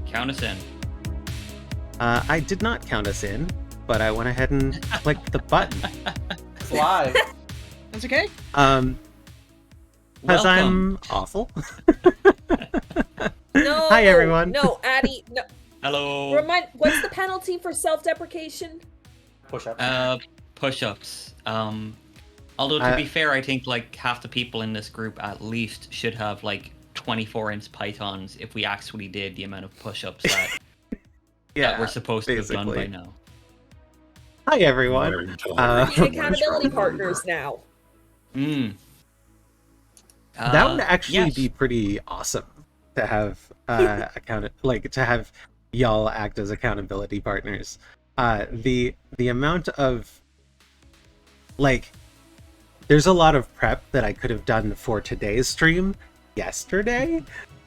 Count us in. I did not count us in, but I went ahead and clicked the button. It's live. That's okay. Because I'm Welcome. awful. No. Hi, everyone. No, Addie. No. Hello. What's the penalty for self-deprecation? Push-ups. Push-ups. Although to be fair, I think like half the people in this group at least should have like 24-inch pythons if we actually did the amount of push-ups that we're supposed to have done by basically. now. Hi, everyone. We're accountability partners now. That would actually yes. be pretty awesome to have to have y'all act as accountability partners. The amount of there's a lot of prep that I could have done for today's stream yesterday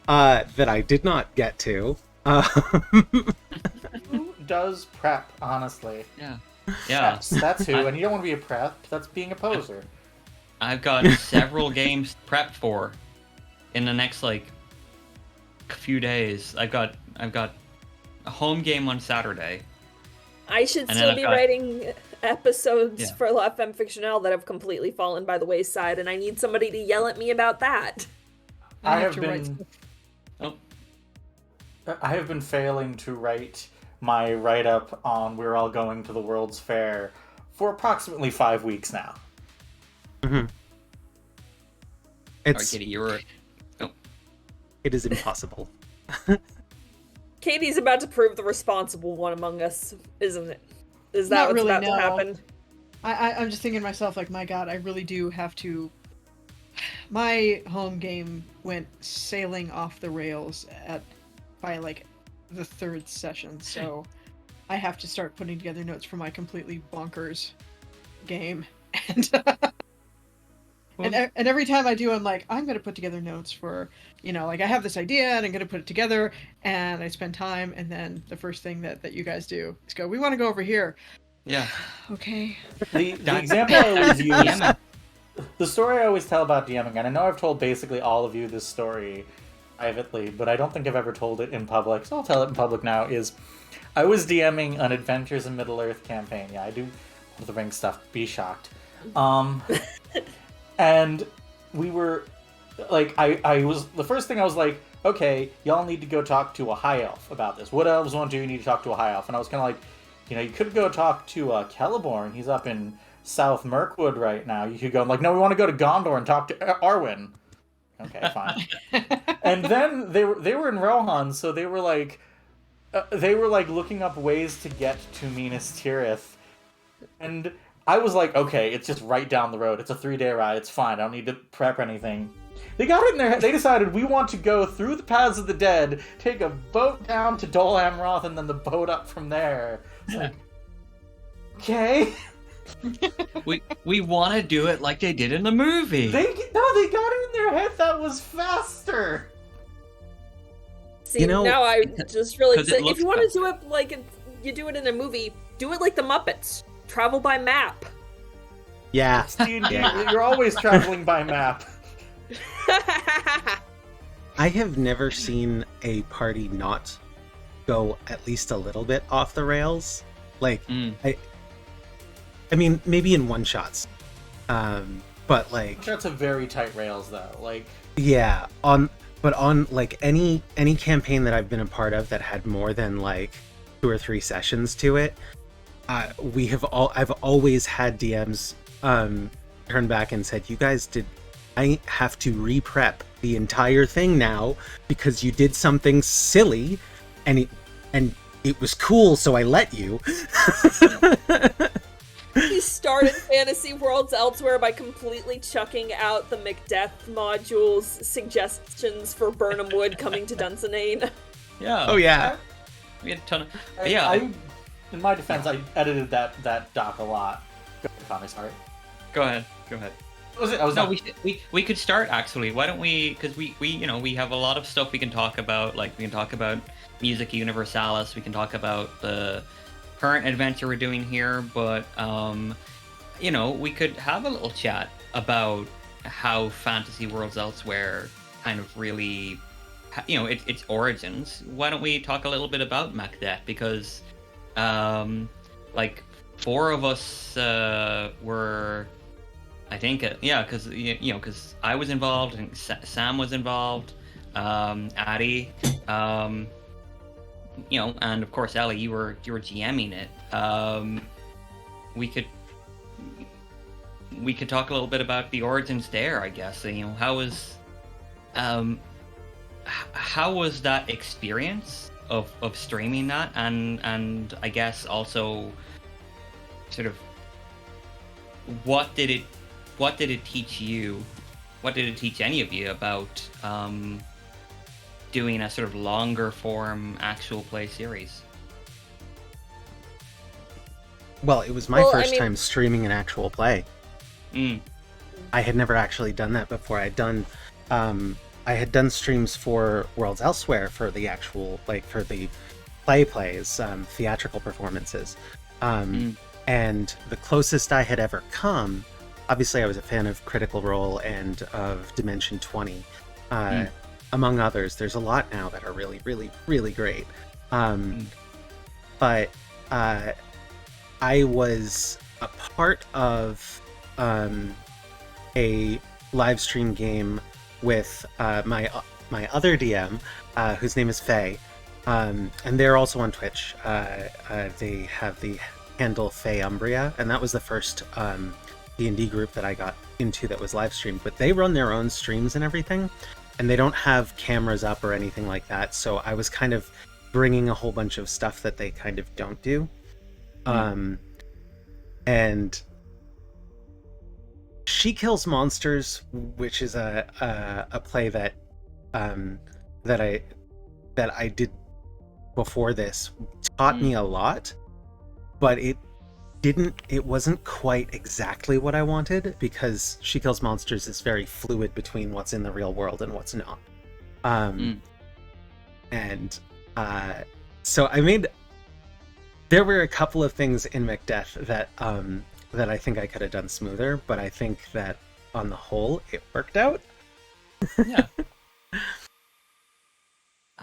that I did not get to. Who does prep, honestly? Yeah. That's who, and you don't want to be a prep, that's being a poser. I've got several games prepped for in the next few days. I've got a home game on Saturday. I should And then still I've be got- writing episodes Yeah. for La Femme Fictionale that have completely fallen by the wayside, and I need somebody to yell at me about that. I have have to write been Oh, I have been failing to write my write-up on We're All Going to the World's Fair for approximately 5 weeks now. sorry, It's Kitty, you were. it is impossible. Katie's about to prove the responsible one among us, isn't it? Is that Not what's really, about to no. happen? I'm just thinking to myself, like, my god, I really do have to... My home game went sailing off the rails by the third session, so I have to start putting together notes for my completely bonkers game. And every time I do, I'm like, I'm going to put together notes for, I have this idea and I'm going to put it together, and I spend time, and then the first thing that you guys do is go, we want to go over here. Yeah. Okay. The example I always use, DMing. the story I always tell about DMing, and I know I've told basically all of you this story privately, but I don't think I've ever told it in public, so I'll tell it in public now, is I was DMing an Adventures in Middle-earth campaign. Yeah, I do Lord of the Rings stuff. Be shocked. And we were, I was, the first thing I was like, okay, y'all need to go talk to a high elf about this. What elves want to do? You need to talk to a high elf. And I was kind of like, you could go talk to Celeborn. He's up in South Mirkwood right now. You could go, I'm like, no, we want to go to Gondor and talk to Arwen. Okay, fine. And then they were in Rohan, so they were looking up ways to get to Minas Tirith. And I was like, okay, it's just right down the road. It's a 3-day ride. It's fine. I don't need to prep anything. They got it in their head. They decided we want to go through the Paths of the Dead, take a boat down to Dol Amroth, and then the boat up from there. It's like, okay. We want to do it like they did in the movie. They got it in their head that was faster. See, Now I just really 'cause it say, if looks you want to faster. do it you do it in a movie, do it like the Muppets. Travel by map. Yeah. D&D, you're always traveling by map. I have never seen a party not go at least a little bit off the rails. I mean, maybe in one shots. But That's a very tight rails though. yeah, on any campaign that I've been a part of that had more than 2 or 3 sessions to it, I've always had DMs turn back and said, you guys I have to re-prep the entire thing now because you did something silly and it was cool, so I let you. He started Fantasy Worlds Elsewhere by completely chucking out the Macbeth module's suggestions for Burnham Wood coming to Dunsinane. Yeah. Oh yeah. We had a ton of. In my defense, I edited that doc a lot. Go ahead, Tommy, sorry. Go ahead. We could start actually. Why don't we? Because we have a lot of stuff we can talk about. We can talk about Musica Universalis. We can talk about the current adventure we're doing here. But we could have a little chat about how Fantasy Worlds Elsewhere kind of really its origins. Why don't we talk a little bit about Macbeth? Because, like, four of us were, I think, because because I was involved and Sam was involved, Addy, and of course Ellie, you were GMing it. We could talk a little bit about the origins there, I guess. How was that experience of streaming that, and I guess also sort of what did it teach you? What did it teach any of you about doing a sort of longer form actual play series? Well, it was my first time streaming an actual play. I had never actually done that before. I had done streams for Worlds Elsewhere for the actual, like, for the plays, theatrical performances. And the closest I had ever come, obviously I was a fan of Critical Role and of Dimension 20, among others. There's a lot now that are really, really, really great. But I was a part of a live stream game with my other DM, whose name is Faye, and they're also on Twitch. They have the handle Faye Umbria, and that was the first D&D group that I got into that was live streamed. But they run their own streams and everything, and they don't have cameras up or anything like that. So I was kind of bringing a whole bunch of stuff that they kind of don't do. And She Kills Monsters, which is a play that I did before this, taught me a lot, but it wasn't quite exactly what I wanted, because She Kills Monsters is very fluid between what's in the real world and what's not. And so there were a couple of things in Macbeth that I think I could have done smoother, but I think that on the whole it worked out. Yeah.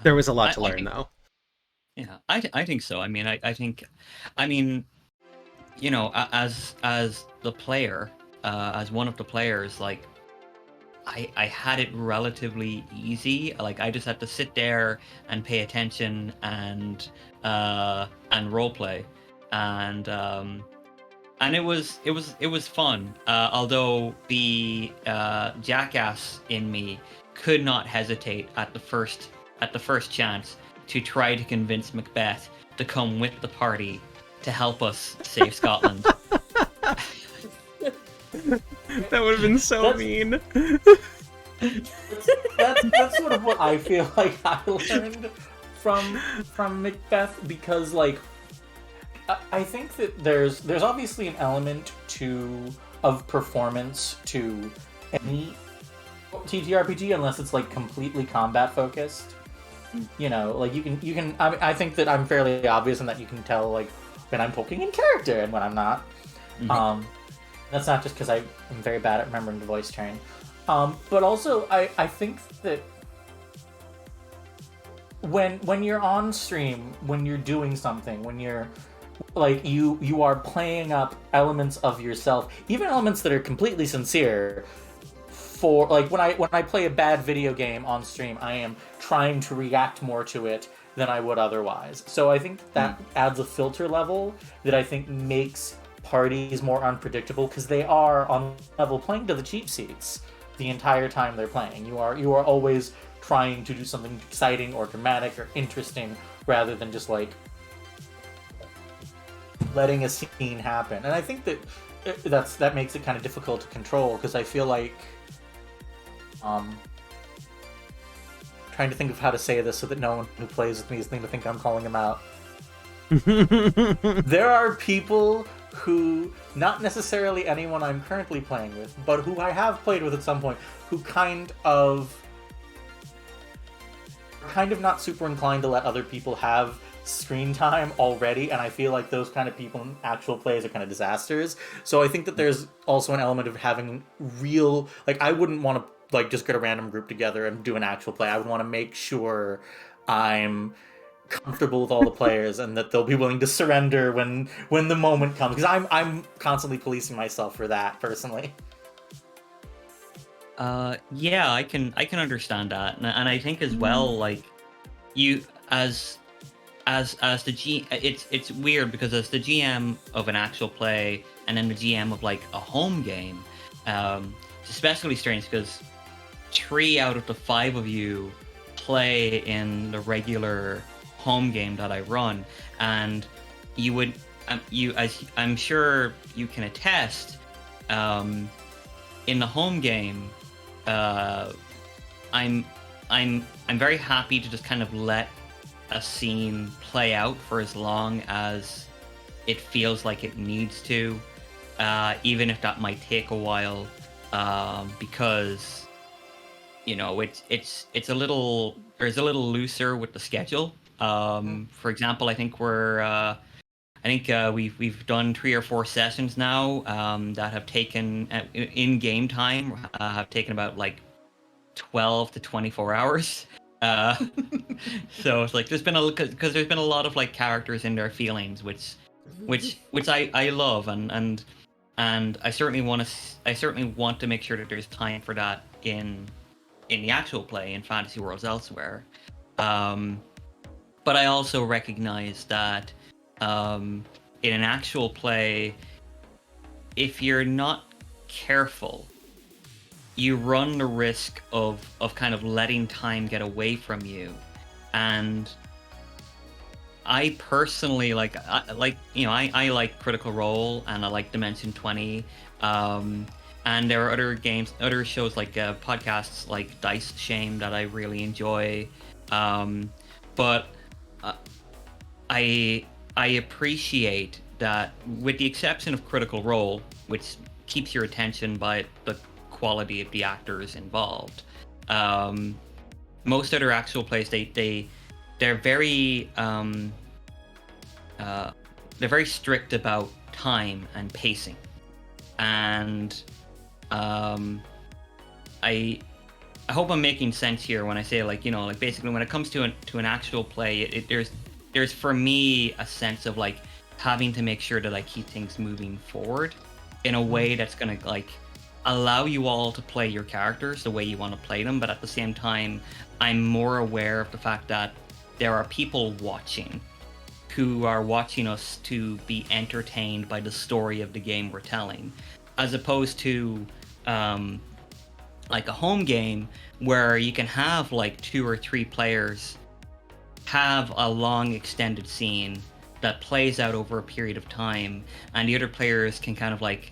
There was a lot to learn, though. Yeah, I think so. I mean, as the player, as one of the players, like, I had it relatively easy. Like, I just had to sit there and pay attention and roleplay, and it was fun. Although the jackass in me could not hesitate at the first chance to try to convince Macbeth to come with the party to help us save Scotland. That would have been so mean. That's sort of what I feel like I learned from Macbeth, because, like, I think that there's obviously an element of performance to any TTRPG, unless it's, like, completely combat focused. Like, you can. I think that I'm fairly obvious in that you can tell, like, when I'm poking in character and when I'm not. That's not just because I am very bad at remembering the voice train. But also, I think that when you're on stream, when you're doing something, when you're, like, you are playing up elements of yourself, even elements that are completely sincere. For, like, when I play a bad video game on stream, I am trying to react more to it than I would otherwise. So I think that adds a filter level that I think makes parties more unpredictable, because they are on level playing to the cheap seats the entire time they're playing. You are always trying to do something exciting or dramatic or interesting, rather than just, like, letting a scene happen. And I think that makes it kind of difficult to control, because I feel like trying to think of how to say this so that no one who plays with me is going to think I'm calling him out. There are people who, not necessarily anyone I'm currently playing with, but who I have played with at some point, who kind of not super inclined to let other people have screen time already, and I feel like those kind of people in actual plays are kind of disasters. So I think that there's also an element of having real, like, I wouldn't want to like just get a random group together and do an actual play. I would want to make sure I'm comfortable with all the players and that they'll be willing to surrender when the moment comes, because I'm constantly policing myself for that personally. Yeah, I can understand that, and I think as well, like you as the it's weird because as the GM of an actual play and then the GM of like a home game, it's especially strange because 3 out of the 5 of you play in the regular home game that I run, and you would as I'm sure you can attest, in the home game, I'm very happy to just kind of let a scene play out for as long as it feels like it needs to, even if that might take a while, because it's a little looser with the schedule. For example, I think we've done 3 or 4 sessions now that have taken in game time have taken about like 12 to 24 hours. So it's like there's been because there's been a lot of like characters in their feelings, which I love, and I certainly want to make sure that there's time for that in the actual play in Fantasy Worlds Elsewhere. But I also recognize that in an actual play, if you're not careful, you run the risk of kind of letting time get away from you. And I personally I like Critical Role and I like Dimension 20. And there are other shows like podcasts like Dice Shame that I really enjoy. But I appreciate that, with the exception of Critical Role, which keeps your attention by the quality of the actors involved. Most other actual plays, they're very strict about time and pacing, and I hope I'm making sense here when I say basically when it comes to an actual play, there's for me a sense of like having to make sure that I keep things moving forward in a way that's gonna like allow you all to play your characters the way you want to play them, but at the same time, I'm more aware of the fact that there are people watching who are watching us to be entertained by the story of the game we're telling, as opposed to like a home game where you can have like 2 or 3 players have a long extended scene that plays out over a period of time, and the other players can kind of like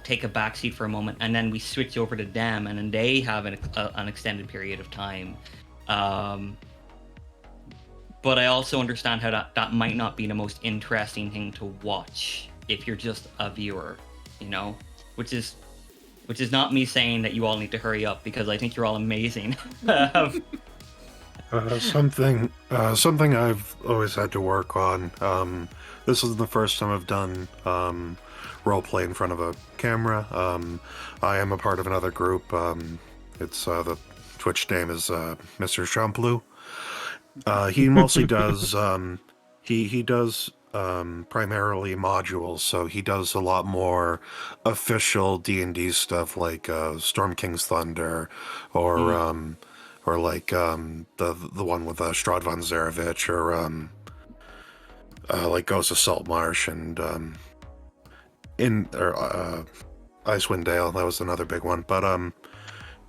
take a backseat for a moment, and then we switch over to them, and then they have an extended period of time. But I also understand how that might not be the most interesting thing to watch if you're just a viewer, which is not me saying that you all need to hurry up, because I think you're all amazing. Something I've always had to work on. This is the first time I've done roleplay in front of a camera. I am a part of another group. It's the Twitch name is Mr. Champloo. He mostly does he does primarily modules, so he does a lot more official D&D stuff like Storm King's Thunder or like the one with Strahd von Zarevich, or like Ghost of Saltmarsh and Icewind Dale. That was another big one. But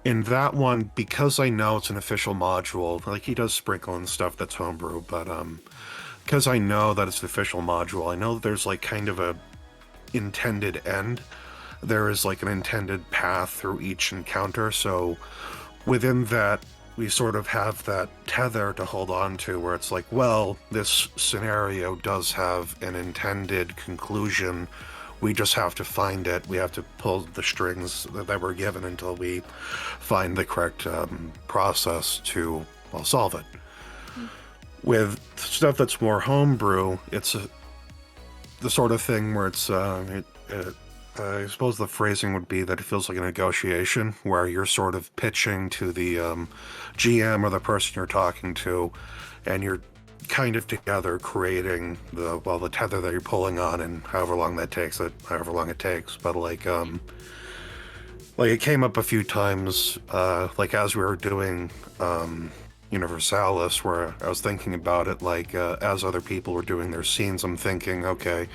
in that one, because I know it's an official module, like he does sprinkle and stuff that's homebrew, but because I know that it's the official module, I know that there's like kind of a intended end. There is like an intended path through each encounter, so within that we sort of have that tether to hold on to, where it's like, well, this scenario does have an intended conclusion. We just have to find it. We have to pull the strings that we're given until we find the correct process to, well, solve it. With stuff that's more homebrew, it's the sort of thing where it's I suppose the phrasing would be that it feels like a negotiation where you're sort of pitching to the GM or the person you're talking to, and you're kind of together creating the tether that you're pulling on, and however long it takes. But like it came up a few times, like as we were doing Universalis, where I was thinking about it, like as other people were doing their scenes, I'm thinking, okay,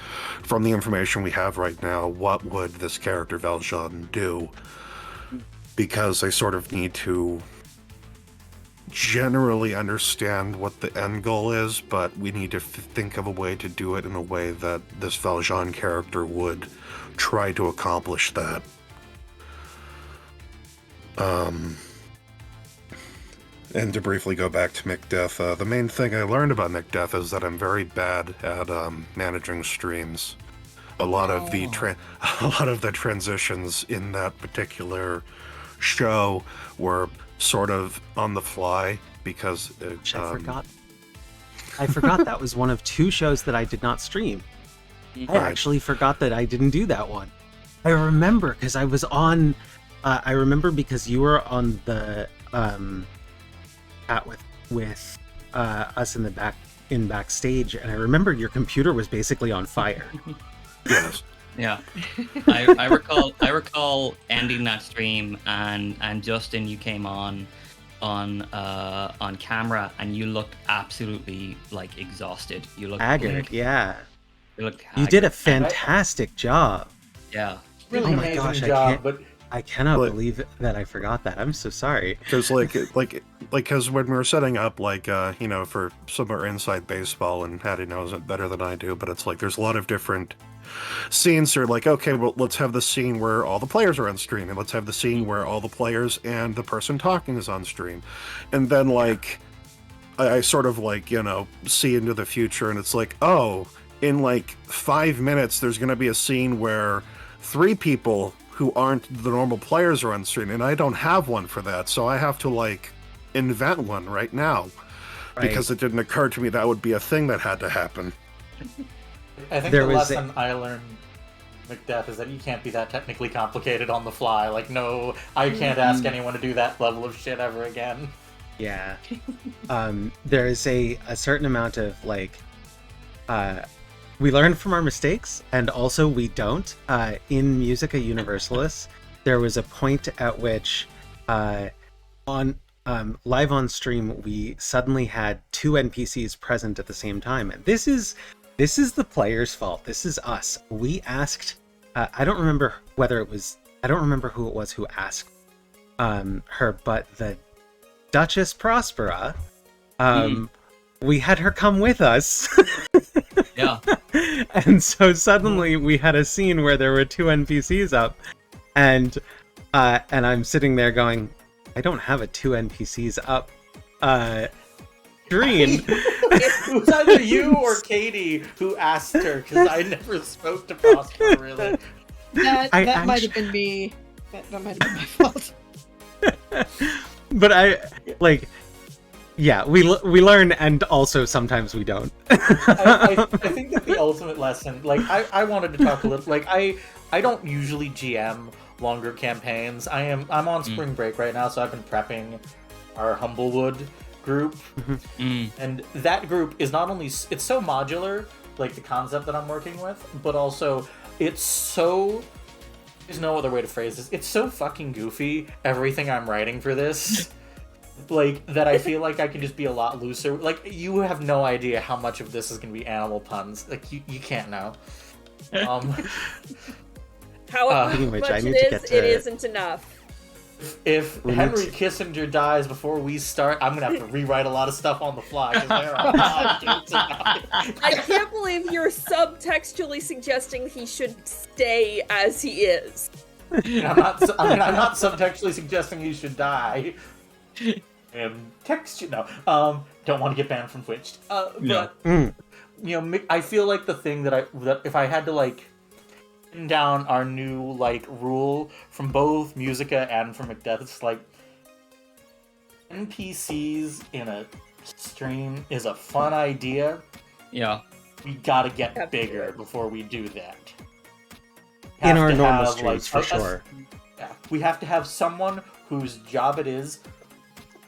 from the information we have right now, what would this character Valjean do? Because I sort of need to generally understand what the end goal is, but we need to think of a way to do it in a way that this Valjean character would try to accomplish that. And to briefly go back to Macbeth, the main thing I learned about Macbeth is that I'm very bad at managing streams. A lot of the transitions in that particular show were sort of on the fly because I forgot that was one of 2 shows that I did not stream. I actually forgot that I didn't do that one. I remember because I was on. I remember because you were on the chat with us in backstage, and I remember your computer was basically on fire. yes. Yeah, I recall ending that stream, and Justin, you came on camera, and you looked absolutely like exhausted. You looked Haggard, yeah. You looked. You did a haggard. fantastic job. Yeah. Really Oh my amazing gosh, job, but I cannot believe that I forgot that. I'm so sorry. Because because when we were setting up, for somewhere inside baseball, and Hattie knows it better than I do, but it's like there's a lot of different scenes. Are like, okay, well, let's have the scene where all the players are on screen, and let's have the scene where all the players and the person talking is on screen, and then I sort of see into the future, and it's like, oh, in 5 minutes, there's going to be a scene where 3 people who aren't the normal players are on screen, and I don't have one for that, so I have to invent one right now, because it didn't occur to me that would be a thing that had to happen. I think the lesson I learned Macbeth is that you can't be that technically complicated on the fly. No, I can't ask anyone to do that level of shit ever again. Yeah. There is a certain amount of we learn from our mistakes, and also we don't. In Musica Universalis, there was a point at which on live on stream we suddenly had 2 NPCs present at the same time. And this is the player's fault. This is us. We asked I don't remember who it was who asked her, but the Duchess Prospera, we had her come with us. Yeah. And so suddenly we had a scene where there were 2 NPCs up, and I'm sitting there going, I don't have a 2 NPCs up screen. It was either you or Katie who asked her, because I never spoke to Prosper, really. That might have been me. That might have been my fault. But yeah, we learn, and also sometimes we don't. I think that the ultimate lesson, I wanted to talk a little, I don't usually GM longer campaigns. I'm on spring break right now, so I've been prepping our Humblewood group, and that group is not only, it's so modular, the concept that I'm working with, but also it's so, there's no other way to phrase this, it's so fucking goofy, everything I'm writing for this. That I feel like I can just be a lot looser. You have no idea how much of this is going to be animal puns. You can't know. However much it isn't enough. If Henry Kissinger dies before we start, I'm going to have to rewrite a lot of stuff on the fly. There are a lot of jokes about it. I can't believe you're subtextually suggesting he should stay as he is. I'm not subtextually suggesting he should die. Don't want to get banned from Twitch. But I feel like the thing that if I had to pin down our new rule from both Musica and from Macbeth, it's NPCs in a stream is a fun idea. Yeah. We gotta get bigger before we do that. in have our to normal have, streams, like, for sure. Yeah, we have to have someone whose job it is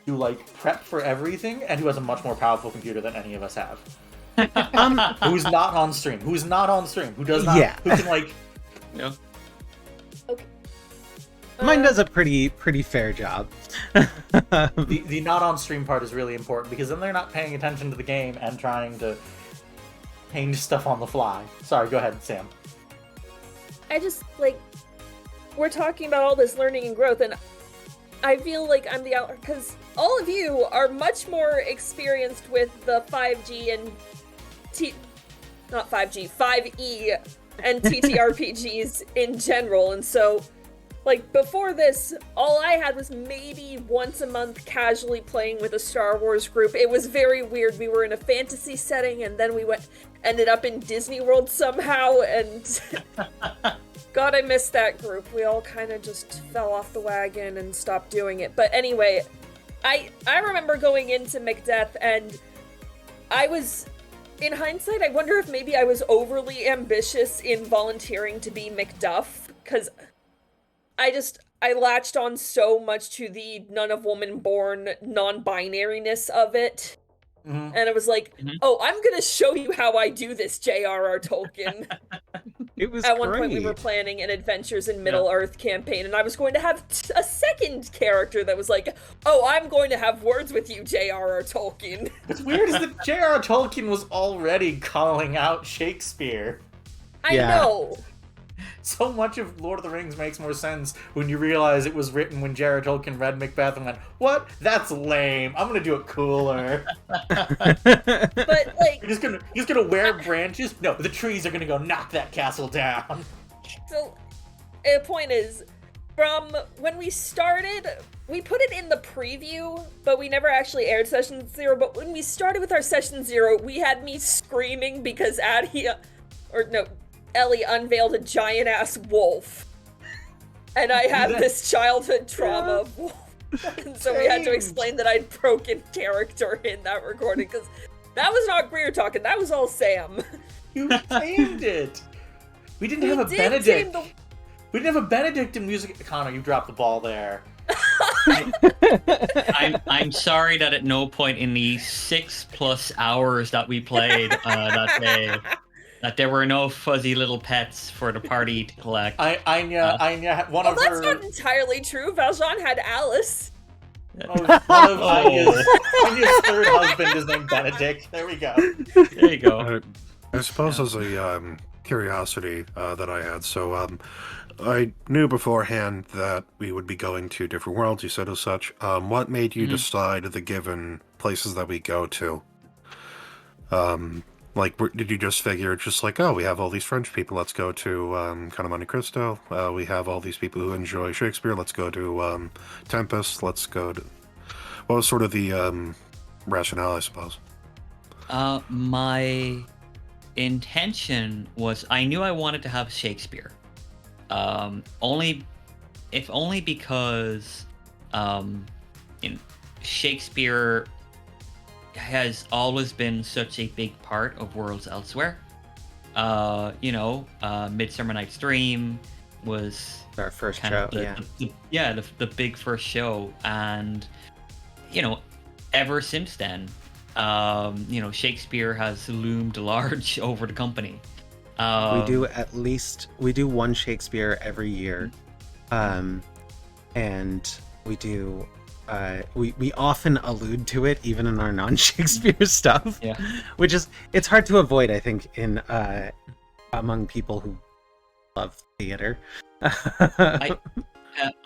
to like prep for everything, and who has a much more powerful computer than any of us have. Who's not on stream? Who does not? Yeah. Who can like? Yeah. Okay. Mine does a pretty fair job. The not on stream part is really important, because then they're not paying attention to the game and trying to change stuff on the fly. Sorry, go ahead, Sam. I just, like, we're talking about all this learning and growth, and I feel like I'm the outlier, because all of you are much more experienced with the 5G and not 5G, 5E and TTRPGs in general, and so, like, before this, all I had was maybe once a month casually playing with a Star Wars group. It was very weird. We were in a fantasy setting, and then we ended up in Disney World somehow, and God, I missed that group. We all kind of just fell off the wagon and stopped doing it. But anyway, I remember going into Macbeth, and I was, in hindsight, I wonder if maybe I was overly ambitious in volunteering to be Macduff, because I latched on so much to the none of woman born non-binariness of it. Mm-hmm. And it was like, oh, I'm gonna show you how I do this, J.R.R. Tolkien. It was At one great. point we were planning an Adventures in Middle-earth campaign, and I was going to have a second character that was like, oh, I'm going to have words with you, J.R.R. Tolkien. What's weird is that J.R.R. Tolkien was already calling out Shakespeare. I Yeah. know. So much of Lord of the Rings makes more sense when you realize it was written when J.R.R. Tolkien read Macbeth and went, what? That's lame. I'm gonna do it cooler. But, like, He's gonna wear branches? No, the trees are gonna go knock that castle down. so, the point is, from when we started, we put it in the preview, but we never actually aired Session 0, but when we started with our Session 0, we had me screaming because Ellie unveiled a giant-ass wolf. And I had this childhood trauma of wolf. And so we had to explain that I'd broken character in that recording, because that was not Greer talking, that was all Sam. You tamed it. We didn't have a Benedict. We didn't have a Benedict in Musica. Connor, you dropped the ball there. I'm sorry that at no point in the 6+ hours that we played that day, that there were no fuzzy little pets for the party to collect. Anya, one of That's her. not entirely true. Valjean had Alice. One of Anya's third husband is named Benedict. There we go. There you go. I suppose as a curiosity that I had, so I knew beforehand that we would be going to different worlds, you said as such. What made you decide the given places that we go to? Like, did you just figure, just like, oh, we have all these French people, let's go to kind of Monte Cristo. We have all these people who enjoy Shakespeare, let's go to Tempest, let's go to... What was sort of the rationale, I suppose? My intention was, I knew I wanted to have Shakespeare. Only because Shakespeare has always been such a big part of Worlds Elsewhere. Midsummer Night's Dream was Our first kind show, of the big first show, and ever since then, Shakespeare has loomed large over the company. We do one Shakespeare every year, and we do. We often allude to it even in our non-Shakespeare stuff. Yeah. Which is, it's hard to avoid, I think, in among people who love theater. I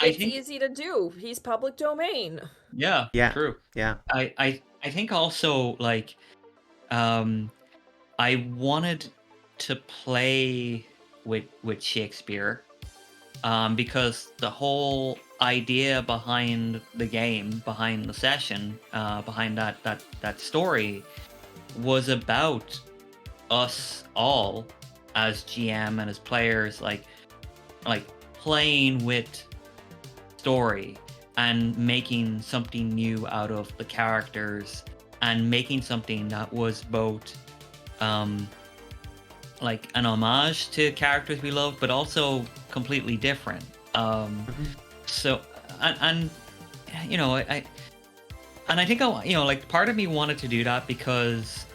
It's think, easy to do. He's public domain. yeah, Yeah. true. Yeah. I think also, like, I wanted to play with Shakespeare, because the whole idea behind the game, behind the session, behind that story, was about us all as GM and as players, like playing with story and making something new out of the characters, and making something that was both like an homage to characters we love, but also completely different. So and you know, I think like part of me wanted to do that because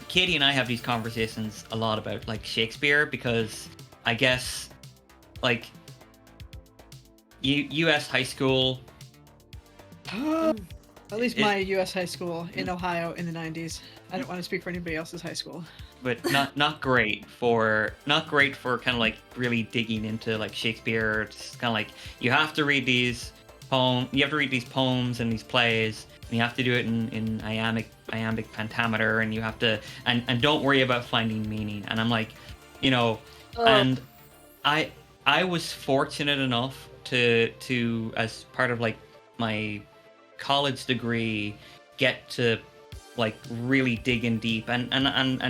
Katie and I have these conversations a lot about like Shakespeare, because I guess like U.S. high school. At least my U.S. high school in Ohio in the 90s. I don't want to speak for anybody else's high school. But not great for kind of like really digging into like Shakespeare. It's kind of like you have to read these poems and these plays, and you have to do it in iambic pentameter, and you have to and don't worry about finding meaning. And I'm like, and I was fortunate enough to as part of like my college degree get to like really dig in deep and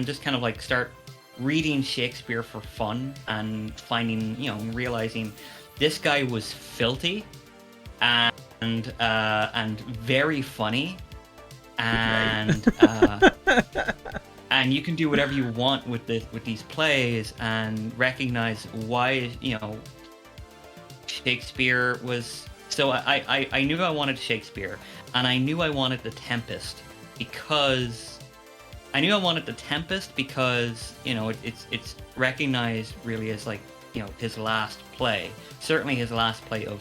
just kind of like start reading Shakespeare for fun and finding, realizing this guy was filthy and very funny, and and you can do whatever you want with these plays, and recognize why Shakespeare was. So I knew I wanted Shakespeare, and I knew I wanted The Tempest because it's recognized really as like his last play, certainly his last play of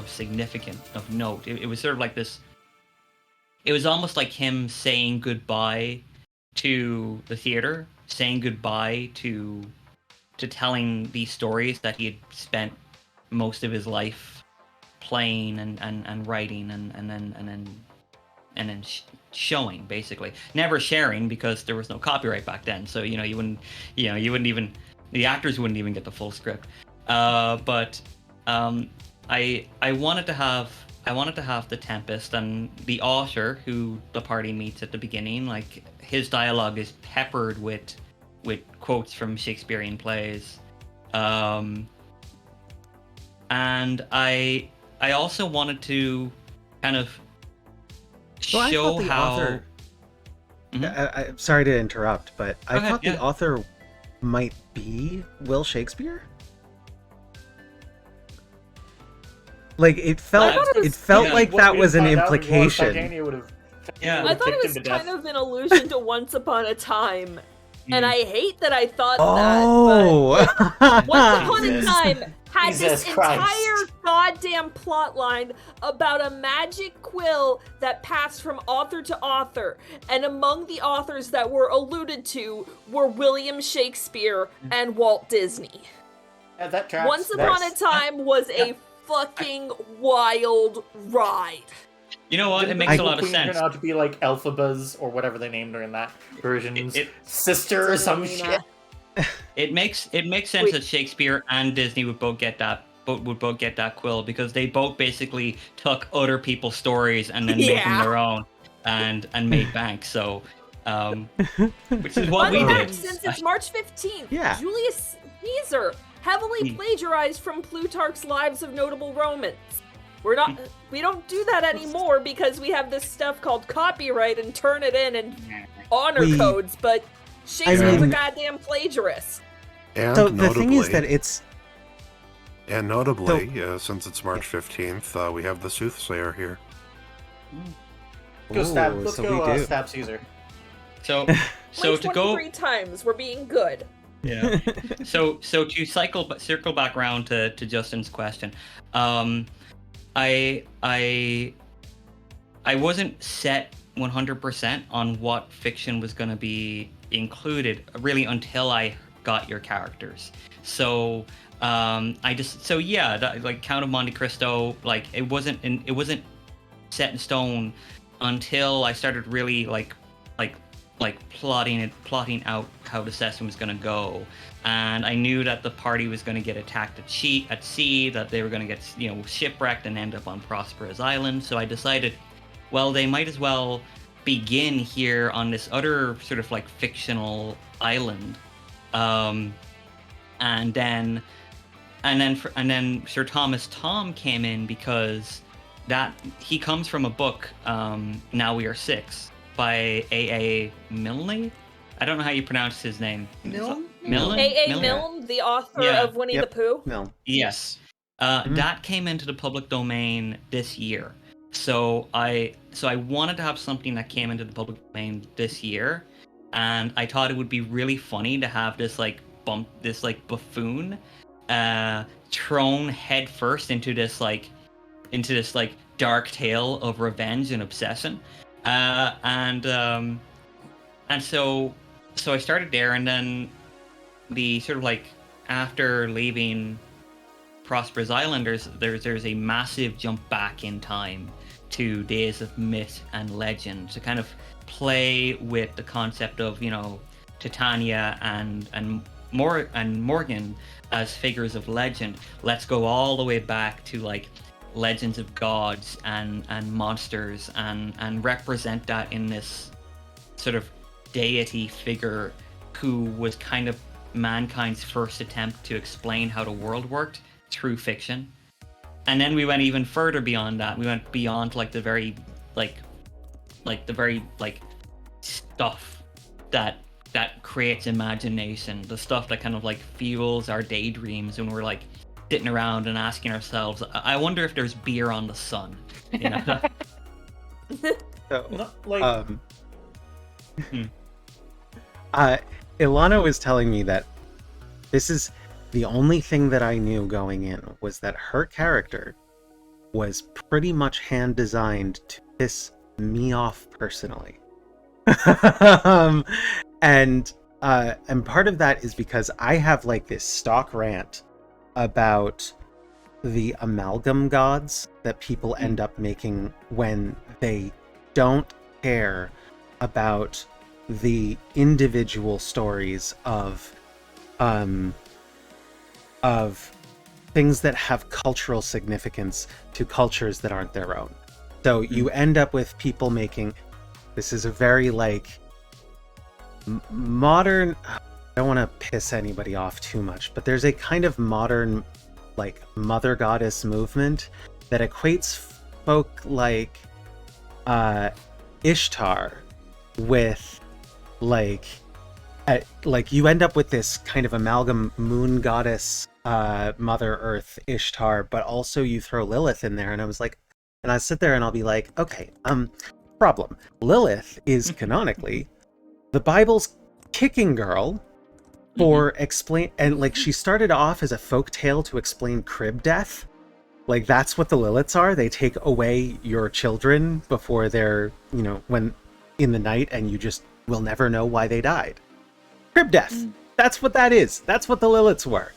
significant, of note. It was sort of like this. It was almost like him saying goodbye to the theater, saying goodbye to telling these stories that he had spent most of his life playing and writing and then showing, basically. Never sharing, because there was no copyright back then, so you wouldn't even, the actors wouldn't even get the full script. But I wanted to have The Tempest, and the author, who the party meets at the beginning, like his dialogue is peppered with quotes from Shakespearean plays. And I also wanted to kind of show how. Author... Mhm. I'm sorry to interrupt, but I thought the yeah. author might be Will Shakespeare. Like it felt yeah. like that was an implication. Yeah. I thought it was kind of an allusion to Once Upon a Time, and I hate that I thought that. But Once Upon a Jesus. Time had Jesus this Christ. entire goddamn plot line about a magic quill that passed from author to author, and among the authors that were alluded to were William Shakespeare and Walt Disney. Yeah, that tracks. Once Upon a Time was a fucking wild ride. You know what? It makes a lot of sense. Turned out to be like Elphabas or whatever they named her in that version. Sister or some Selena. shit. It makes sense that Shakespeare and Disney would both get that quill, because they both basically took other people's stories and then made them their own and made bank. So, which is what we did. Since it's March 15th, Yeah. Julius Caesar heavily plagiarized from Plutarch's Lives of Notable Romans. We don't do that anymore because we have this stuff called copyright and turn it in and honor codes, but Shakespeare's a goddamn plagiarist. And So notably, the thing is that it's since it's March 15th, we have the Soothsayer here. Let's so we go do. stab Caesar. So Like to go 23 times, we're being good. Yeah. So to circle back around to Justin's question, I wasn't set 100% on what fiction was going to be included really until I got your characters. So like Count of Monte Cristo, like it wasn't set in stone until I started really like plotting out how the session was going to go, and I knew that the party was going to get attacked at sea, that they were going to get shipwrecked and end up on Prosperous Island. So I decided, well, they might as well begin here on this other sort of like fictional island, and then Sir Thomas Tom came in because that he comes from a book, Now We Are Six, by A.A. Milne. I don't know how you pronounce his name. Milne? Milne? A.A. Milne? Milne, the author Yeah. of Winnie Yep. the Pooh. No. Yes. Mhm. That came into the public domain this year. So I wanted to have something that came into the public domain this year, and I thought it would be really funny to have this buffoon thrown headfirst into this dark tale of revenge and obsession. So I started there, and then the sort of like after leaving Prosperous Island, there's a massive jump back in time to days of myth and legend to kind of play with the concept of, you know, Titania and Morgan as figures of legend. Let's go all the way back to like legends of gods and monsters and represent that in this sort of deity figure who was kind of mankind's first attempt to explain how the world worked through fiction. And then we went even further beyond that. We went beyond like the very stuff that creates imagination, the stuff that kind of like fuels our daydreams when we're like sitting around and asking ourselves, I wonder if there's beer on the sun, you know? So, No, like, Ilana was telling me that this is the only thing that I knew going in was that her character was pretty much hand designed to piss me off personally. And part of that is because I have like this stock rant about the amalgam gods that people end up making when they don't care about the individual stories of things that have cultural significance to cultures that aren't their own. So you end up with people making, this is a very like modern, I don't want to piss anybody off too much, but there's a kind of modern like mother goddess movement that equates folk like Ishtar with like you end up with this kind of amalgam moon goddess, Mother Earth Ishtar, but also you throw Lilith in there, and I was like, and I sit there and I'll be like, okay, problem. Lilith is canonically the Bible's kicking girl for explain, and like she started off as a folk tale to explain crib death. Like that's what the Liliths are. They take away your children before they're, you know, when in the night, and you just will never know why they died. Crib death. That's what that is. That's what the Liliths were.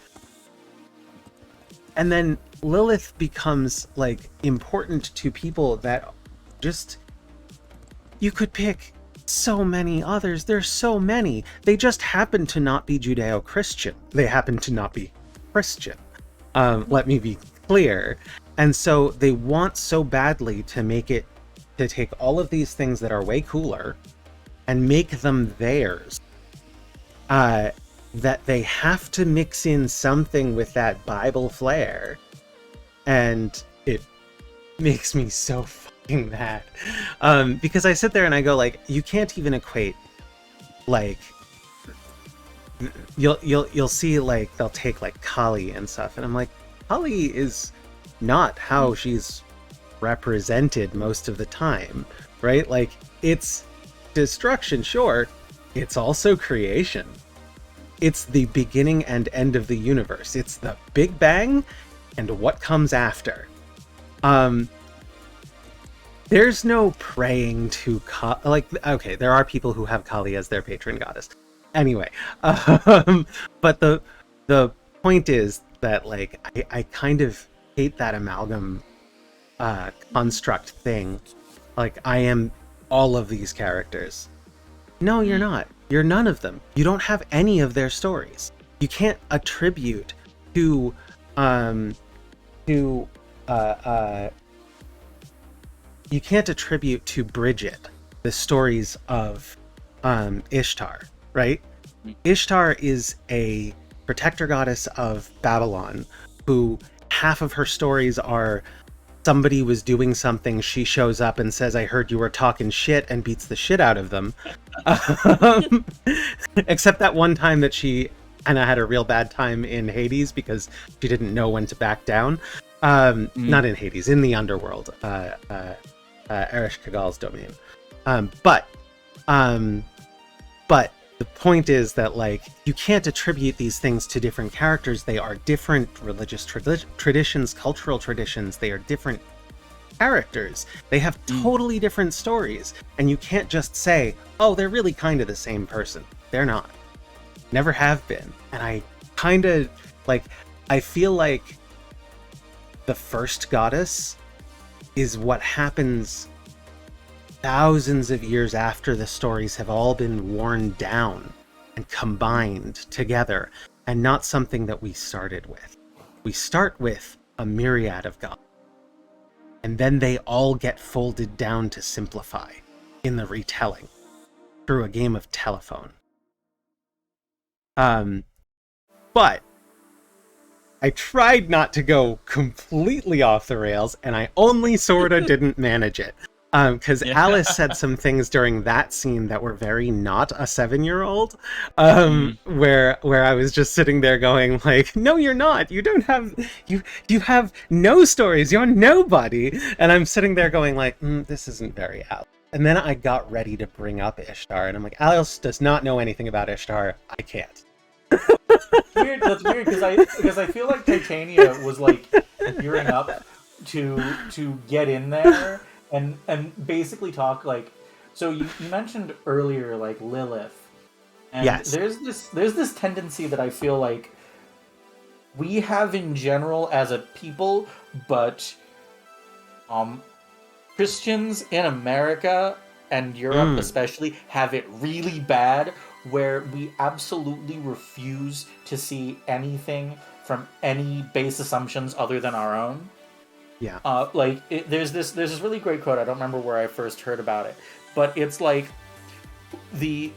And then Lilith becomes like important to people that just, you could pick so many others. There's so many. They just happen to not be Judeo-Christian. They happen to not be Christian. Let me be clear. And so they want so badly to make it, to take all of these things that are way cooler and make them theirs. That they have to mix in something with that Bible flair. And it makes me so fucking mad. Because I sit there and I go like, you can't even equate, like, you'll see like, they'll take like Kali and stuff. And I'm like, Kali is not how she's represented most of the time, right? Like, it's destruction, sure. It's also creation. It's the beginning and end of the universe. It's the Big Bang and what comes after. There's no praying to like, okay, there are people who have Kali as their patron goddess. Anyway, but the point is that like I kind of hate that amalgam construct thing. Like, I am all of these characters. No, you're not. You're none of them. You don't have any of their stories. You can't attribute to you can't attribute to Bridget the stories of Ishtar, right? Ishtar is a protector goddess of Babylon who half of her stories are somebody was doing something, she shows up and says, "I heard you were talking shit," and beats the shit out of them. Except that one time that she kind of had a real bad time in Hades because she didn't know when to back down. Not in Hades, in the underworld, Erish Kagal's domain. But the point is that, like, you can't attribute these things to different characters. They are different religious traditions, cultural traditions. They are different characters. They have totally different stories. And you can't just say, oh, they're really kind of the same person. They're not. Never have been. And I kind of, like, I feel like the first goddess is what happens thousands of years after the stories have all been worn down and combined together, and not something that we started with. We start with a myriad of gods, and then they all get folded down to simplify in the retelling through a game of telephone. But I tried not to go completely off the rails, and I only sorta didn't manage it. Because Alice said some things during that scene that were very not a 7-year-old, where I was just sitting there going like, no, you're not. You don't have, you have no stories. You're nobody. And I'm sitting there going like, this isn't very Alice. And then I got ready to bring up Ishtar, and I'm like, Alice does not know anything about Ishtar. I can't. Weird. That's weird because I feel like Titania was like gearing up to get in there and basically talk like. So you mentioned earlier like Lilith, and yes. there's this tendency that I feel like we have in general as a people, but Christians in America and Europe especially have it really bad, where we absolutely refuse to see anything from any base assumptions other than our own. Yeah. There's this really great quote. I don't remember where I first heard about it, but it's like the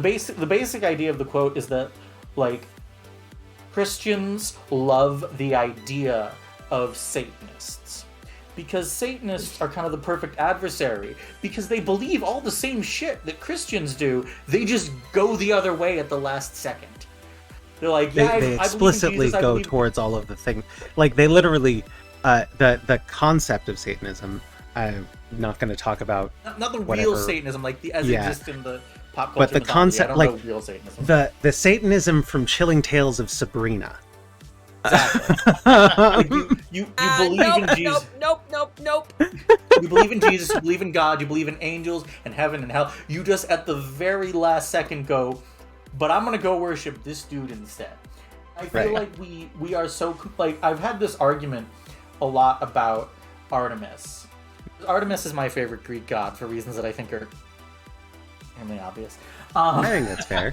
basic idea of the quote is that like Christians love the idea of Satanists. Because Satanists are kind of the perfect adversary. Because they believe all the same shit that Christians do. They just go the other way at the last second. They're like, yeah, they I explicitly Jesus, go towards all of the things. Like, they literally, the concept of Satanism, I'm not going to talk about. Not the whatever. real Satanism, like the as it exists in the pop culture. But the mythology. concept, I don't like, know real Satanism. the Satanism from Chilling Tales of Sabrina. Exactly. Like you believe in Jesus. Nope. You believe in Jesus, you believe in God, you believe in angels and heaven and hell. You just at the very last second go, but I'm gonna go worship this dude instead. I feel like we are so like I've had this argument a lot about Artemis. Artemis is my favorite Greek god for reasons that I think are extremely obvious. I think that's fair.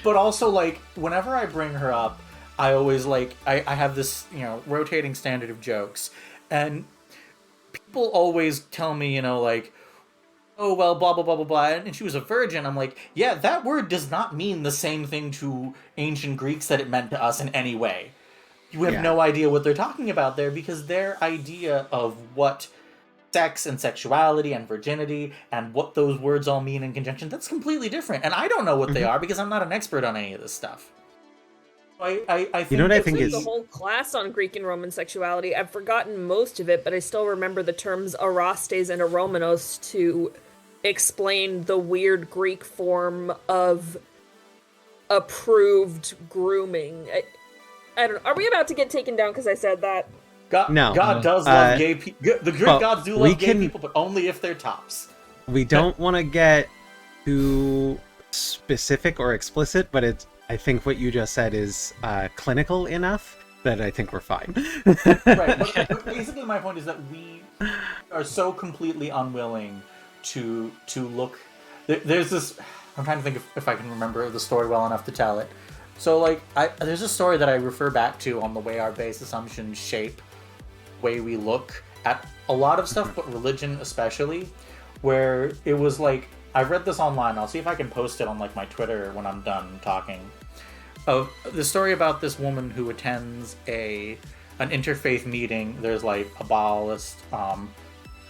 But also, like, whenever I bring her up, I always, like, I have this, rotating standard of jokes. And people always tell me, like, oh, well, blah, blah, blah, blah, blah. And she was a virgin. I'm like, yeah, that word does not mean the same thing to ancient Greeks that it meant to us in any way. You have no idea what they're talking about there because their idea of what sex and sexuality and virginity and what those words all mean in conjunction, that's completely different. And I don't know what they are because I'm not an expert on any of this stuff. I think you know what I think there's is a whole class on Greek and Roman sexuality. I've forgotten most of it, but I still remember the terms arastes and aromenos to explain the weird Greek form of approved grooming. I don't know. Are we about to get taken down because I said that? God does love gay people. The Greek gods do love gay people, but only if they're tops. We don't want to get too specific or explicit, but I think what you just said is clinical enough that I think we're fine. Right. But basically, my point is that we are so completely unwilling to look. There's this. I'm trying to think if I can remember the story well enough to tell it. So, like, there's a story that I refer back to on the way our base assumptions shape way we look at a lot of stuff, but religion especially, where it was like, I've read this online, I'll see if I can post it on like my Twitter when I'm done talking, of the story about this woman who attends a an interfaith meeting. There's like a Baalist,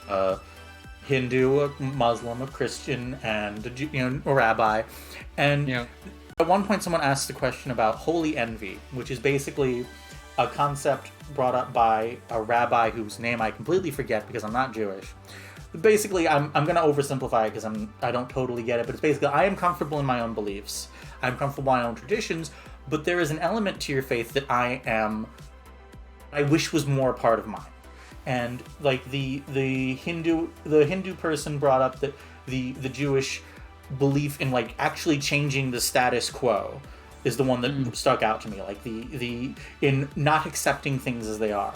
a Hindu, a Muslim, a Christian, and a rabbi. And at one point, someone asked the question about holy envy, which is basically a concept brought up by a rabbi whose name I completely forget because I'm not Jewish. Basically, I'm going to oversimplify it because I don't totally get it, but it's basically I am comfortable in my own beliefs. I'm comfortable in my own traditions, but there is an element to your faith that I wish was more a part of mine. And like the Hindu person brought up that the Jewish belief in like actually changing the status quo is the one that stuck out to me, like the in not accepting things as they are.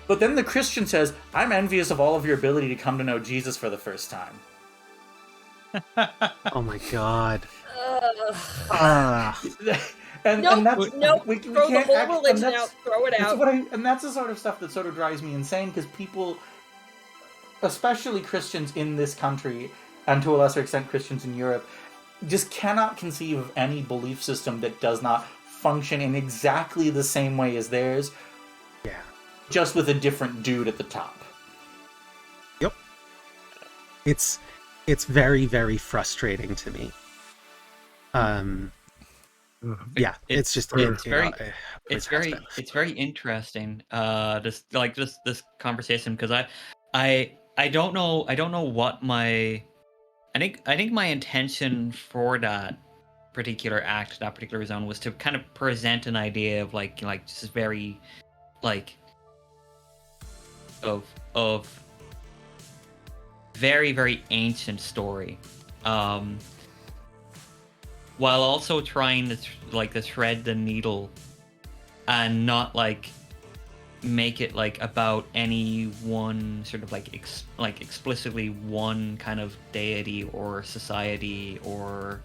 But then the Christian says, I'm envious of all of your ability to come to know Jesus for the first time. Oh my god. And that's we throw can't the whole religion out, throw it out. And that's the sort of stuff that sort of drives me insane, because people, especially Christians in this country, and to a lesser extent Christians in Europe, just cannot conceive of any belief system that does not function in exactly the same way as theirs. Yeah. Just with a different dude at the top. Yep. It's very, very frustrating to me. Yeah, it's very interesting. This conversation, because I don't know what my I think my intention for that particular act, that particular zone, was to kind of present an idea of like just very of very, very ancient story, while also trying to to thread the needle and not make it about any one sort of explicitly one kind of deity or society or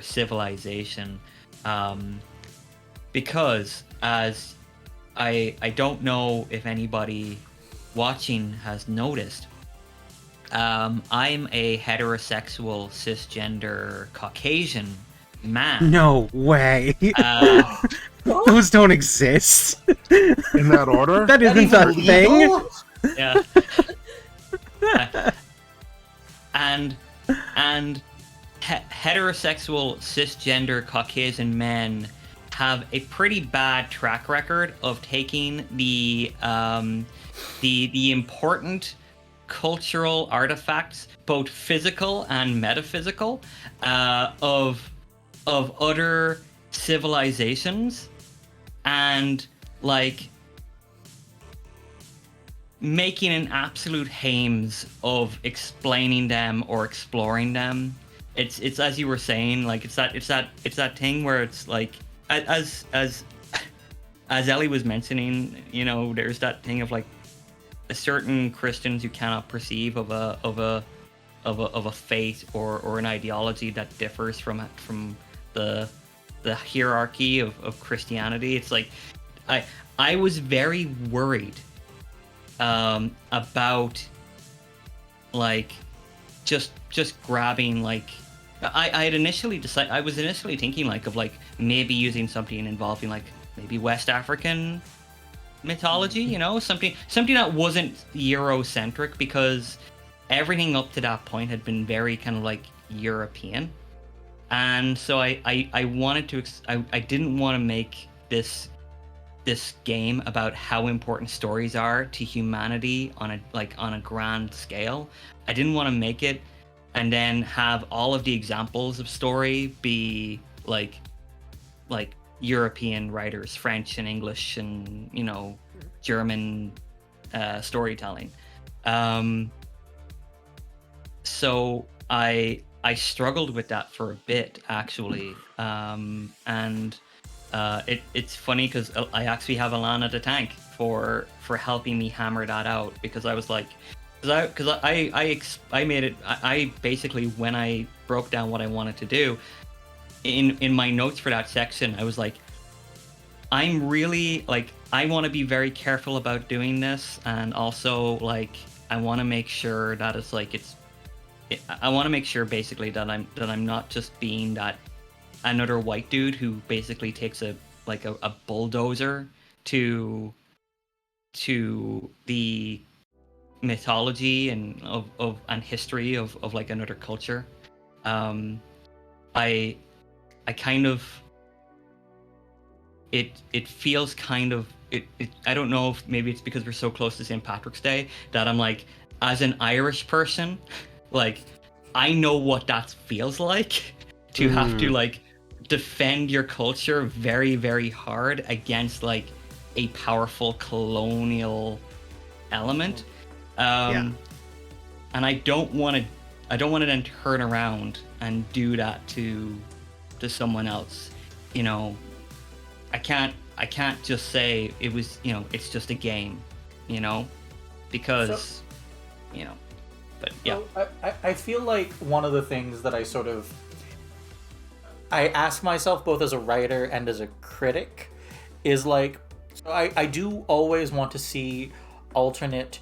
civilization, because as I don't know if anybody watching has noticed, I'm a heterosexual cisgender Caucasian man. No way. Those don't exist. In that order? That isn't a thing. Yeah. And heterosexual cisgender Caucasian men have a pretty bad track record of taking the important cultural artifacts, both physical and metaphysical, of other civilizations, and making an absolute hames of explaining them or exploring them. It's as you were saying, it's that thing where it's as Ellie was mentioning, there's that thing of certain Christians you cannot perceive of a faith or an ideology that differs from the hierarchy of Christianity. It's I was very worried about just grabbing I had initially decided, I was initially thinking of maybe using something involving maybe West African mythology, something that wasn't Eurocentric, because everything up to that point had been very kind of European. And so I wanted to I didn't want to make this game about how important stories are to humanity on a grand scale. I didn't want to make it and then have all of the examples of story be like European writers, French and English and German storytelling. So I struggled with that for a bit, actually, and it's funny because I actually have Alana the Tank for helping me hammer that out, because I was because I made it. I basically, when I broke down what I wanted to do in my notes for that section, I was I'm really I want to be very careful about doing this, and also I want to make sure that it's I want to make sure basically that I'm not just being that another white dude who basically takes a bulldozer to the mythology and and history of like another culture. I kind of it feels kind of it I don't know if maybe it's because we're so close to St. Patrick's Day that I'm like, as an Irish person, like I know what that feels like to have to like defend your culture very, very hard against like a powerful colonial element. And I don't want to then turn around and do that to someone else. You know, I can't just say it was, you know, it's just a game, you know, because you know, but yeah. So I feel like one of the things that I ask myself both as a writer and as a critic is like, so I do always want to see alternate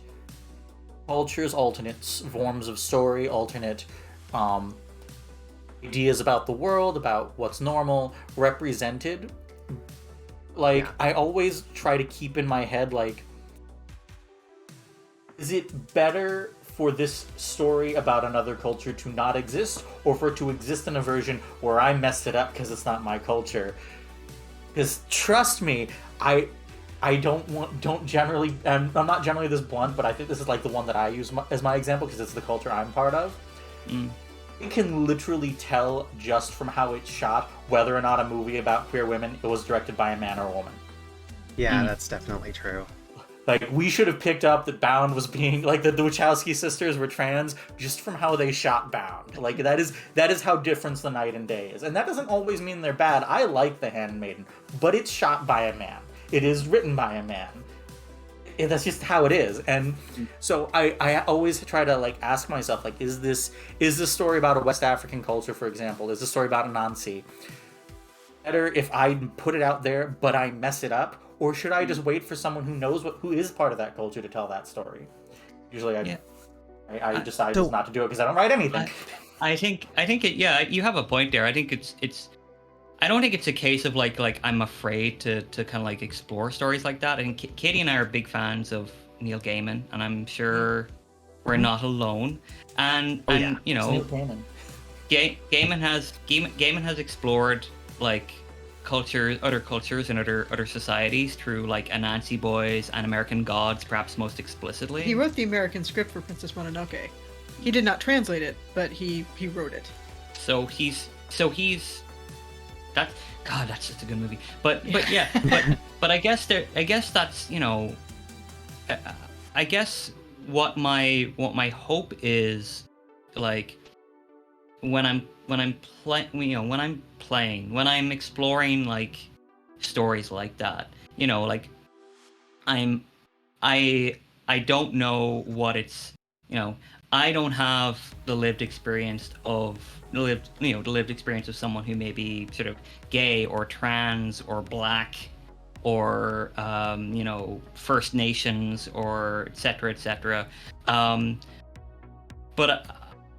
cultures, alternate forms of story, alternate ideas about the world, about what's normal, represented. Like, I always try to keep in my head, like, is it better for this story about another culture to not exist, or for it to exist in a version where I messed it up because it's not my culture? Because trust me, I don't generally, and I'm not generally this blunt, but I think this is like the one that I use as my example because it's the culture I'm part of. You can literally tell just from how it's shot whether or not a movie about queer women it was directed by a man or a woman. Yeah, that's definitely true. Like, we should have picked up that Bound was being, like, the Wachowski sisters were trans just from how they shot Bound. Like, that is how different the night and day is. And that doesn't always mean they're bad. I like The Handmaiden, but it's shot by a man. It is written by a man. That's just how it is. And so I always try to, like, ask myself, like, is this story about a West African culture, for example? Is this story about Anansi? Better if I put it out there, but I mess it up? Or should I just wait for someone who knows who is part of that culture to tell that story? Usually I decide just not to do it because I don't write anything. I think it, yeah, you have a point there. I think it's I don't think it's a case of like I'm afraid to kind of like explore stories like that. I think Katie and I are big fans of Neil Gaiman, and I'm sure we're not alone. And you know, Gaiman has explored like other cultures and other societies through like Anansi Boys and American Gods, perhaps most explicitly. He wrote the American script for Princess Mononoke. He did not translate it, but he wrote it. So he's that's just a good movie. But yeah, but I guess that's, you know, I guess what my hope is, like, when I'm playing, when I'm exploring like stories like that, you know, like I don't know what it's, you know, I don't have the lived experience of someone who may be sort of gay or trans or black or you know, First Nations or etc. But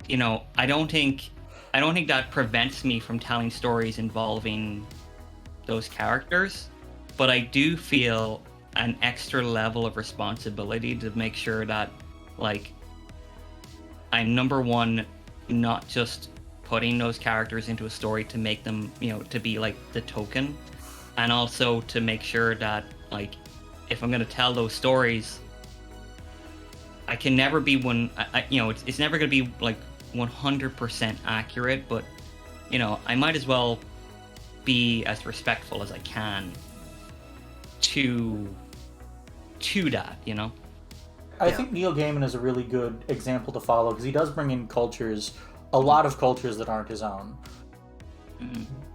you know, I don't think that prevents me from telling stories involving those characters, but I do feel an extra level of responsibility to make sure that, like, I'm, number one, not just putting those characters into a story to make them, you know, to be like the token, and also to make sure that, like, if I'm going to tell those stories, I can never be you know, it's never going to be like 100% accurate, but, you know, I might as well be as respectful as I can to that, you know. I think Neil Gaiman is a really good example to follow because he does bring in cultures, a lot of cultures that aren't his own.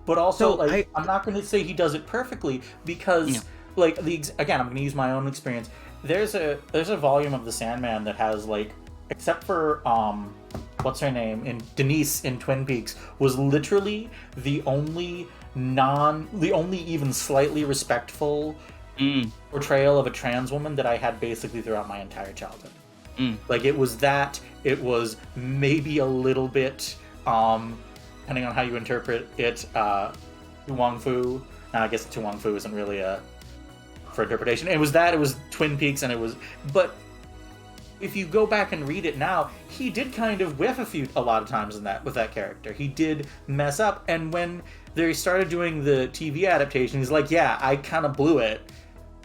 But also, so I'm not going to say he does it perfectly because, like, again, I'm going to use my own experience. There's a volume of The Sandman that has, like, except for what's her name, in Denise in Twin Peaks, was literally the only even slightly respectful portrayal of a trans woman that I had basically throughout my entire childhood. Like, it was maybe a little bit, depending on how you interpret it, Tu Wong Fu. Now, I guess Tu Wong Fu isn't really a for interpretation. It was Twin Peaks, and it was, but if you go back and read it now, he did kind of whiff a lot of times with that character. He did mess up, and when they started doing the TV adaptation, he's like, yeah, I kind of blew it.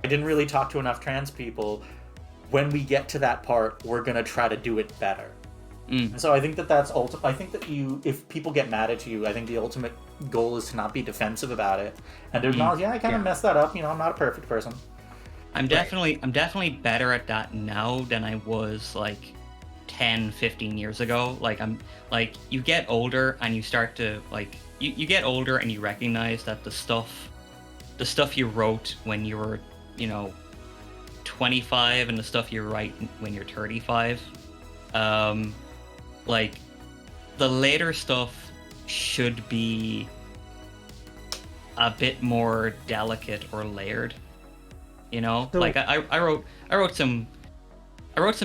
I didn't really talk to enough trans people. When we get to that part, we're gonna try to do it better. So I think that's ultimate. I think that if people get mad at you, I think the ultimate goal is to not be defensive about it and to acknowledge, yeah, I kind of messed that up. I'm not a perfect person. I'm definitely better at that now than I was like 10, 15 years ago. Like you get older and you start to you get older and you recognize that the stuff you wrote when you were 25 and the stuff you write when you're 35, like the later stuff should be a bit more delicate or layered. Like I wrote some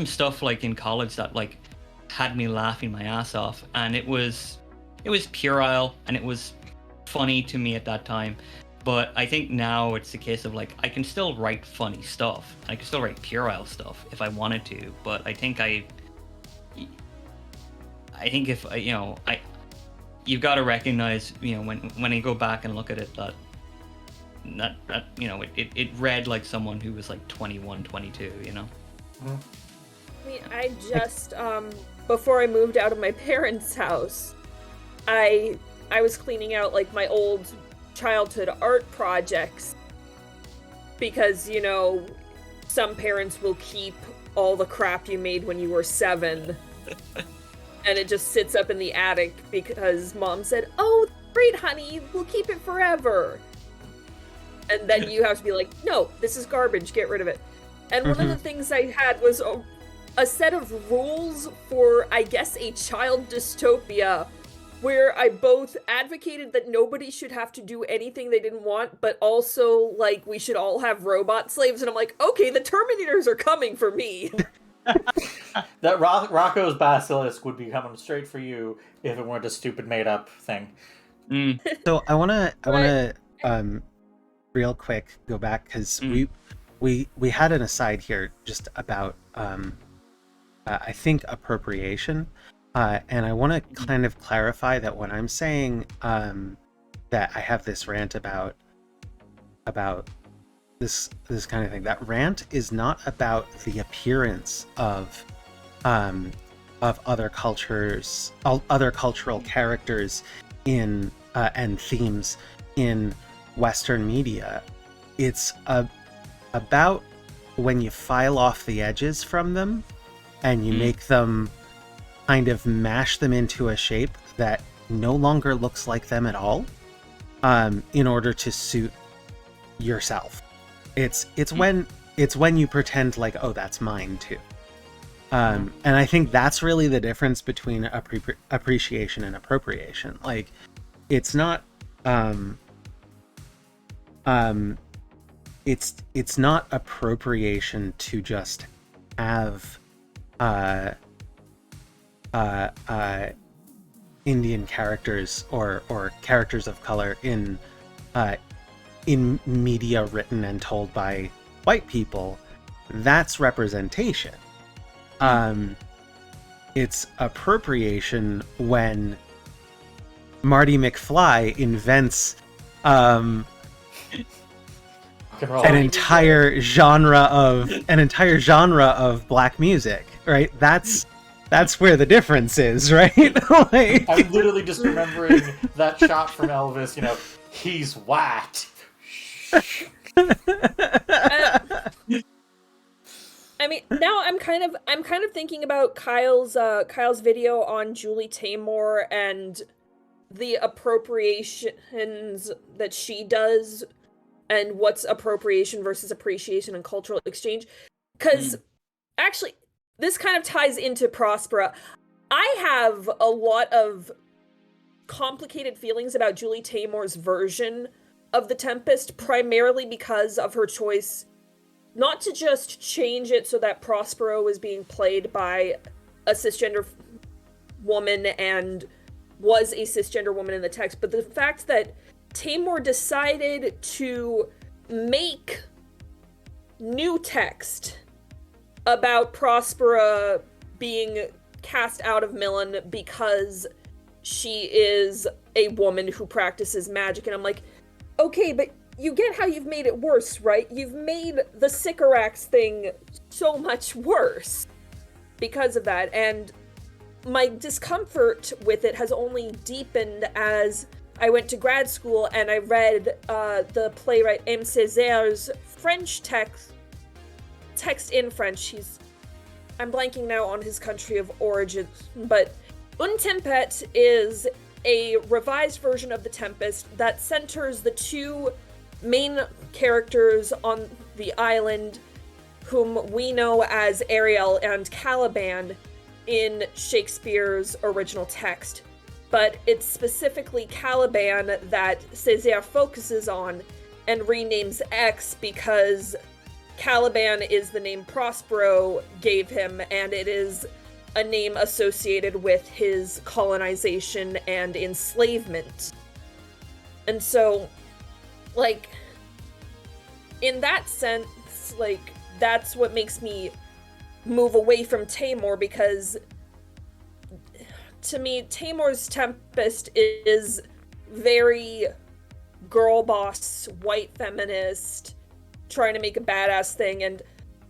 stuff like in college that like had me laughing my ass off, and it was puerile and it was funny to me at that time. But I think now it's a case of like I can still write funny stuff. I can still write puerile stuff if I wanted to. But I think if you've got to recognize when I go back and look at it that it read like someone who was like 21, 22. I mean, I just before I moved out of my parents' house, I was cleaning out like my old childhood art projects because some parents will keep all the crap you made when you were 7 and it just sits up in the attic because mom said, oh great honey, we'll keep it forever, and then you have to be like, no, this is garbage, get rid of it. And one of the things I had was a set of rules for, I guess, a child dystopia where I both advocated that nobody should have to do anything they didn't want, but also, like, we should all have robot slaves. And I'm like, okay, the Terminators are coming for me. That Rocco's Basilisk would be coming straight for you if it weren't a stupid made-up thing. So I wanna real quick go back because we had an aside here just about I think appropriation, and I want to kind of clarify that when I'm saying that I have this rant about this kind of thing, that rant is not about the appearance of other cultures, other cultural characters in and themes in Western media. It's about when you file off the edges from them and you make them kind of mash them into a shape that no longer looks like them at all, in order to suit yourself. It's when you pretend like, oh, that's mine too. And I think that's really the difference between appreciation and appropriation. Like, it's not it's not appropriation to just have Indian characters or characters of color in media written and told by white people. That's representation. It's appropriation when Marty McFly invents an entire genre of black music, right? That's where the difference is, right? Like... I'm literally just remembering that shot from Elvis, he's white. I mean, now I'm kind of thinking about Kyle's video on Julie Taymor and the appropriations that she does and what's appropriation versus appreciation and cultural exchange. Because actually, this kind of ties into Prospera. I have a lot of complicated feelings about Julie Taymor's version of The Tempest, primarily because of her choice not to just change it so that Prospero was being played by a cisgender woman and was a cisgender woman in the text, but the fact that Taymor decided to make new text about Prospera being cast out of Millen because she is a woman who practices magic. And I'm like, okay, but you get how you've made it worse, right? You've made the Sycorax thing so much worse because of that. And my discomfort with it has only deepened as I went to grad school and I read the playwright M. Césaire's French text in French. I'm blanking now on his country of origin, but Une Tempête is a revised version of The Tempest that centers the two main characters on the island, whom we know as Ariel and Caliban in Shakespeare's original text. But it's specifically Caliban that Césaire focuses on and renames X because Caliban is the name Prospero gave him, and it is a name associated with his colonization and enslavement. And so, like, in that sense, like, that's what makes me move away from Tamor, because to me, Tamor's Tempest is very girl boss, white feminist, trying to make a badass thing, and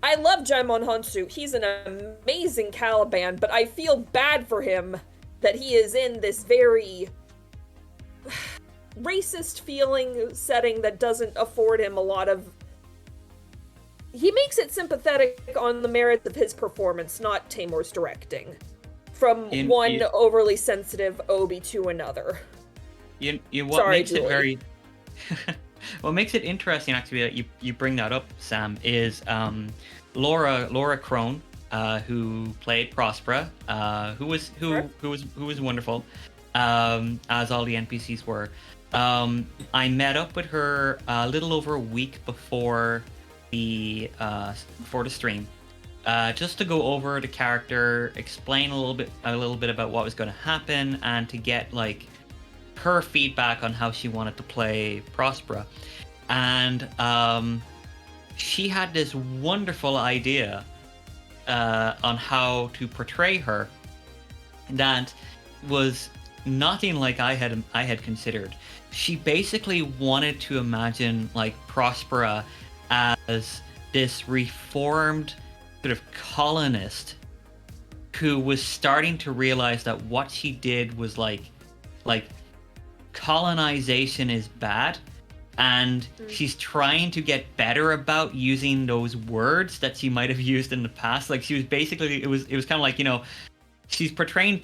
I love Jaimon Hansu. He's an amazing Caliban, but I feel bad for him that he is in this very racist feeling setting that doesn't afford him a lot of... He makes it sympathetic on the merits of his performance, not Tamor's directing. From one overly sensitive Obi to another. What makes it very... What makes it interesting, actually, that you bring that up, Sam, is Laura Crone, who played Prospera, who was wonderful, as all the NPCs were. I met up with her a little over a week before the stream, just to go over the character, explain a little bit about what was going to happen, and to get like her feedback on how she wanted to play Prospera. And she had this wonderful idea on how to portray her that was nothing like I had considered. She basically wanted to imagine like Prospera as this reformed sort of colonist who was starting to realize that what she did was like colonization is bad, and she's trying to get better about using those words that she might have used in the past. Like, she was basically, it was kind of like, she's portraying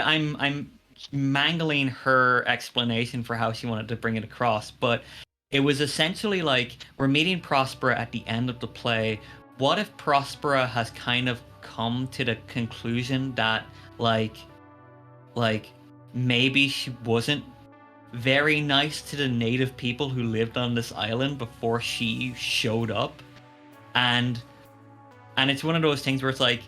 I'm mangling her explanation for how she wanted to bring it across, but it was essentially like, we're meeting Prospera at the end of the play. What if Prospera has kind of come to the conclusion that like maybe she wasn't very nice to the native people who lived on this island before she showed up, and it's one of those things where it's like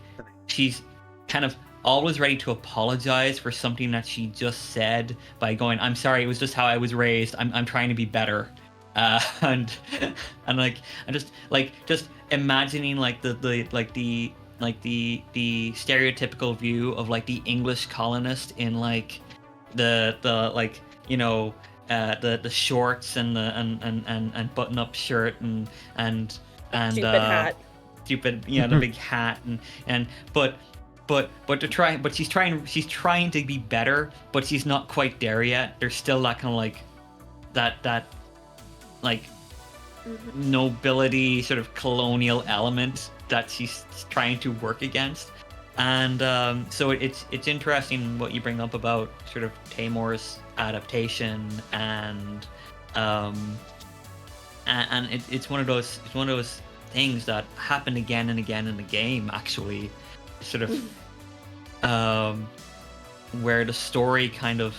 she's kind of always ready to apologize for something that she just said by going, "I'm sorry, it was just how I was raised. I'm trying to be better," and just imagining like the stereotypical view of like the English colonist in like the shorts and button up shirt and stupid hat, the big hat but she's trying to be better, but she's not quite there yet. There's still that kind of like that nobility sort of colonial element that she's trying to work against. And so it's interesting what you bring up about sort of Tamor's adaptation, and it's one of those things that happened again and again in the game, actually, sort of where the story kind of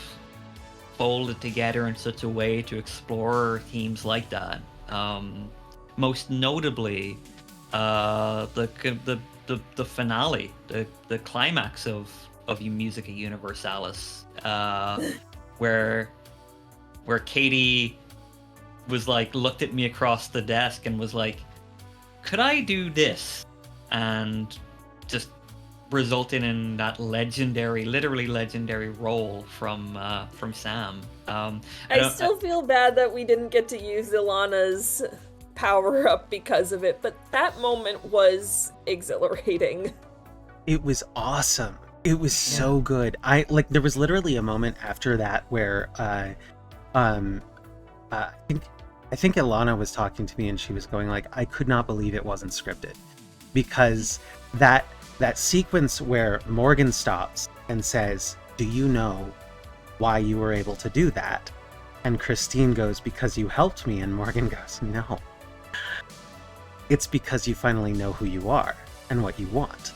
folded together in such a way to explore themes like that. Most notably, the finale, the climax of Musica Universalis, where Katie was like, looked at me across the desk and was like, could I do this? And just resulting in that literally legendary role from Sam. I still feel bad that we didn't get to use Ilana's power up because of it, but that moment was exhilarating. It was awesome. It was so good. There was literally a moment after that where I think Ilana was talking to me and she was going like, I could not believe it wasn't scripted, because that sequence where Morgan stops and says, do you know why you were able to do that? And Christine goes, because you helped me. And Morgan goes, no, it's because you finally know who you are and what you want.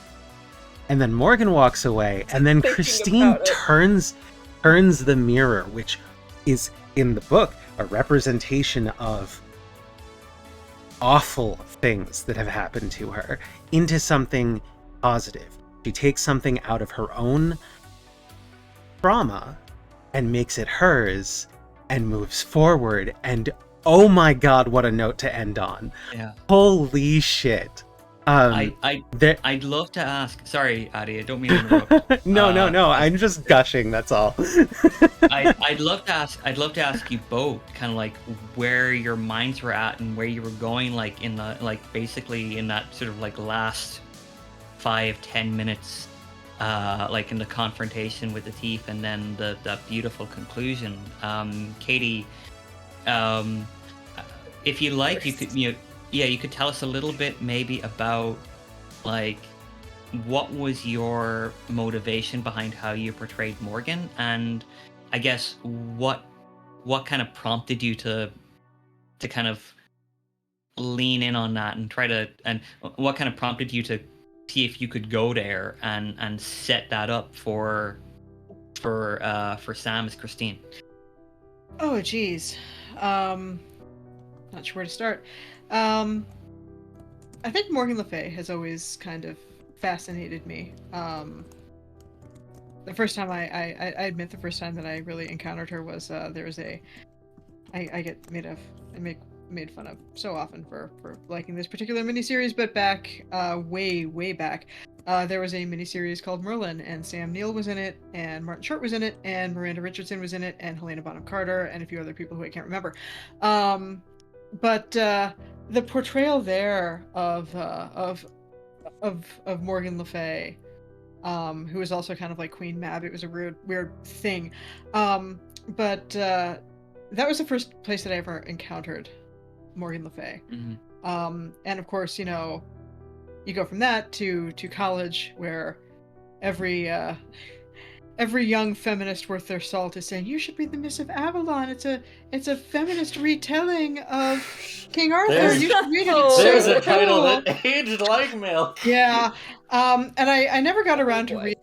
And then Morgan walks away, and then Christine turns the mirror, which is in the book a representation of awful things that have happened to her, into something positive. She takes something out of her own trauma and makes it hers and moves forward. And oh my god, what a note to end on. Yeah. Holy shit. I'd love to ask. Sorry, Adi, I don't mean to interrupt. No. I'm just gushing. That's all. I'd love to ask you both, kind of like where your minds were at and where you were going, like in the basically in that sort of like last 5-10 minutes, like in the confrontation with the thief, and then the beautiful conclusion. Katie, if you like, you could tell us a little bit maybe about like what was your motivation behind how you portrayed Morgan, and I guess what kind of prompted you to kind of lean in on that and and what kind of prompted you to see if you could go there and set that up for Sam as Christine. Oh, geez. Not sure where to start. I think Morgan Le Fay has always kind of fascinated me. The first time I admit the first time that I really encountered her was there was I get made fun of so often for liking this particular miniseries, but back way back, there was a miniseries called Merlin, and Sam Neill was in it, and Martin Short was in it, and Miranda Richardson was in it, and Helena Bonham Carter, and a few other people who I can't remember. But the portrayal there of Morgan Le Fay, who was also kind of like Queen Mab, it was a weird thing. But that was the first place that I ever encountered Morgan Le Fay. Mm-hmm. And of course, you go from that to college, where every young feminist worth their salt is saying, you should read The Mists of Avalon. It's a feminist retelling of King Arthur. You should read it. It's There's so a title cool. that aged like milk. Yeah. And I never got around to read.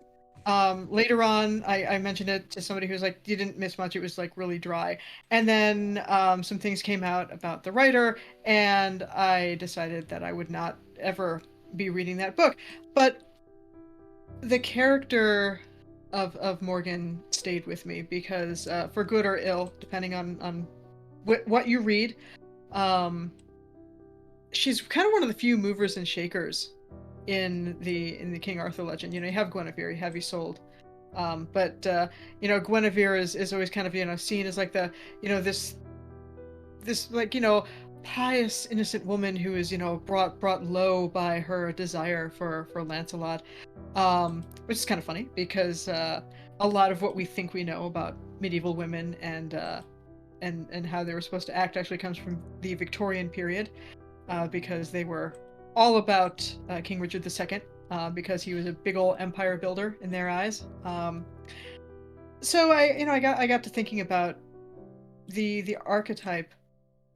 Later on, I mentioned it to somebody who was like, you didn't miss much. It was like really dry. And then some things came out about the writer, and I decided that I would not ever be reading that book. But the character of Morgan stayed with me, because for good or ill, depending on what you read, she's kind of one of the few movers and shakers in the King Arthur legend. You have Guinevere, you have Isolde, but Guinevere is always kind of seen as like the this like pious innocent woman who is brought low by her desire for Lancelot, which is kind of funny, because a lot of what we think we know about medieval women and how they were supposed to act actually comes from the Victorian period, because they were all about King Richard II, because he was a big old empire builder in their eyes. So I got to thinking about the archetype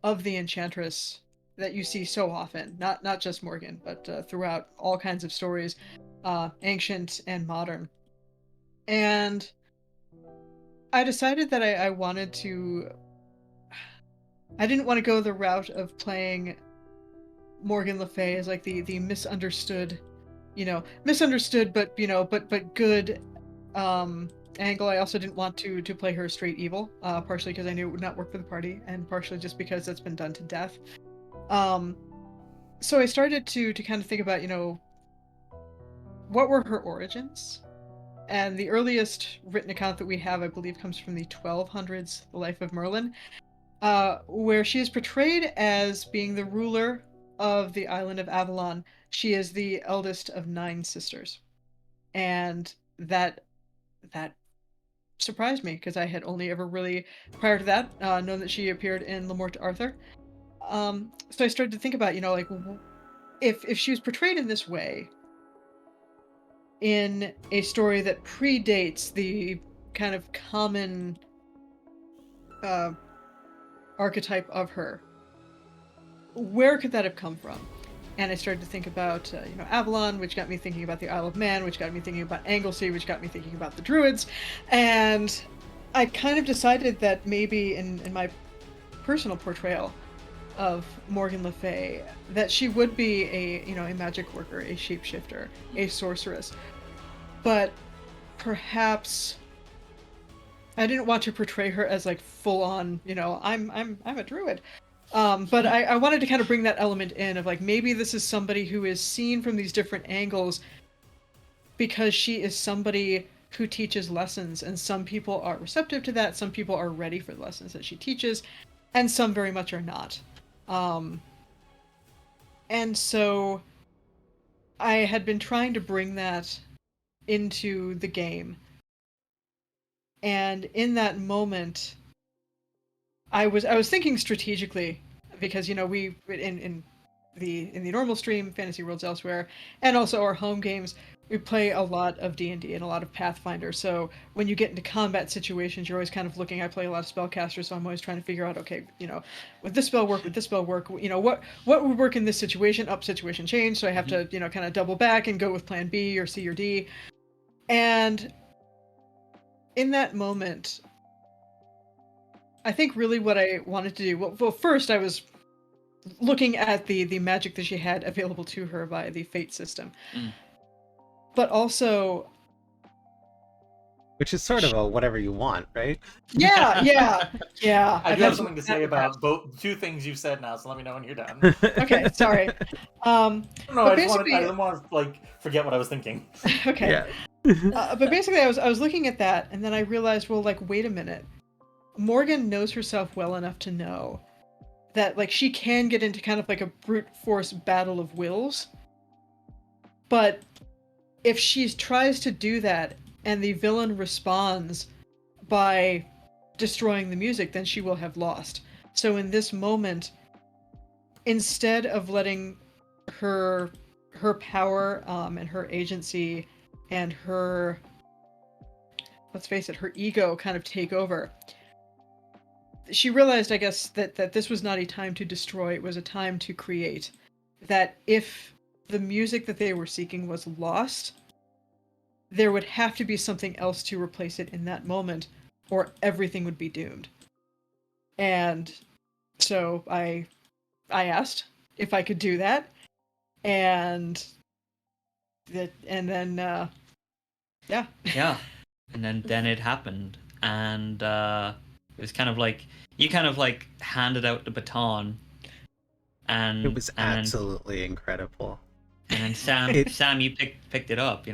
of the enchantress that you see so often, not just Morgan, but throughout all kinds of stories, ancient and modern. And I decided that I wanted to. I didn't want to go the route of playing Morgan Le Fay as like the misunderstood, but good angle. I also didn't want to play her straight evil, partially because I knew it would not work for the party, and partially just because that's been done to death. so I started to kind of think about, what were her origins? And the earliest written account that we have, I believe, comes from the 1200s, The Life of Merlin, where she is portrayed as being the ruler of the island of Avalon. She is the eldest of 9 sisters. And that surprised me because I had only ever really, prior to that, known that she appeared in Le Morte Arthur. So I started to think about, like, if she was portrayed in this way, in a story that predates the kind of common uh, archetype of her, where could that have come from? And I started to think about, Avalon, which got me thinking about the Isle of Man, which got me thinking about Anglesey, which got me thinking about the Druids. And I kind of decided that maybe in my personal portrayal of Morgan Le Fay, that she would be a magic worker, a shapeshifter, a sorceress. But perhaps I didn't want to portray her as like full on, I'm a druid. But I wanted to kind of bring that element in of like, maybe this is somebody who is seen from these different angles because she is somebody who teaches lessons, and some people are receptive to that, some people are ready for the lessons that she teaches, and some very much are not. And so I had been trying to bring that into the game. And in that moment, I was thinking strategically, because we in the normal stream, Fantasy Worlds Elsewhere, and also our home games, we play a lot of D&D and a lot of Pathfinder. So when you get into combat situations, you're always kind of looking. I play a lot of spellcasters, so I'm always trying to figure out, okay, would this spell work? Would this spell work? What would work in this situation? Situation change. So I have to kind of double back and go with Plan B or C or D. And in that moment, I think really what I wanted to do, well, first I was looking at the magic that she had available to her via the fate system. But also, which is sort of a whatever you want, right? Yeah. I do have something to say about both two things you've said now, so let me know when you're done. Okay, sorry. No, I didn't want to forget what I was thinking. Okay. Yeah. But basically, I was looking at that, and then I realized, well, like, wait a minute. Morgan knows herself well enough to know that, like, she can get into kind of like a brute force battle of wills. But if she tries to do that and the villain responds by destroying the music, then she will have lost. So in this moment, instead of letting her power and her agency and her, let's face it, her ego kind of take over, she realized, I guess, that this was not a time to destroy, it was a time to create. That if the music that they were seeking was lost, there would have to be something else to replace it in that moment, or everything would be doomed. And so I asked if I could do that, and then yeah, and then it happened, and it was kind of like you kind of like handed out the baton, and It was absolutely incredible. And then Sam, you picked it up,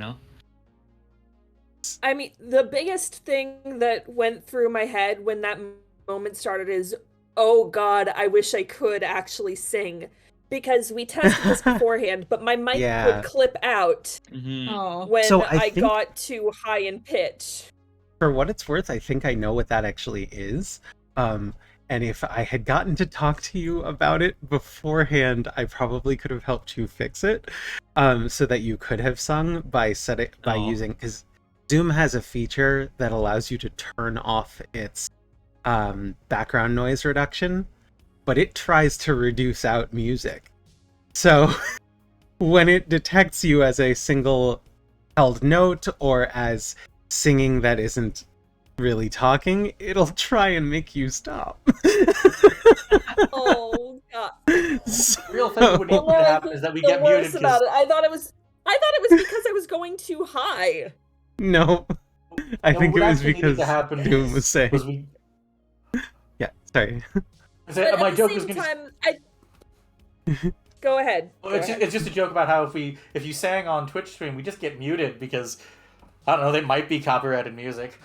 I mean, the biggest thing that went through my head when that moment started is, oh god, I wish I could actually sing. Because we tested this beforehand, but my mic would clip out when So I got too high in pitch. For what it's worth, I think I know what that actually is. And if I had gotten to talk to you about it beforehand, I probably could have helped you fix it, so that you could have sung by using, because Zoom has a feature that allows you to turn off its background noise reduction, but it tries to reduce out music. So when it detects you as a single held note or as singing that isn't really talking, it'll try and make you stop. Oh god. So, The real thing would need to happen is that we get muted. About it. I thought it was because I was going too high. No. I think it was because Doom was saying. Yeah, sorry. My joke was going time, Go ahead. Well, it's just a joke about how if you sang on Twitch stream, we just get muted because I don't know, they might be copyrighted music.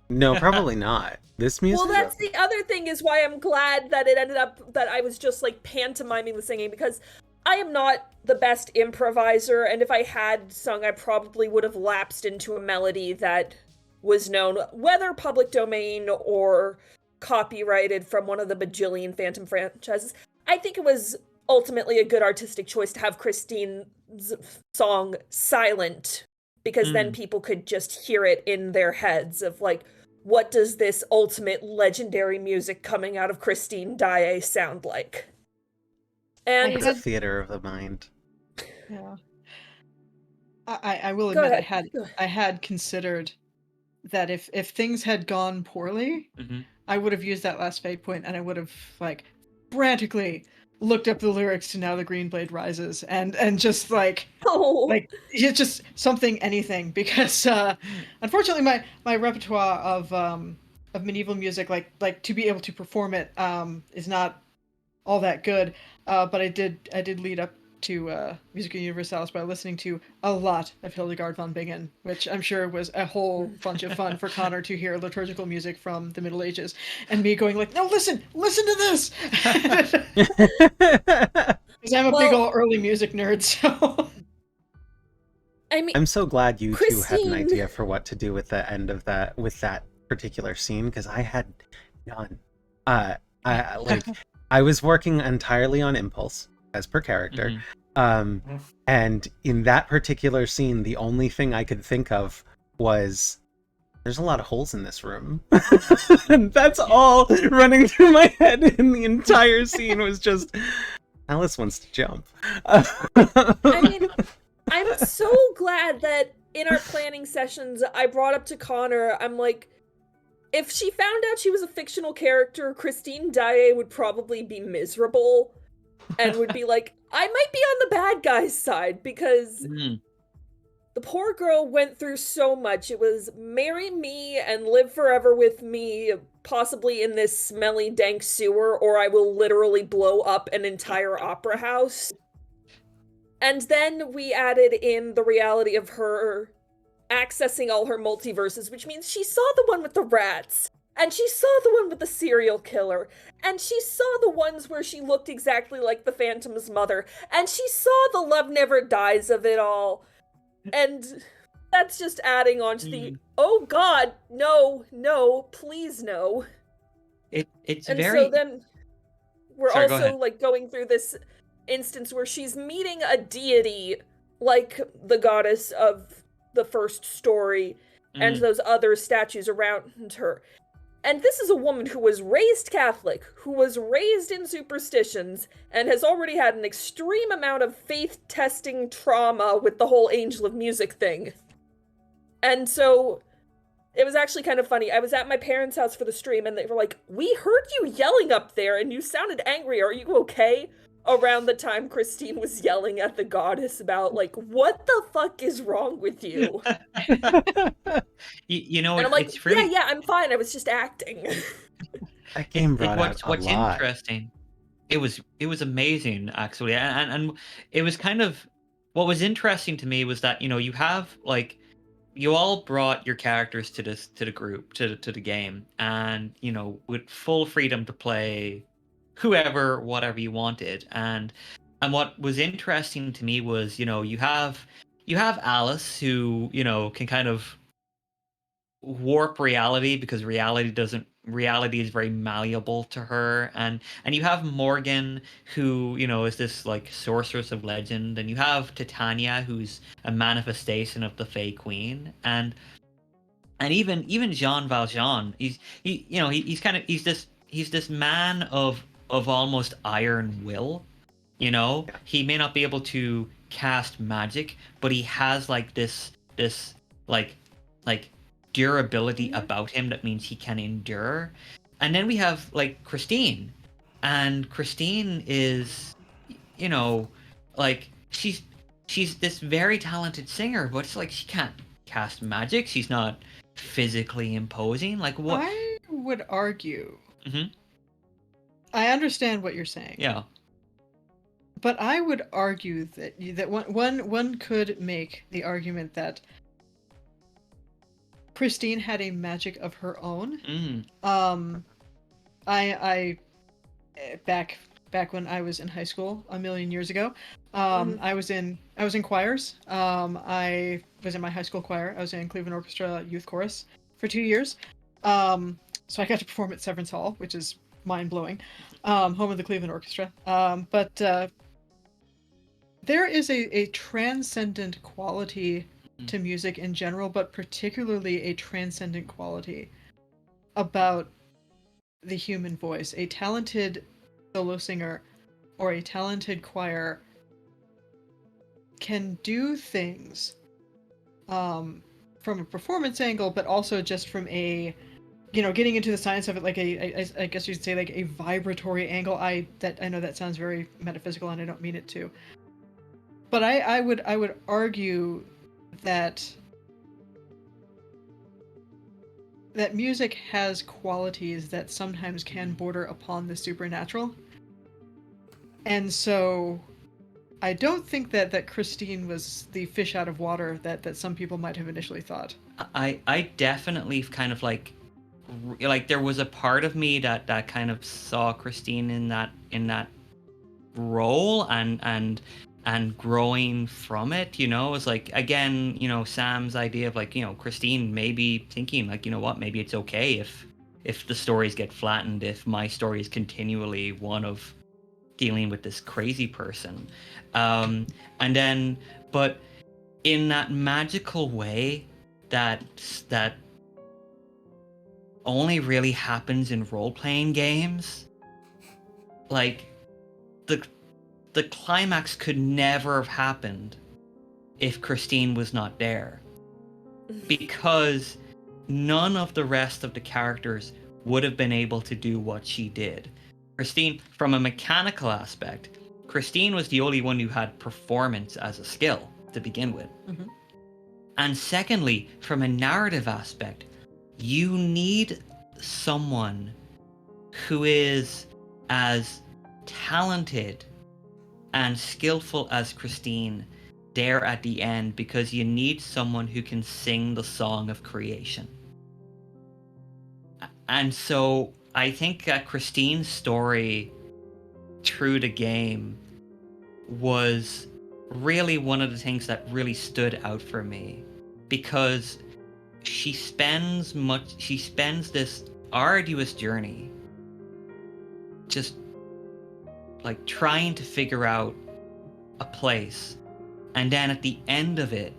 No, probably not. This music. Well, that's the other thing is why I'm glad that it ended up that I was just like pantomiming the singing, because I am not the best improviser, and if I had sung, I probably would have lapsed into a melody that was known, whether public domain or copyrighted from one of the bajillion Phantom franchises. I think it was ultimately a good artistic choice to have Christine's song silent, because then people could just hear it in their heads of like, what does this ultimate legendary music coming out of Christine Daae sound like? And It's a theater of the mind. Yeah. I will Go admit ahead. I had considered that if things had gone poorly, I would have used that last fate point and I would have like frantically looked up the lyrics to Now the Green Blade Rises and just like it's just something, anything, because unfortunately my repertoire of medieval music, like to be able to perform it is not all that good, but I did lead up to Musica Universalis by listening to a lot of Hildegard von Bingen, which I'm sure was a whole bunch of fun for Connor to hear liturgical music from the Middle Ages, and me going like, no, listen to this! Because I'm a big old early music nerd, so... I mean, I'm so glad you two had an Christine- idea for what to do with the end of that, with that particular scene, because I had none. I was working entirely on impulse, as per character. And in that particular scene, the only thing I could think of was, there's a lot of holes in this room. And that's all running through my head in the entire scene was just, Alice wants to jump. I mean, I'm so glad that in our planning sessions, I brought up to Connor, I'm like, if she found out she was a fictional character, Christine Daae would probably be miserable and would be like, I might be on the bad guy's side, because the poor girl went through so much. It was marry me and live forever with me, possibly in this smelly, dank sewer, or I will literally blow up an entire opera house. And then we added in the reality of her accessing all her multiverses, which means she saw the one with the rats, and she saw the one with the serial killer, and she saw the ones where she looked exactly like the Phantom's mother, and she saw the love never dies of it all. And that's just adding on to the, oh god, no, please no. It's and very... so then we're Sorry, go also ahead. like going through this instance where she's meeting a deity like the goddess of the first story and those other statues around her. And this is a woman who was raised Catholic, who was raised in superstitions, and has already had an extreme amount of faith-testing trauma with the whole Angel of Music thing. And so it was actually kind of funny. I was at my parents' house for the stream, and they were like, we heard you yelling up there, and you sounded angry. Are you okay? Around the time Christine was yelling at the goddess about, like, what the fuck is wrong with you? you know, And I'm like, it's really... yeah, I'm fine. I was just acting. That game brought out a what's lot. interesting, it was amazing, actually, and it was kind of, what was interesting to me was that, you know, you have, like, you all brought your characters to the group, to the game, and, you know, with full freedom to play whoever, whatever you wanted. And what was interesting to me was, you know, you have Alice, who, you know, can kind of warp reality, because reality is very malleable to her. And you have Morgan, who, you know, is this like sorceress of legend, and you have Titania, who's a manifestation of the Fey Queen. And even Jean Valjean, he's this man of almost iron will. You know, he may not be able to cast magic, but he has like this like durability about him that means he can endure. And then we have like Christine, and Christine is, you know, like she's this very talented singer, but it's like she can't cast magic. She's not physically imposing. Like, what? I would argue. Mhm. I understand what you're saying. Yeah. But I would argue that one could make the argument that Christine had a magic of her own. I back when I was in high school a million years ago, I was in choirs. I was in my high school choir. I was in Cleveland Orchestra Youth Chorus for 2 years. So I got to perform at Severance Hall, which is mind blowing, home of the Cleveland Orchestra. But there is a transcendent quality to music in general, but particularly a transcendent quality about the human voice. A talented solo singer or a talented choir can do things from a performance angle, but also just from a, getting into the science of it, like I guess you'd say like a vibratory angle. I know that sounds very metaphysical, and I don't mean it to. But I would argue that music has qualities that sometimes can border upon the supernatural. And so I don't think that Christine was the fish out of water that some people might have initially thought. I definitely kind of like there was a part of me that kind of saw Christine in that role and growing from it, it's like, again, Sam's idea of like, Christine maybe thinking like, maybe it's okay if the stories get flattened, if my story is continually one of dealing with this crazy person, and then, but in that magical way that only really happens in role-playing games, like the climax could never have happened if Christine was not there, because none of the rest of the characters would have been able to do what she did. Christine, from a mechanical aspect, Christine was the only one who had performance as a skill to begin with. Mm-hmm. And secondly, from a narrative aspect, you need someone who is as talented and skillful as Christine there at the end, because you need someone who can sing the song of creation. And so I think that Christine's story through the game was really one of the things that really stood out for me, because she spends this arduous journey just like trying to figure out a place, and then at the end of it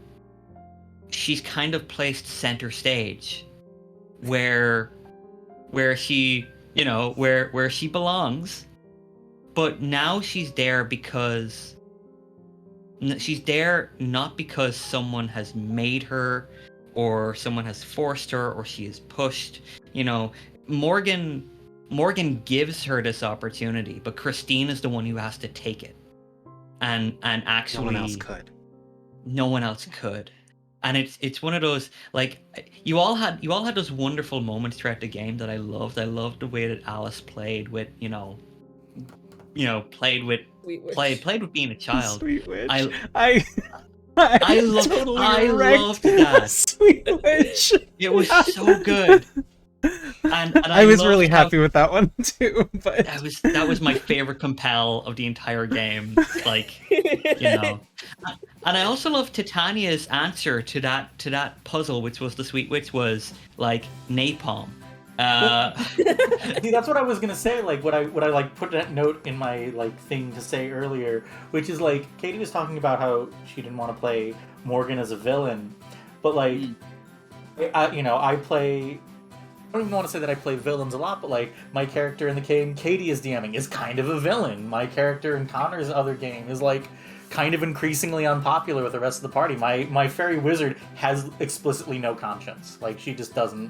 she's kind of placed center stage where she where she belongs. But now she's there because she's there not because someone has made her or someone has forced her or she is pushed. Morgan gives her this opportunity, but Christine is the one who has to take it. And actually no one else could. And it's one of those, like, you all had those wonderful moments throughout the game that I loved. I loved the way that Alice played with, played with being a child. Sweet witch. I loved that. Sweet witch. It was so good. And I was really happy with that one too. But that was my favorite compel of the entire game. Like, And I also love Titania's answer to that puzzle, which was the Sweet Witch was like napalm. See, that's what I was gonna say. Like, what I like put that note in my like thing to say earlier, which is like Katie was talking about how she didn't want to play Morgan as a villain, but like, I play. I don't even want to say that I play villains a lot, but like my character in the game Katie is DMing is kind of a villain. My character in Connor's other game is like kind of increasingly unpopular with the rest of the party. My fairy wizard has explicitly no conscience. Like, she just doesn't.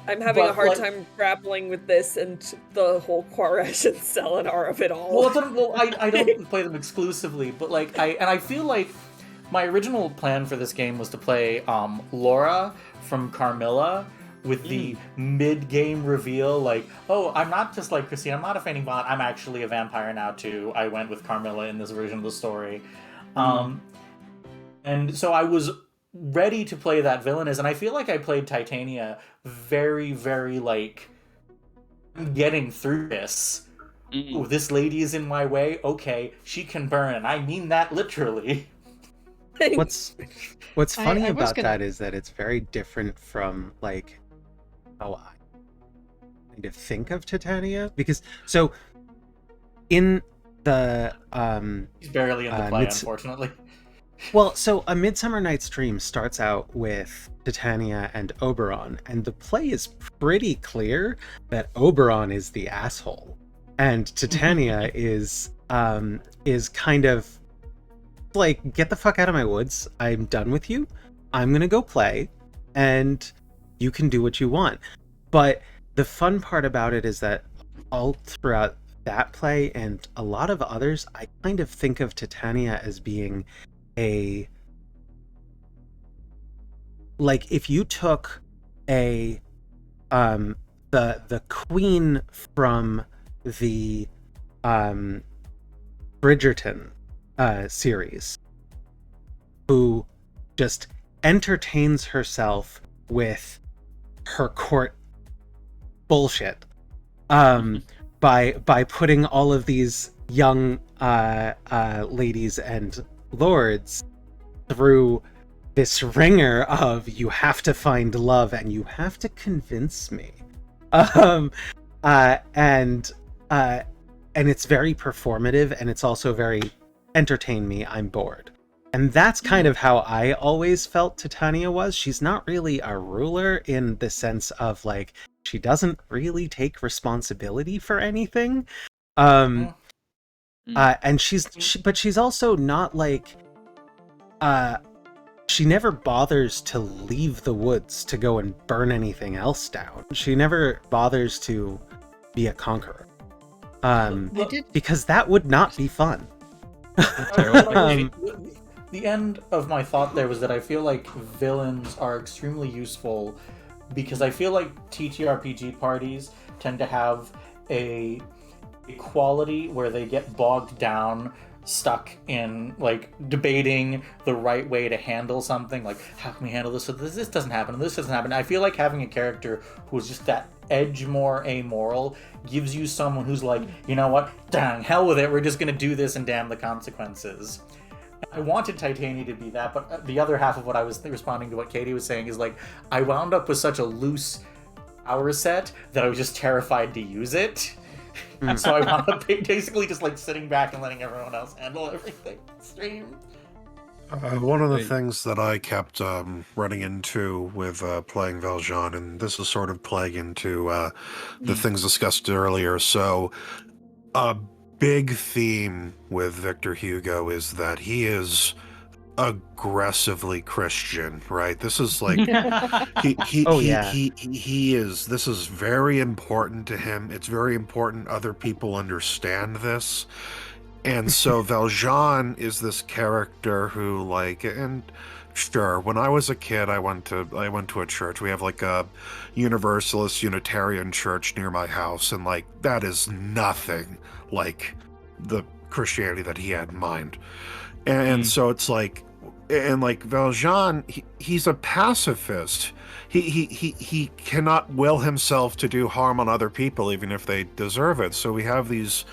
I'm having a hard time grappling with this and the whole Quaresh and Selenar of it all. Well, I don't play them exclusively, but like I feel like my original plan for this game was to play Laura from Carmilla, with the mid-game reveal, like, oh, I'm not just like Christine, I'm not a fainting bot, I'm actually a vampire now too. I went with Carmilla in this version of the story. And so I was ready to play that villainess, and I feel like I played Titania very, very like, I'm getting through this. Ooh, this lady is in my way. Okay, she can burn, and I mean that literally. What's funny I was about that is that it's very different from like how I kind of think of Titania, because so in the He's barely in the play, unfortunately. well, so A Midsummer Night's Dream starts out with Titania and Oberon, and the play is pretty clear that Oberon is the asshole, and Titania is kind of like, get the fuck out of my woods. I'm done with you. I'm gonna go play, and you can do what you want. But the fun part about it is that all throughout that play and a lot of others, I kind of think of Titania as being a, like, if you took a the queen from the Bridgerton series, who just entertains herself with her court bullshit, by putting all of these young ladies and lords through this ringer of, you have to find love and you have to convince me, and it's very performative, and it's also very entertain me, I'm bored. And that's kind of how I always felt Titania was. She's not really a ruler in the sense of like, she doesn't really take responsibility for anything. And but she's also not like, she never bothers to leave the woods to go and burn anything else down. She never bothers to be a conqueror. Because that would not be fun. The end of my thought there was that I feel like villains are extremely useful, because I feel like TTRPG parties tend to have a quality where they get bogged down, stuck in like debating the right way to handle something, like, how can we handle this so this doesn't happen and this doesn't happen. I feel like having a character who's just that edge more amoral gives you someone who's like, you know what, dang, hell with it, we're just gonna do this and damn the consequences. I wanted Titania to be that, but the other half of what I was responding to what Katie was saying is like, I wound up with such a loose power set that I was just terrified to use it. And so I wound up basically just like sitting back and letting everyone else handle everything. Stream. One of the things that I kept running into with playing Valjean, and this is sort of playing into the things discussed earlier. So, a big theme with Victor Hugo is that he is aggressively Christian, right? This is like he is. This is very important to him. It's very important other people understand this. And so Valjean is this character who, like, and sure, when I was a kid, I went to a church. We have like a Universalis Unitarian church near my house, and like that is nothing like the Christianity that he had in mind. And so it's like, and like Valjean, he's a pacifist. He cannot will himself to do harm on other people, even if they deserve it. So we have these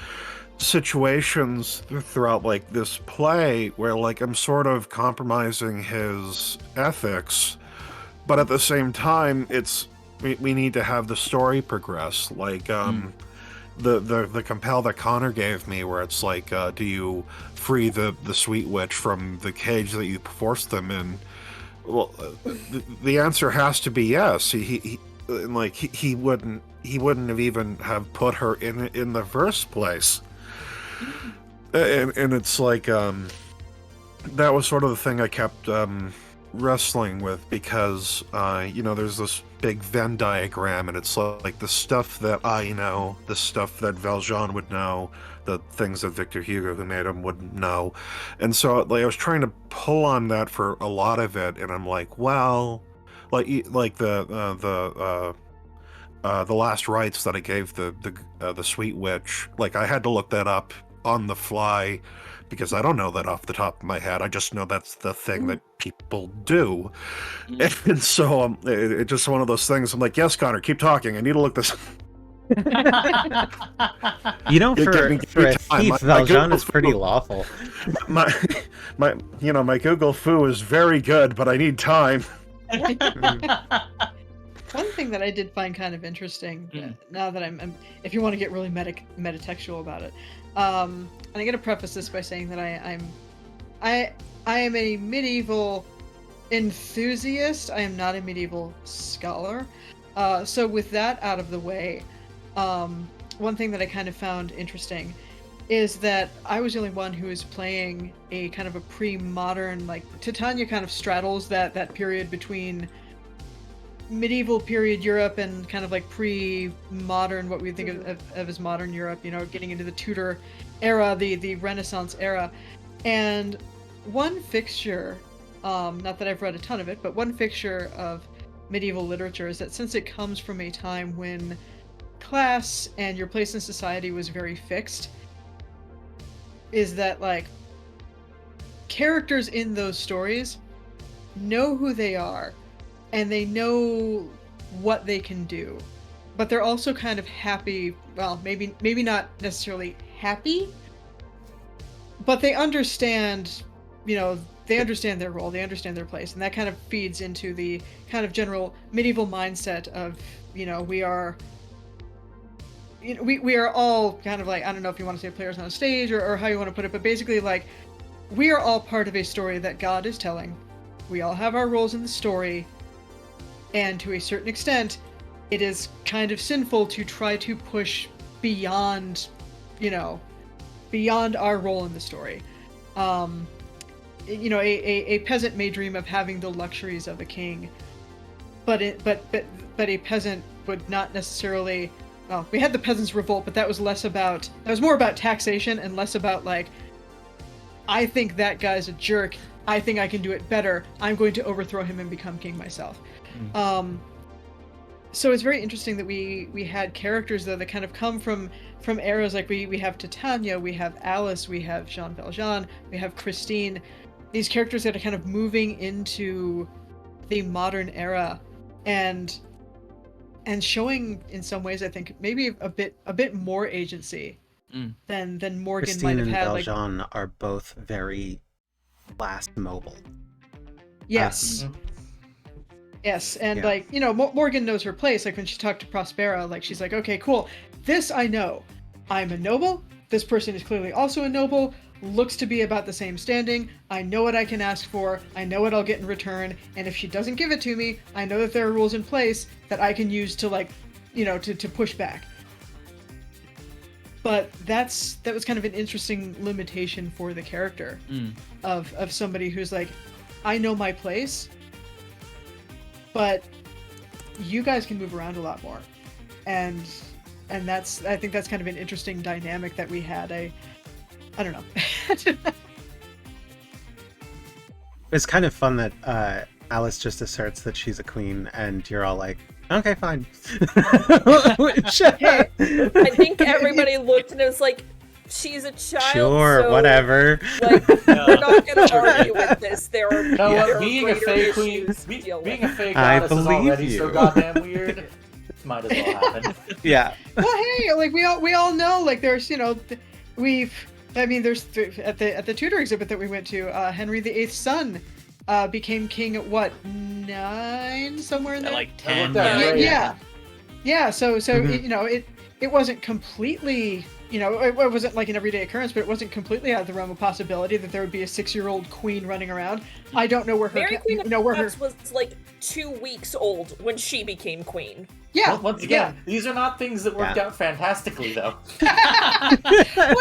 situations throughout like this play where like I'm sort of compromising his ethics, but at the same time it's we need to have the story progress, like the compel that Connor gave me, where it's like do you free the sweet witch from the cage that you forced them in? Well, the answer has to be yes. He wouldn't have even have put her in the first place. And it's like that was sort of the thing I kept wrestling with, because there's this big Venn diagram, and it's like the stuff that I know, the stuff that Valjean would know, the things that Victor Hugo, who made him, wouldn't know. And so like I was trying to pull on that for a lot of it, and I'm like, well, like the last rites that I gave the sweet witch. Like I had to look that up on the fly because I don't know that off the top of my head. I just know that's the thing that people do, and so it's just one of those things. I'm like, yes, Connor, keep talking. I need to look this. You know, Give for me a time. thief, My Valjean Google is pretty Fu- lawful. my Google Fu is very good, but I need time. One thing that I did find kind of interesting, now that I'm if you want to get really metatextual about it, and I'm gonna preface this by saying that I am a medieval enthusiast. I am not a medieval scholar. So with that out of the way, one thing that I kind of found interesting is that I was the only one who was playing a kind of a pre-modern, like Titania kind of straddles that period between medieval period Europe and kind of like pre-modern, what we think of as modern Europe, you know, getting into the Tudor era, the Renaissance era. And one fixture, not that I've read a ton of it, but one fixture of medieval literature is that since it comes from a time when class and your place in society was very fixed, is that like characters in those stories know who they are and they know what they can do, but they're also kind of happy. Well, maybe not necessarily happy, but they understand, you know, they understand their role, they understand their place, and that kind of feeds into the kind of general medieval mindset of, you know, we are all kind of like, I don't know if you want to say players on a stage or how you want to put it, but basically like we are all part of a story that God is telling. We all have our roles in the story, and to a certain extent, it is kind of sinful to try to push beyond, you know, beyond our role in the story. You know, a peasant may dream of having the luxuries of a king, but a peasant would not necessarily. Well, we had the Peasants' Revolt, but that was more about taxation and less about like, I think that guy's a jerk. I think I can do it better. I'm going to overthrow him and become king myself. So it's very interesting that we had characters though that kind of come from eras like we have Titania, we have Alice, we have Jean Valjean, we have Christine. These characters that are kind of moving into the modern era and showing in some ways, I think maybe a bit more agency than Morgan Christine might have and had. Valjean are both very class mobile. Yes. Yes, and Yeah. like, you know, Morgan knows her place. Like when she talked to Prospera, like she's like, okay, cool. This I know. I'm a noble. This person is clearly also a noble. Looks to be about the same standing. I know what I can ask for. I know what I'll get in return. And if she doesn't give it to me, I know that there are rules in place that I can use to like, you know, to push back. But that was kind of an interesting limitation for the character of somebody who's like, I know my place, but you guys can move around a lot more. And I think that's kind of an interesting dynamic that we had. I don't know. It's kind of fun that Alice just asserts that she's a queen, and you're all like, okay, fine. Hey, I think everybody looked and it was like, she's a child. Sure, so, whatever. Like, we're not going to argue with this. There are, You know there what? are Being a greater fake queen, issues to deal being with. a fake I goddess is believe already so you. goddamn weird. Might as well happen. Yeah. Well, hey, like we all know, like there's, you know, there's at the Tudor exhibit that we went to, Henry VIII's son became king at what, 9, somewhere in there? Like I 10. looked at it, Yeah. So Mhm. it, you know, it wasn't completely, you know, it wasn't like an everyday occurrence, but it wasn't completely out of the realm of possibility that there would be a 6-year-old queen running around. I don't know where her, Mary Queen you know, where her, of Scots was like 2 weeks old when she became queen. yeah. Well, once again, these are not things that worked out fantastically, though. Well,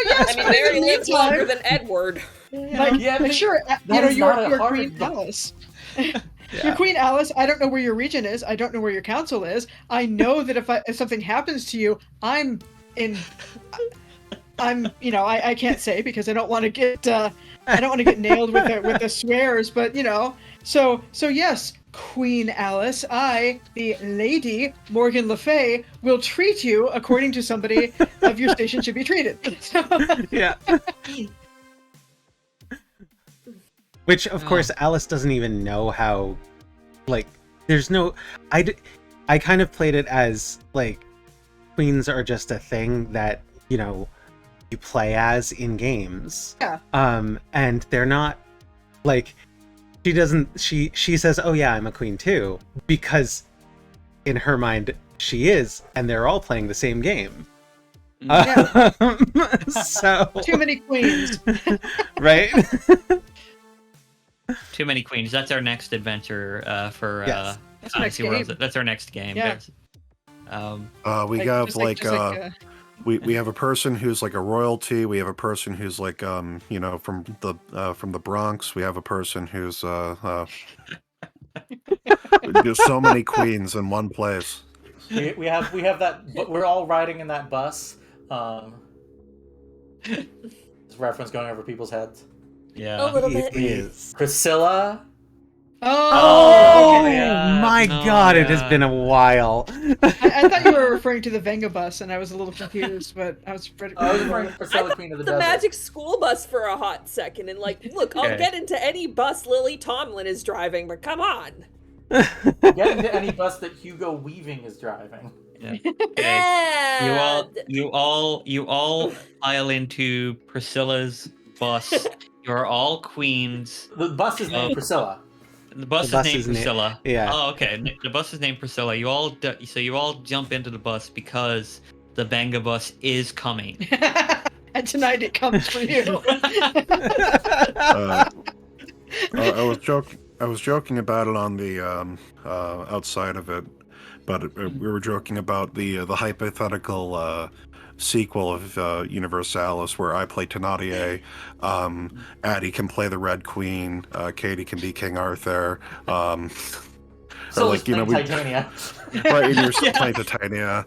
yes, I mean, but Mary in the lived meantime, longer than Edward. like, Yeah, like but sure, you that know, is not a you're hard- Queen Alice. You're Queen Alice. I don't know where your region is. I don't know where your council is. I know that if something happens to you, I'm, you know, I can't say because I don't want to get nailed with the swears, but you know, so yes, Queen Alice, I, the Lady Morgan Le Fay, will treat you according to somebody of your station should be treated. Yeah. Which, of course, Alice doesn't even know how, like, there's no... I kind of played it as, like, queens are just a thing that, you know, you play as in games. Yeah. And they're not, like, she says, oh yeah, I'm a queen too, because in her mind, she is, and they're all playing the same game. Yeah. So... Too many queens. Right? Too many queens. That's our next adventure for Yes. That's our next Fantasy Worlds. game. That's our next game. Yeah. Guys. We have we have a person who's like a royalty. We have a person who's like you know, from the Bronx. We have a person who's there's so many queens in one place. We have that, but we're all riding in that bus. This reference going over people's heads. A Yeah. little It bit. is. Priscilla. Oh yeah. my Oh, god, it has yeah. been a while. I thought you were referring to the Venga bus, and I was a little confused, but I was pretty. I was referring to Priscilla, Queen of the The Desert. magic school bus for a hot second, and like, look, I'll Okay. get into any bus Lily Tomlin is driving, but come on. Get into any bus that Hugo Weaving is driving. Yeah. Okay. You And all pile into Priscilla's bus. You're all queens. The bus is named Priscilla. The bus The bus is named is na- Priscilla. yeah. Oh, okay. The bus is named Priscilla. You all jump into the bus because the Benga bus is coming. And tonight it comes for you. I was joking about it on the outside of it, but we were joking about the hypothetical sequel of Universalis, where I play Thénardier, Addie can play the Red Queen, Katie can be King Arthur. So like, you know, Titania. Right, and you're still playing Titania.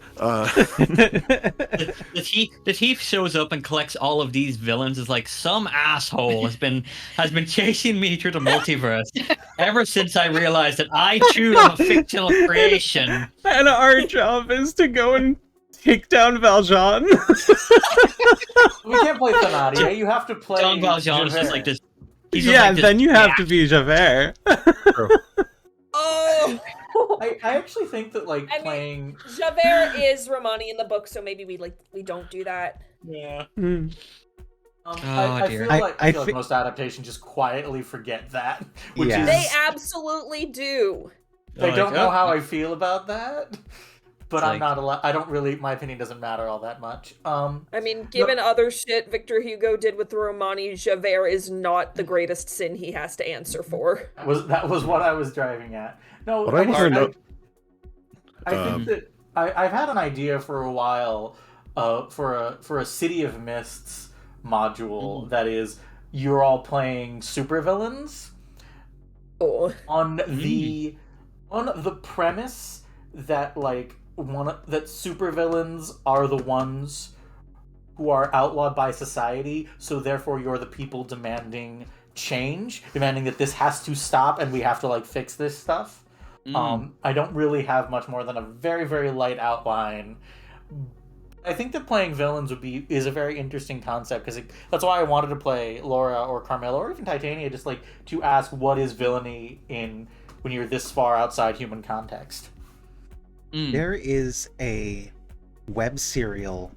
The thief shows up and collects all of these villains. Is like, some asshole has been chasing me through the multiverse ever since I realized that I too am a fictional creation. And our job is to go and take down Valjean. We can't play Thénardier. You have to play. Jean Valjean is just Javert. like this. He's just Yeah, like this then you have yak. to be Javert. oh, I actually think that like I mean- playing. Javert is Romani in the book, so maybe we don't do that. Yeah. Hmm. I dear. feel like, I like thi- most adaptations just quietly forget that, which Yeah. is They absolutely do. I don't know oh. how I feel about that, but It's I'm like- not allowed. I don't really. My opinion doesn't matter all that much. I mean, given other shit Victor Hugo did with the Romani, Javert is not the greatest sin he has to answer for. That was what I was driving at. No, What I wanna know- I think that I've had an idea for a while, for a City of Mists module that is you're all playing supervillains Oh. on the premise that like that supervillains are the ones who are outlawed by society, so therefore you're the people demanding change, demanding that this has to stop and we have to like fix this stuff. I don't really have much more than a very, very light outline. I think that playing villains is a very interesting concept, because that's why I wanted to play Laura or Carmilla or even Titania, just like to ask what is villainy when you're this far outside human context. There is a web serial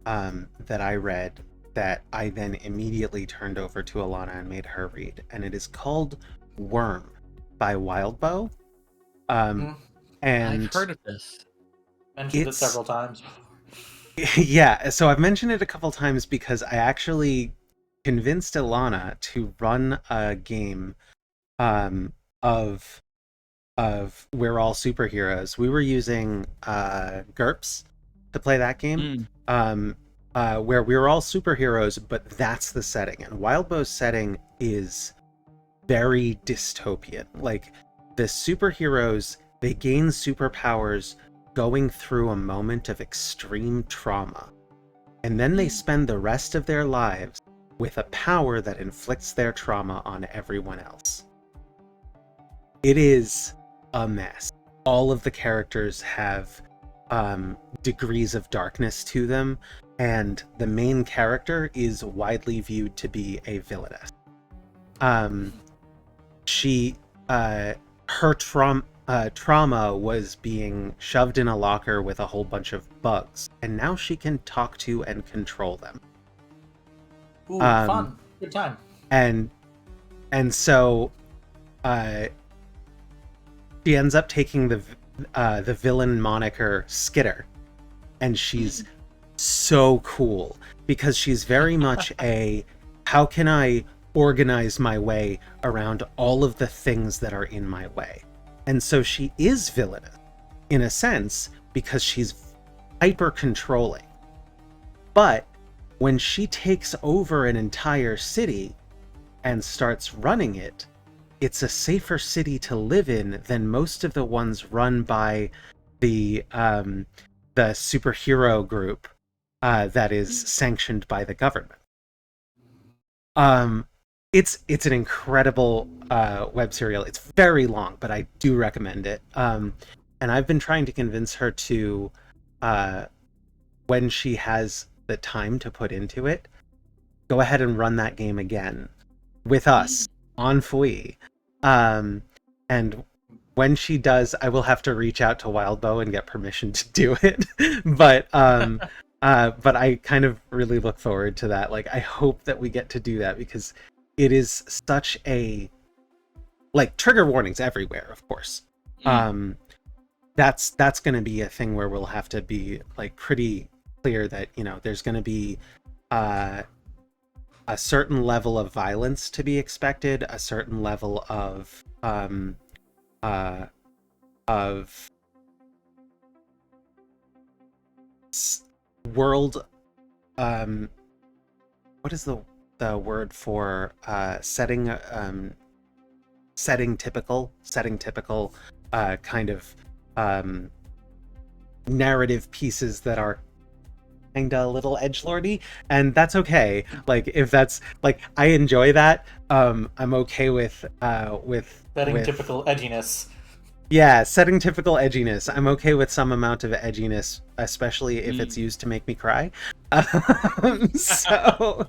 that I read that I then immediately turned over to Alana and made her read, and it is called Worm by Wildbow. And I've heard of this. Mentioned it It's- several times. yeah, so I've mentioned it a couple times because I actually convinced Alana to run a game of We're All Superheroes. We were using GURPS to play that game, where we were all superheroes, but that's the setting. And Wildbow's setting is very dystopian. Like, the superheroes, they gain superpowers going through a moment of extreme trauma, and then they spend the rest of their lives with a power that inflicts their trauma on everyone else. It is a mess. All of the characters have degrees of darkness to them, and the main character is widely viewed to be a villainess. Her trauma was being shoved in a locker with a whole bunch of bugs, and now she can talk to and control them. Ooh, fun. Good time. And so she ends up taking the villain moniker Skitter, and she's so cool because she's very much a how can I organize my way around all of the things that are in my way. And so she is villainous in a sense because she's hyper controlling. But when she takes over an entire city and starts running it, it's a safer city to live in than most of the ones run by the superhero group that is sanctioned by the government. It's an incredible web serial. It's very long, but I do recommend it. And I've been trying to convince her to, when she has the time to put into it, go ahead and run that game again with us on Fui. And when she does, I will have to reach out to Wildbow and get permission to do it. But I kind of really look forward to that. Like, I hope that we get to do that because it is such a, like, trigger warnings everywhere, of course. That's going to be a thing where we'll have to be like pretty clear that, you know, there's going to be a certain level of violence to be expected, a certain level of world, what is the word for setting typical kind of narrative pieces that are kind of a little edgelordy, and that's okay. Like, if that's, like, I enjoy that. I'm okay with Setting typical edginess. Yeah, setting typical edginess. I'm okay with some amount of edginess, especially if it's used to make me cry. So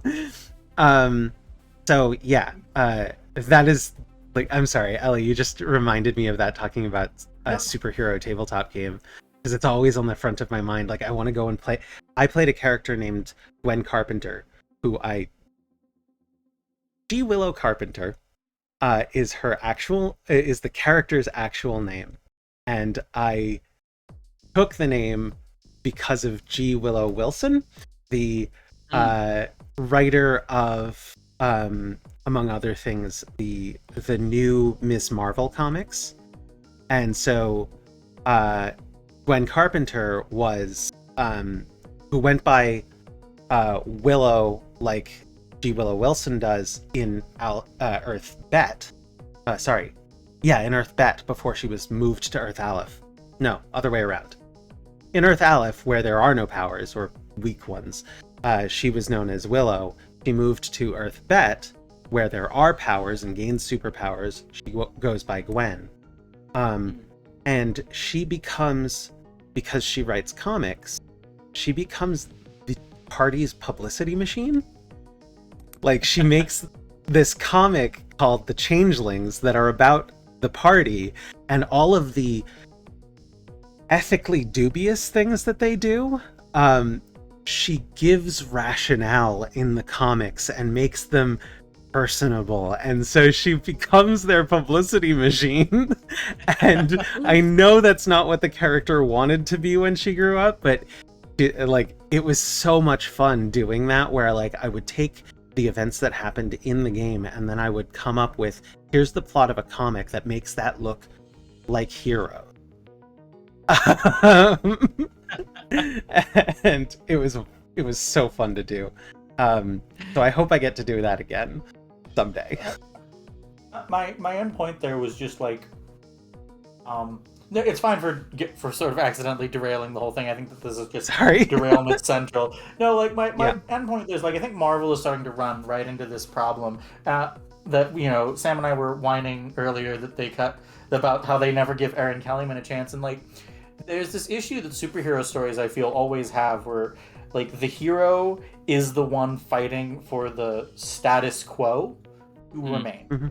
yeah, that is, like, I'm sorry, Ellie, you just reminded me of that, talking about a superhero tabletop game, because it's always on the front of my mind. Like, I want to go and play. I played a character named Gwen Carpenter, who G. Willow Carpenter is the character's actual name, and I took the name because of G. Willow Wilson, the writer of, among other things, the new Ms. Marvel comics. And so Gwen Carpenter was, who went by Willow, like G. Willow Wilson does in Earth Bet. In Earth Bet, before she was moved to Earth Aleph. No, other way around. In Earth Aleph, where there are no powers, or weak ones, she was known as Willow. She moved to Earth Bet, where there are powers and gains superpowers. She goes by Gwen. And she becomes, because she writes comics, she becomes the party's publicity machine. Like, she makes this comic called The Changelings that are about the party and all of the ethically dubious things that they do. She gives rationale in the comics and makes them personable, and so she becomes their publicity machine. And I know that's not what the character wanted to be when she grew up, but it was so much fun doing that, where, like, I would take the events that happened in the game and then I would come up with, here's the plot of a comic that makes that look like Hero. And it was so fun to do. So I hope I get to do that again someday. My end point there was just like, No, it's fine for sort of accidentally derailing the whole thing. I think that this is just Sorry. derailment central. No, like my Yeah. end point is like I think Marvel is starting to run right into this problem that Sam and I were whining earlier that they cut about how they never give Aaron Kellyman a chance, and like there's this issue that superhero stories I feel always have where like the hero is the one fighting for the status quo to remain. Mm-hmm.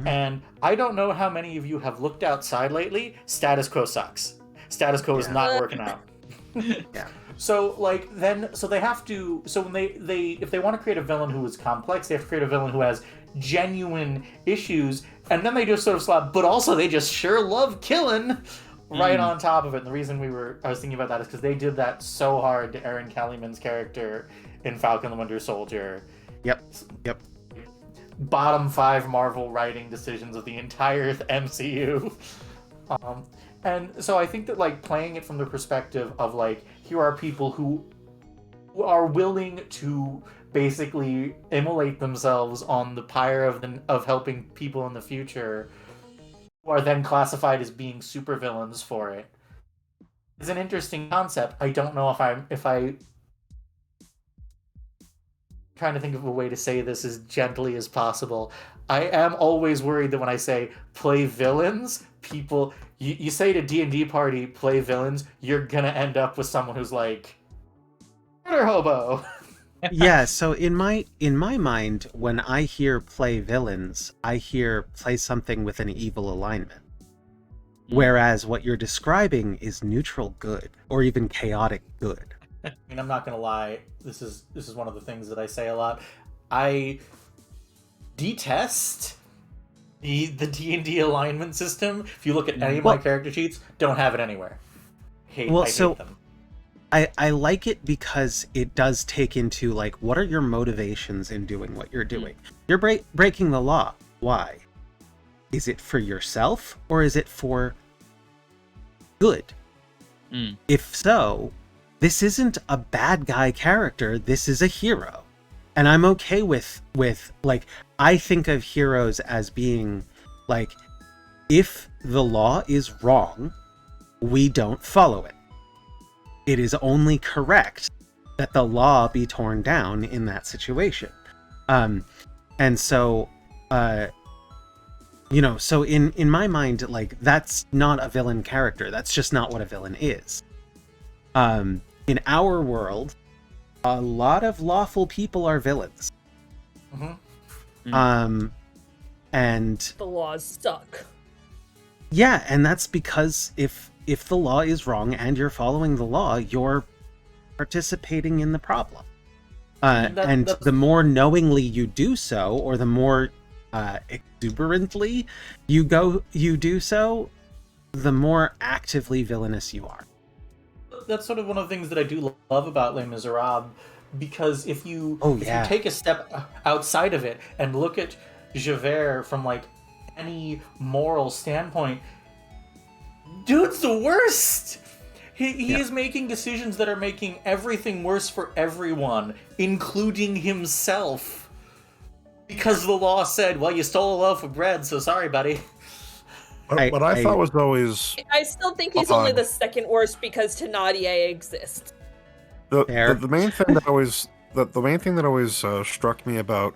And I don't know how many of you have looked outside lately. Status quo sucks. Status quo is not working out. Yeah. So like so they have to when they if they want to create a villain who is complex, they have to create a villain who has genuine issues, and then they just sort of slap, but also they just sure love killing right on top of it. And the reason I was thinking about that is because they did that so hard to Aaron Kellyman's character in Falcon the Winter Soldier. Yep. Bottom 5 Marvel writing decisions of the entire MCU. And so I think that like playing it from the perspective of like here are people who are willing to basically immolate themselves on the pyre of helping people in the future, who are then classified as being supervillains for it. It's an interesting concept. I don't know if I trying to think of a way to say this as gently as possible. I am always worried that when I say play villains, people you say to D&D party play villains, you're gonna end up with someone who's like murder hobo. Yeah, so in my mind, when I hear play villains, I hear play something with an evil alignment. Whereas what you're describing is neutral good, or even chaotic good. I mean, I'm not gonna lie. This is one of the things that I say a lot. I detest the D&D alignment system. If you look at any of my character sheets, don't have it anywhere. I hate them. I like it because it does take into like what are your motivations in doing what you're doing. You're breaking the law. Why? Is it for yourself or is it for good? If so, this isn't a bad guy character, this is a hero. And I'm okay with like, I think of heroes as being like, if the law is wrong, we don't follow it. It is only correct that the law be torn down in that situation. And so, so in my mind, like, that's not a villain character. That's just not what a villain is. In our world, a lot of lawful people are villains. And the laws suck. Yeah, and that's because if the law is wrong and you're following the law, you're participating in the problem. And the more knowingly you do so, or the more exuberantly you do so, the more actively villainous you are. That's sort of one of the things that I do love about Les Miserables, because if you take a step outside of it and look at Javert from like any moral standpoint, dude's the worst. He is making decisions that are making everything worse for everyone, including himself. Because the law said, well, you stole a loaf of bread, so sorry, buddy. What I thought was always... I still think he's only the second worst because Thénardier exists. The main thing that always... The main thing that always struck me about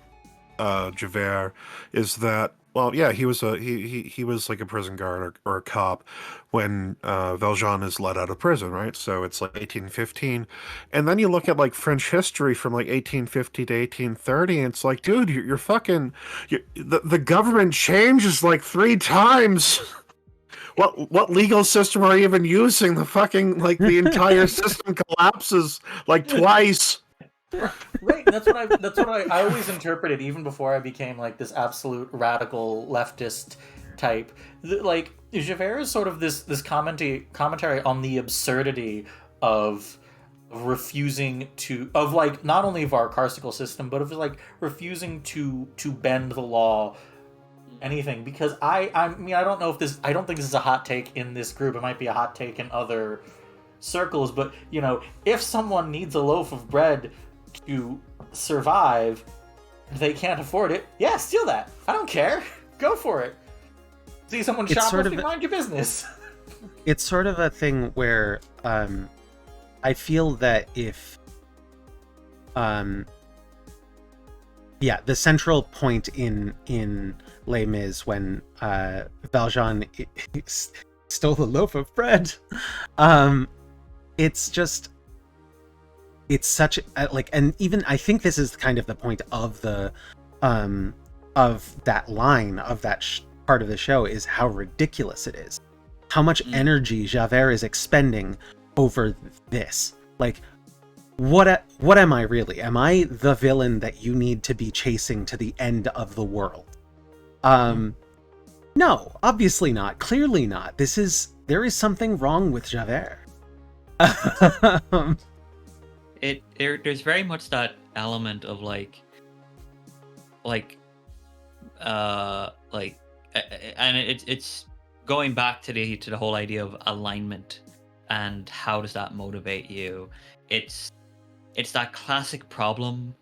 Javert is that, well, yeah, he was like a prison guard or a cop when Valjean is let out of prison, right? So it's like 1815, and then you look at like French history from like 1850 to 1830, and it's like, dude, you're fucking, the government changes like 3 times. What legal system are you even using? The fucking like the entire system collapses like twice. Right, that's what I always interpreted, even before I became like this absolute radical leftist type. Like Javert is sort of this commentary on the absurdity of refusing to, of like not only of our carceral system, but of like refusing to bend the law, anything. Because I mean, I don't know if this, I don't think this is a hot take in this group. It might be a hot take in other circles, but if someone needs a loaf of bread to survive, they can't afford it, yeah, steal that. I don't care. Go for it. See someone shoplifting, mind your business. it's sort of a thing where I feel that if the central point in Les Mis when Valjean stole the loaf of bread, it's just, it's such like, and even I think this is kind of the point of the of that line of that part of the show, is how ridiculous it is, how much energy Javert is expending over this. Like, what am I really? Am I the villain that you need to be chasing to the end of the world? No, obviously not. Clearly not. There is something wrong with Javert. There's very much that element of and it's going back to the whole idea of alignment and how does that motivate you. It's that classic problem,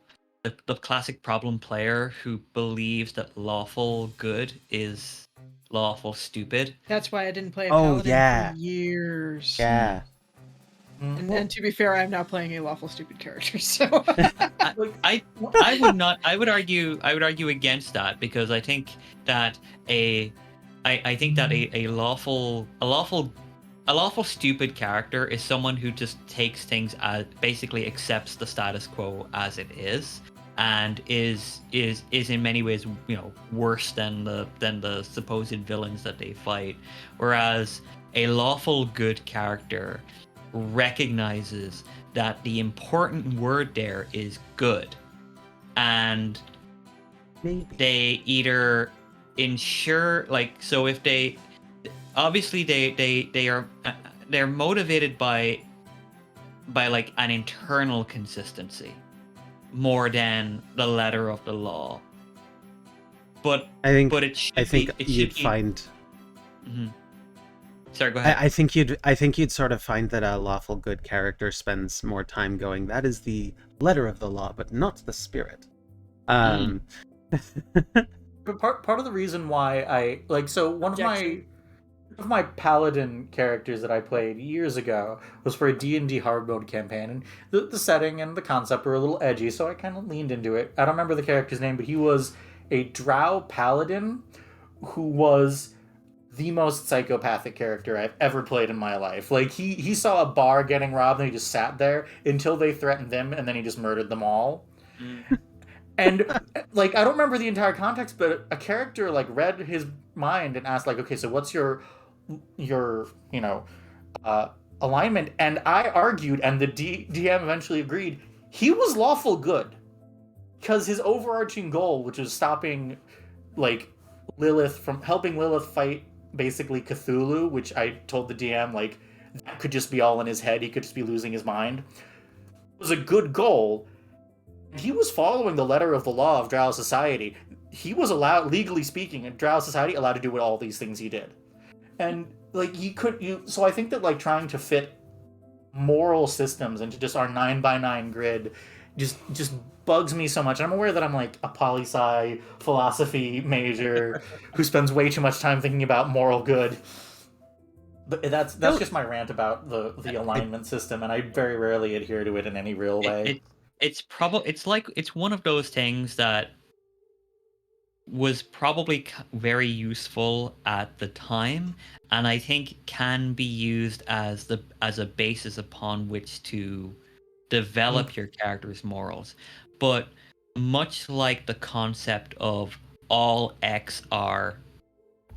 the classic problem player who believes that lawful good is lawful stupid. That's why I didn't play a Oh, paladin yeah. for years. Yeah. And to be fair, I'm now playing a lawful stupid character, so I would argue against that, because I think that a lawful stupid character is someone who just takes things as, basically accepts the status quo as it is, and is in many ways, you know, worse than the supposed villains that they fight. Whereas a lawful good character recognizes that the important word there is good, and Maybe. they either ensure, like, so if they obviously they're motivated by like an internal consistency more than the letter of the law, but I it should think be, you'd find. Mm-hmm. Sorry, go ahead. I think you'd sort of find that a lawful good character spends more time going, that is the letter of the law, but not the spirit. But part of the reason why I like, so one of my paladin characters that I played years ago was for a D&D hard mode campaign, and the setting and the concept were a little edgy, so I kind of leaned into it. I don't remember the character's name, but he was a drow paladin who was the most psychopathic character I've ever played in my life. Like, he saw a bar getting robbed and he just sat there until they threatened him, and then he just murdered them all. And like, I don't remember the entire context, but a character like read his mind and asked, like, okay, so what's your alignment? And I argued, and the DM eventually agreed, he was lawful good, because his overarching goal, which was stopping like helping Lilith fight basically Cthulhu, which I told the DM, like, that could just be all in his head, he could just be losing his mind, was a good goal. He was following the letter of the law of Drow society. He was allowed, legally speaking, in Drow society, allowed to do all these things he did. And like, so I think that, like, trying to fit moral systems into just our 9x9 grid just bugs me so much. And I'm aware that I'm like a poli-sci philosophy major who spends way too much time thinking about moral good. But that's just my rant about the alignment system, and I very rarely adhere to it in any real way. It's one of those things that was probably very useful at the time, and I think can be used as a basis upon which to develop your character's morals. But much like the concept of all X are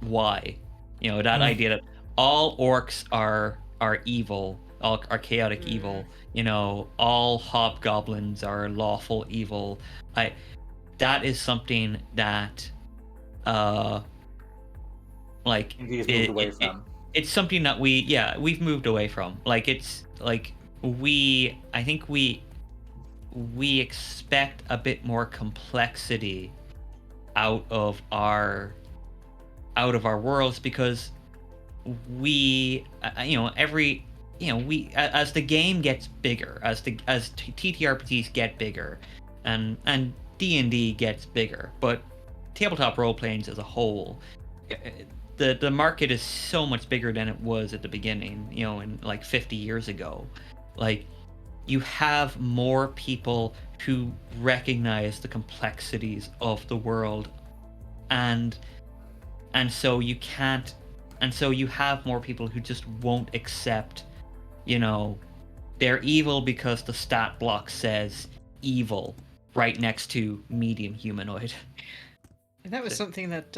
Y, you know, that idea that all orcs are evil, all are chaotic evil, you know, all hobgoblins are lawful evil. That is something that like it's something that we've moved away from. Like, it's like I think we expect a bit more complexity out of our worlds, because we as the game gets bigger, as TTRPGs get bigger, and D&D gets bigger, but tabletop role playing as a whole, the market is so much bigger than it was at the beginning, you know, in like 50 years ago. Like, you have more people who recognize the complexities of the world, and so you can't, and so you have more people who just won't accept, you know, they're evil because the stat block says evil right next to medium humanoid. And that was something that,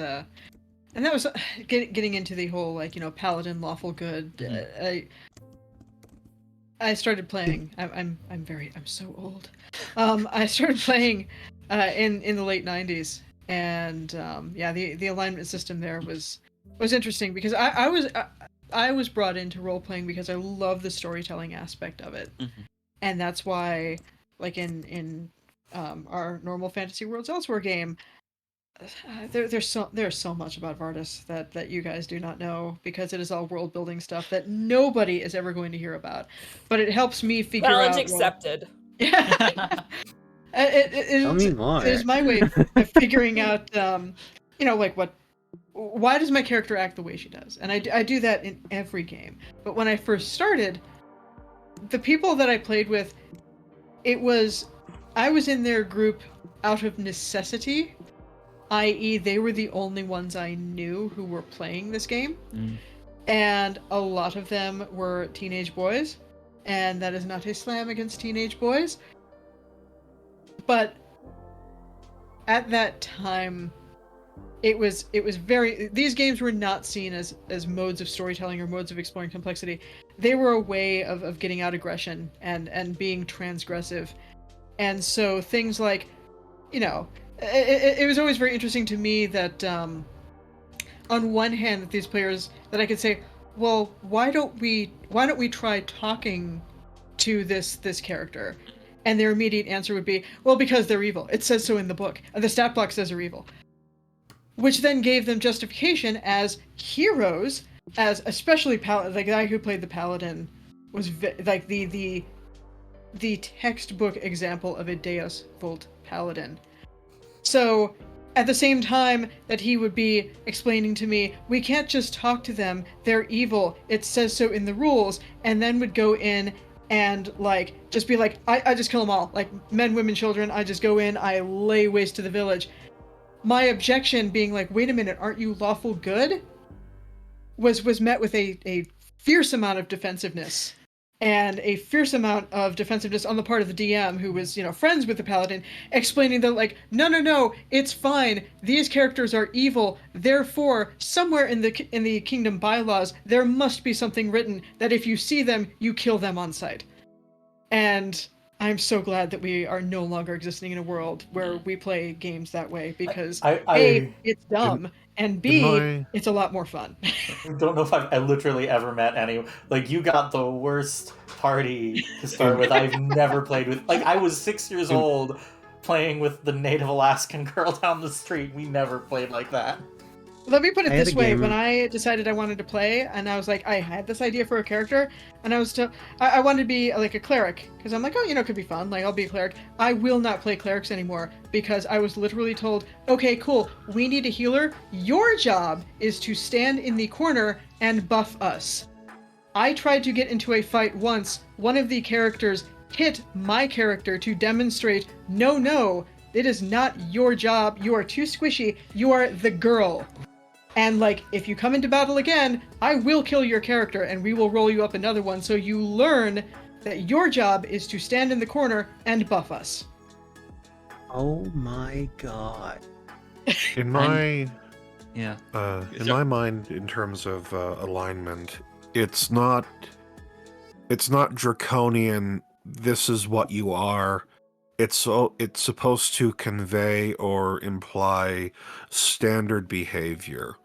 and that was getting into the whole, like, you know, paladin lawful good. Mhm. I started playing. I'm so old. I started playing in the late '90s, and yeah, the alignment system there was interesting because I was brought into role playing because I love the storytelling aspect of it, Mhm. and that's why, like in our normal Fantasy Worlds Elsewhere game, there's so much about Vardis that you guys do not know because it is all world building stuff that nobody is ever going to hear about, but it helps me figure Challenge out. Well, accepted. yeah, Tell me it more. is my way of figuring out, you know, like why does my character act the way she does, and I do that in every game. But when I first started, the people that I played with, I was in their group out of necessity, i.e., they were the only ones I knew who were playing this game. Mm. And a lot of them were teenage boys, and that is not a slam against teenage boys. But at that time, it was very, these games were not seen as modes of storytelling or modes of exploring complexity. They were a way of getting out aggression and being transgressive. And so things like, you know, it was always very interesting to me that on one hand, that these players, that I could say, well, why don't we try talking to this character? And their immediate answer would be, well, because they're evil. It says so in the book. The stat block says they're evil. Which then gave them justification as heroes, as especially the guy who played the paladin was like the textbook example of a Deus Vult paladin. So, at the same time that he would be explaining to me, we can't just talk to them, they're evil, it says so in the rules, and then would go in and, like, just be like, I just kill them all. Like, men, women, children, I just go in, I lay waste to the village. My objection being like, wait a minute, aren't you lawful good? Was met with a fierce amount of defensiveness. And a fierce amount of defensiveness on the part of the DM, who was, you know, friends with the paladin, explaining that, like, no, it's fine. These characters are evil. Therefore, somewhere in the kingdom bylaws, there must be something written that if you see them, you kill them on sight. And I'm so glad that we are no longer existing in a world where we play games that way, because A, it's dumb, and in B, my it's a lot more fun. don't know if I literally ever met any. Like, you got the worst party to start with. I've never played with. Like, I was 6 years old playing with the native Alaskan girl down the street. We never played like that. Let me put it I had this a way: game- when I decided I wanted to play, and I was like, I had this idea for a character, and I wanted to be like a cleric, because I'm like, oh, you know, it could be fun. Like, I'll be a cleric. I will not play clerics anymore because I was literally told, okay, cool, we need a healer. Your job is to stand in the corner and buff us. I tried to get into a fight once. One of the characters hit my character to demonstrate, no, it is not your job. You are too squishy. You are the girl. And, like, if you come into battle again, I will kill your character and we will roll you up another one, so you learn that your job is to stand in the corner and buff us. Oh my god. in my Yeah. in my mind, in terms of alignment, it's not draconian. This is what you are. It's supposed to convey or imply standard behavior.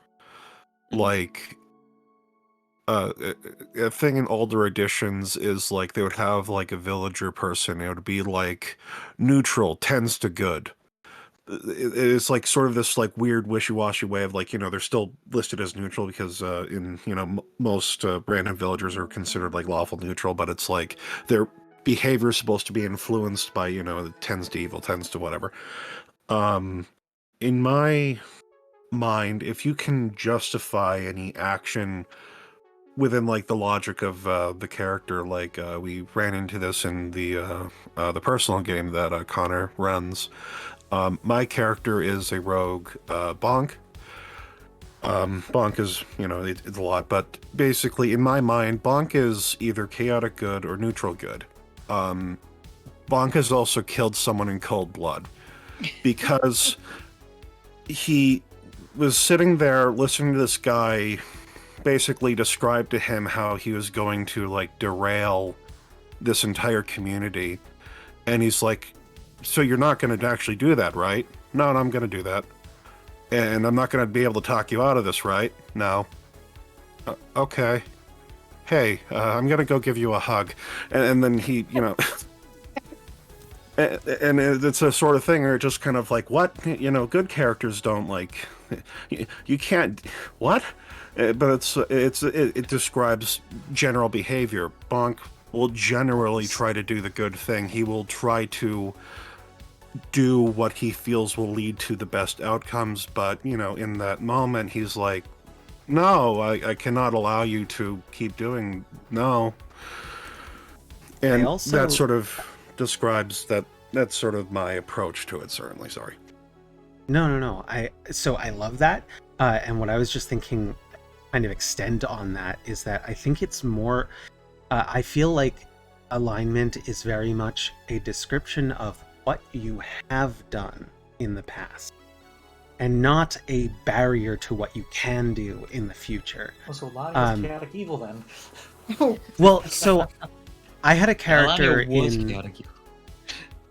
Like, a thing in older editions is, like, they would have, like, a villager person. It would be, like, neutral, tends to good. It's, like, sort of this, like, weird wishy-washy way of, like, you know, they're still listed as neutral because, in, you know, most random villagers are considered, like, lawful neutral, but it's, like, their behavior is supposed to be influenced by, you know, tends to evil, tends to whatever. In my mind, if you can justify any action within like the logic of the character, like we ran into this in the personal game that Connor runs. My character is a rogue bonk. Bonk is, it's a lot, but basically in my mind, Bonk is either chaotic good or neutral good. Bonk has also killed someone in cold blood because he was sitting there listening to this guy basically describe to him how he was going to like derail this entire community, and he's like, so you're not going to actually do that, right? No, I'm going to do that, and I'm not going to be able to talk you out of this, right? No. Okay. Hey, I'm going to go give you a hug. And then he, and it's a sort of thing where it's just kind of like, what? Good characters don't like, you can't, what? But it describes general behavior. Bonk will generally try to do the good thing. He will try to do what he feels will lead to the best outcomes, but, in that moment, he's like, no, I cannot allow you to keep doing, no. And that sort of describes that's sort of my approach to it, certainly. Sorry. No. I love that. And what I was just thinking, kind of extend on that, is that I think it's more, I feel like alignment is very much a description of what you have done in the past, and not a barrier to what you can do in the future. So Lonnie is chaotic evil then. Well, so I had a character in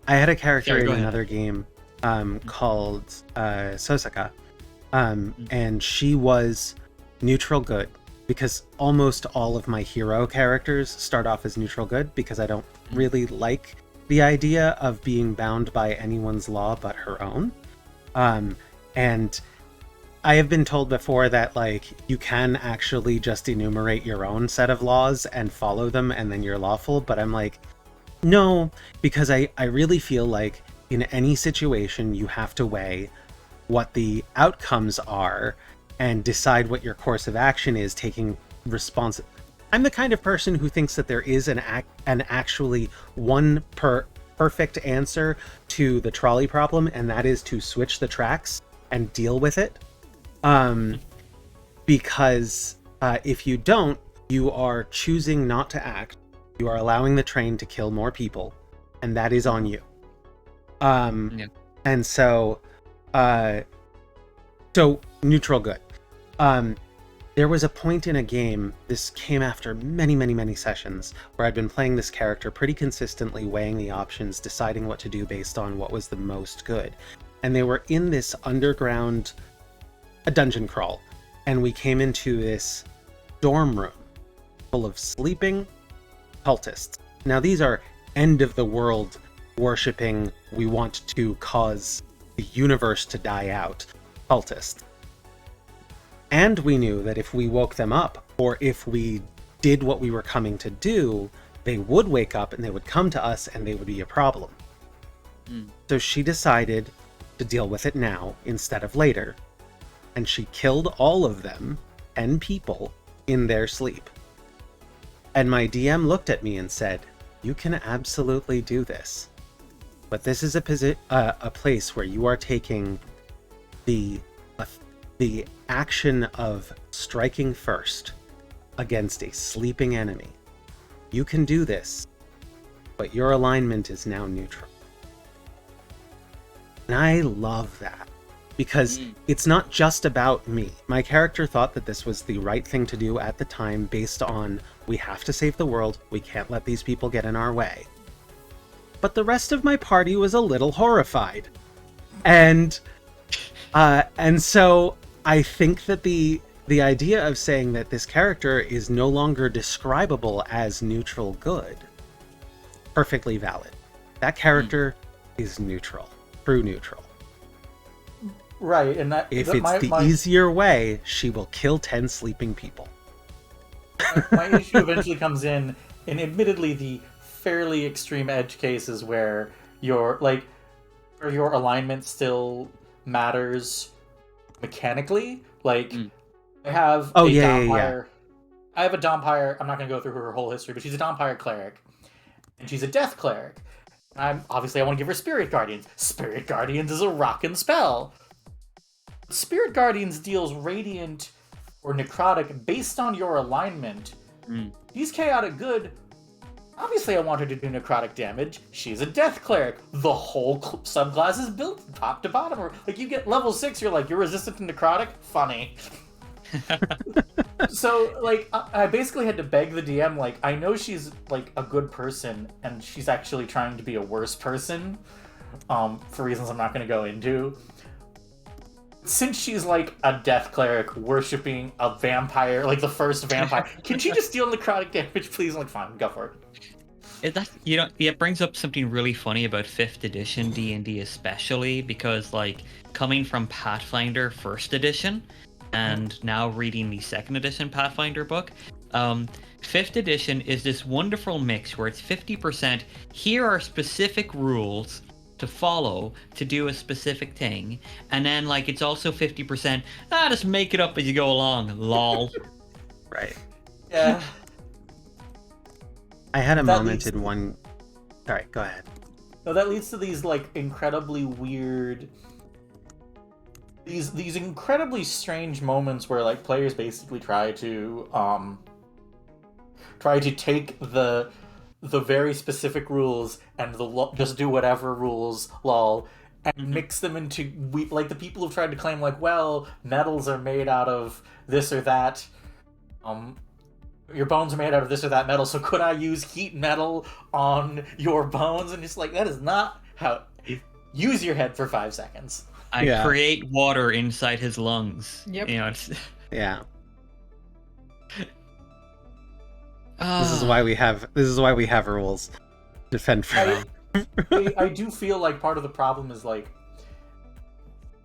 another game called Sosaka, and she was neutral good, because almost all of my hero characters start off as neutral good, because I don't really like the idea of being bound by anyone's law but her own. And I have been told before that, like, you can actually just enumerate your own set of laws and follow them, and then you're lawful. But I'm like, no, because I really feel like in any situation, you have to weigh what the outcomes are and decide what your course of action is, taking response. I'm the kind of person who thinks that there is an actually one perfect answer to the trolley problem, and that is to switch the tracks and deal with it. Because if you don't, you are choosing not to act. You are allowing the train to kill more people, and that is on you. And so neutral good. There was a point in a game, this came after many sessions, where I'd been playing this character pretty consistently, weighing the options, deciding what to do based on what was the most good. And they were in this underground, a dungeon crawl, and we came into this dorm room full of sleeping cultists. Now these are end of the world worshipping, we want to cause the universe to die out cultists. And we knew that if we woke them up, or if we did what we were coming to do, they would wake up and they would come to us and they would be a problem. So she decided to deal with it now instead of later. And she killed all of them, 10 people, in their sleep. And my DM looked at me and said, you can absolutely do this. But this is a place where you are taking the action of striking first against a sleeping enemy. You can do this, but your alignment is now neutral. And I love that, because it's not just about me. My character thought that this was the right thing to do at the time, based on, we have to save the world, we can't let these people get in our way. But the rest of my party was a little horrified. And so I think that the idea of saying that this character is no longer describable as neutral good, perfectly valid. That character is neutral, true neutral. Right, and that if that, it's the easier way, she will kill 10 sleeping people. My issue eventually comes in admittedly the fairly extreme edge cases where your alignment still matters, mechanically. Like, Mm. I have Oh, a yeah, yeah, yeah. Dompire. I have a Dompire. I'm not going to go through her whole history, but she's a Dompire cleric. And she's a Death cleric. I want to give her Spirit Guardians. Spirit Guardians is a rockin' spell. Spirit Guardians deals radiant or necrotic based on your alignment. She's chaotic good. Obviously, I want her to do necrotic damage. She's a Death cleric. The whole subclass is built top to bottom. Like, you get level 6, you're like, you're resistant to necrotic? Funny. So, like, I basically had to beg the DM, like, I know she's, like, a good person, and she's actually trying to be a worse person, for reasons I'm not going to go into. Since she's, like, a Death cleric worshipping a vampire, like, the first vampire, can she just deal necrotic damage, please? I'm like, fine, go for it. It brings up something really funny about 5th edition D&D especially, because, like, coming from Pathfinder 1st edition, and now reading the 2nd edition Pathfinder book, 5th edition is this wonderful mix where it's 50%, here are specific rules to follow to do a specific thing, and then, like, it's also 50%, just make it up as you go along, lol. Right. Yeah. I had a That moment leads in one. Sorry, go ahead. No, that leads to these, like, incredibly weird... These incredibly strange moments where, like, players basically try to take the very specific rules and just do whatever rules, lol, and mix them into like the people who've tried to claim, like, well, metals are made out of this or that, your bones are made out of this or that metal, so could I use heat metal on your bones? And it's like, that is not how... Use your head for 5 seconds. I create water inside his lungs. Yep. You know, it's... Yeah. This is why we have rules. Defend from. I do feel like part of the problem is, like,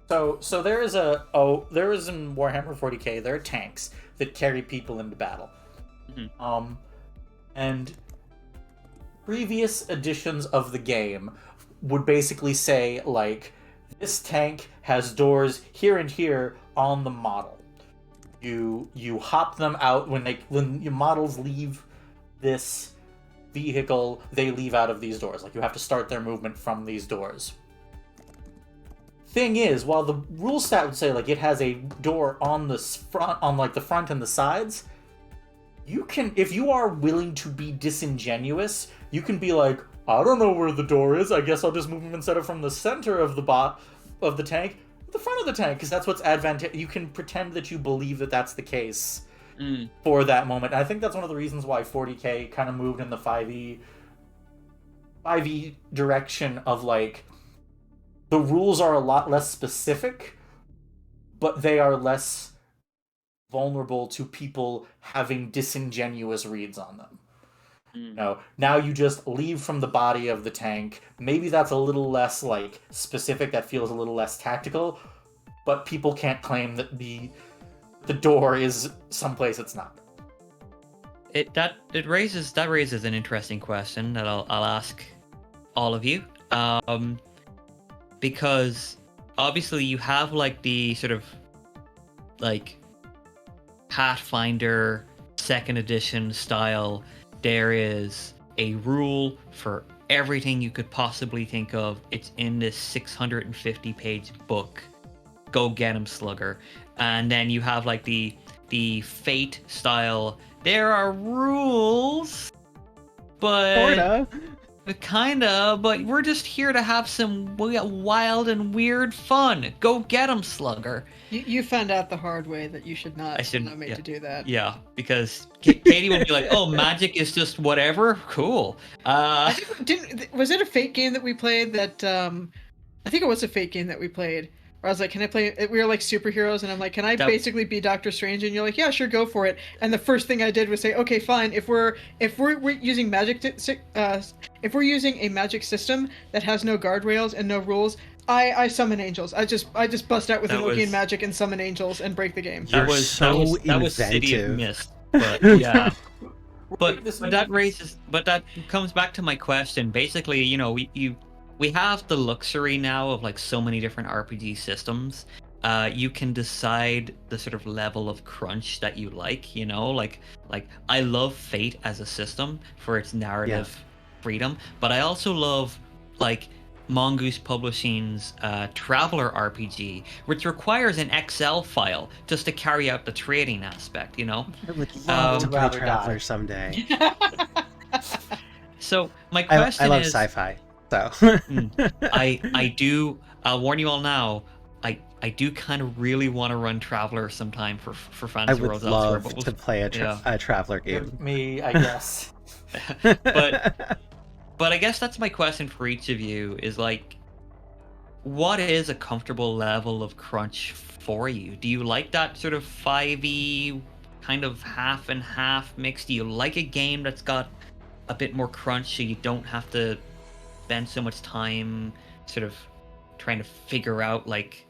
so there is in Warhammer 40k, there are tanks that carry people into battle. And previous editions of the game would basically say, like, this tank has doors here and here on the model. You hop them out when your models leave this vehicle, they leave out of these doors. Like, you have to start their movement from these doors. Thing is, while the rule stat would say, like, it has a door on the front, on, like, the front and the sides, you can, if you are willing to be disingenuous, you can be like, I don't know where the door is, I guess I'll just move them instead of from the center of the tank, the front of the tank, because that's what's advantageous. You can pretend that you believe that that's the case for that moment. And I think that's one of the reasons why 40k kind of moved in the 5e direction of, like, the rules are a lot less specific, but they are less vulnerable to people having disingenuous reads on them. No, now you just leave from the body of the tank. Maybe that's a little less, like, specific, that feels a little less tactical, but people can't claim that the door is someplace it's not. That raises an interesting question that I'll ask all of you. Because obviously you have, like, the sort of, like, Pathfinder 2nd edition style. There is a rule for everything you could possibly think of. It's in this 650-page book. Go get 'em, Slugger. And then you have, like, the Fate style. There are rules, but kinda. But we're just here to have some wild and weird fun. Go get 'em, Slugger. You found out the hard way that you should not. I shouldn't not made to do that. Yeah, because Katie will be like, "Oh, magic is just whatever." Cool. Was it a Fate game that we played? That I think it was a Fate game that we played. Where I was like, "Can I play?" We were like superheroes, and I'm like, "Can I basically be Doctor Strange?" And you're like, "Yeah, sure, go for it." And the first thing I did was say, "Okay, fine. If we're using if we're using a magic system that has no guardrails and no rules, I summon angels. I just bust out with Enochian magic and summon angels and break the game." That was City of Mist, but yeah. But that comes back to my question. Basically, you know, we have the luxury now of, like, so many different RPG systems, you can decide the sort of level of crunch that you like. You know, like I love Fate as a system for its narrative freedom, but I also love like Mongoose Publishing's Traveler RPG, which requires an Excel file just to carry out the trading aspect. You know, I would love to Would play rather Traveler die. someday. so my I question love is, sci-fi, so I do. I'll warn you all now. I do kind of really want to run Traveler sometime for I Fantasy would Worlds Elsewhere, love but to play a yeah. Traveler game. Me, I guess. But I guess that's my question for each of you is like, what is a comfortable level of crunch for you? Do you like that sort of 5e kind of half and half mix? Do you like a game that's got a bit more crunch so you don't have to spend so much time sort of trying to figure out like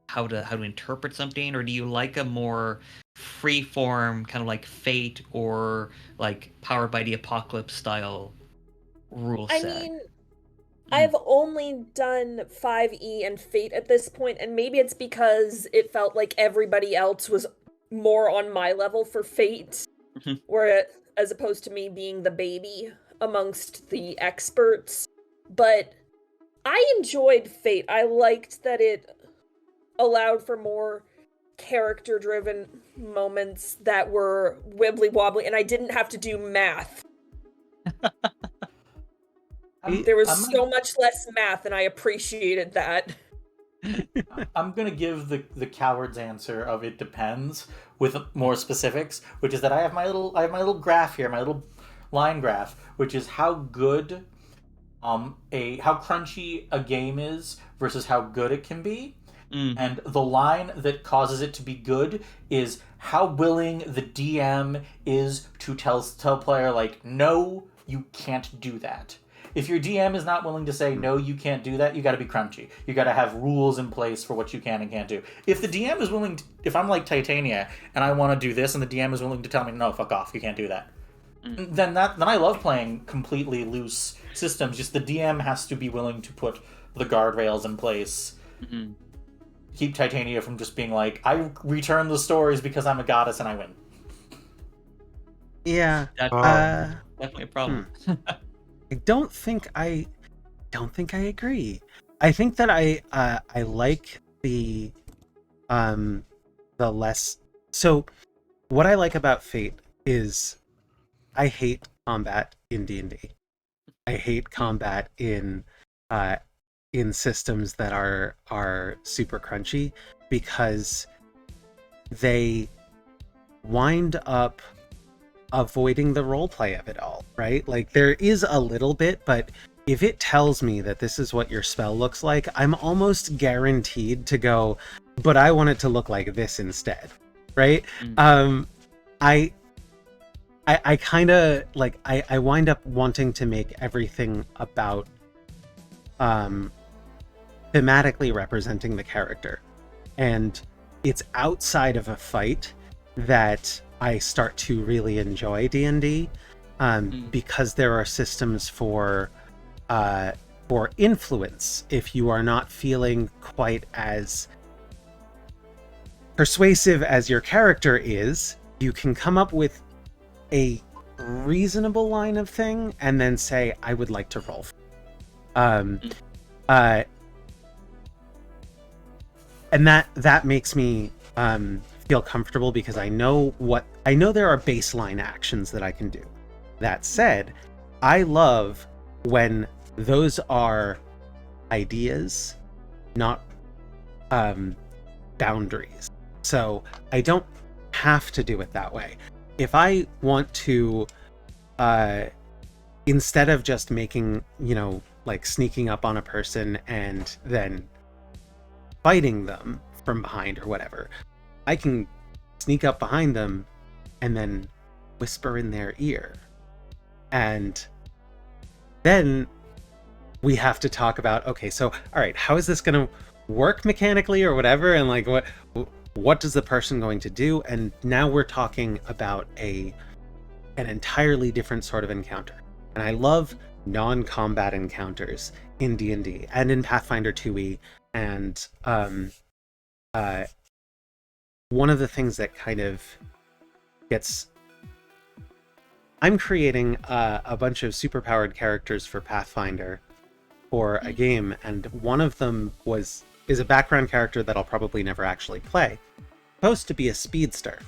how to interpret something, or do you like a more free form kind of like Fate or like Powered by the Apocalypse style rule I set? mean, I've only done 5e and Fate at this point, and maybe it's because it felt like everybody else was more on my level for Fate, Mhm. where as opposed to me being the baby amongst the experts. But I enjoyed Fate. I liked that it allowed for more character-driven moments that were wibbly-wobbly, and I didn't have to do math. There was I'm so much less math, and I appreciated that. I'm gonna give the coward's answer of it depends with more specifics, which is that I have my little graph here, my little line graph, which is how good how crunchy a game is versus how good it can be. And the line that causes it to be good is how willing the DM is to tell player like, no, you can't do that. If your DM is not willing to say, no, you can't do that, you got to be crunchy. You got to have rules in place for what you can and can't do. If the DM is willing to, if I'm like Titania and I want to do this and the DM is willing to tell me, no, fuck off, you can't do that, then I love playing completely loose systems. Just the DM has to be willing to put the guardrails in place. Keep Titania from just being like, I return the stories because I'm a goddess and I win. Yeah. That's definitely a problem. I don't think I agree. I think that I like the less. So what I like about Fate is I hate combat in D&D. I hate combat in systems that are super crunchy because they wind up avoiding the roleplay of it all, right? Like there is a little bit, but if it tells me that this is what your spell looks like, I'm almost guaranteed to go, but I want it to look like this instead, right? I kind of like I wind up wanting to make everything about thematically representing the character, and it's outside of a fight that I start to really enjoy D&D, because there are systems for influence. If you are not feeling quite as persuasive as your character is, you can come up with a reasonable line of thing and then say, I would like to roll. And that makes me feel comfortable because I know there are baseline actions that I can do. That said, I love when those are ideas, not boundaries. So I don't have to do it that way. If I want to, instead of just making, like sneaking up on a person and then fighting them from behind or whatever, I can sneak up behind them and then whisper in their ear. And then we have to talk about, okay, so, all right, how is this going to work mechanically or whatever? And like, what is the person going to do? And now we're talking about an entirely different sort of encounter. And I love non-combat encounters in D&D and in Pathfinder 2e and one of the things that kind of gets... I'm creating a bunch of superpowered characters for Pathfinder for a game, and one of them is a background character that I'll probably never actually play. Supposed to be a speedster.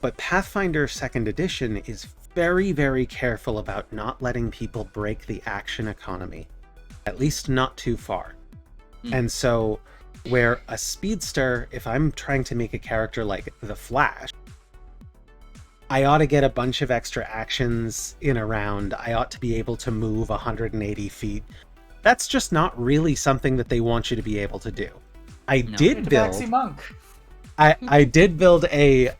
But Pathfinder 2nd Edition is very, very careful about not letting people break the action economy. At least not too far. And so, where a speedster, if I'm trying to make a character like the Flash, I ought to get a bunch of extra actions in a round. I ought to be able to move 180 feet. That's just not really something that they want you to be able to do. I did build a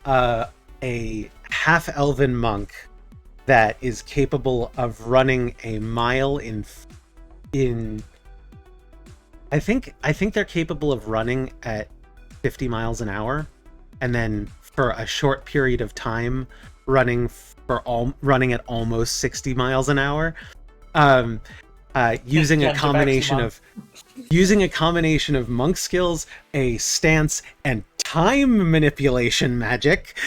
half-elven monk that is capable of running a mile in I think they're capable of running at 50 miles an hour, and then for a short period of time running at almost 60 miles an hour. Using a combination of monk skills, a stance, and time manipulation magic,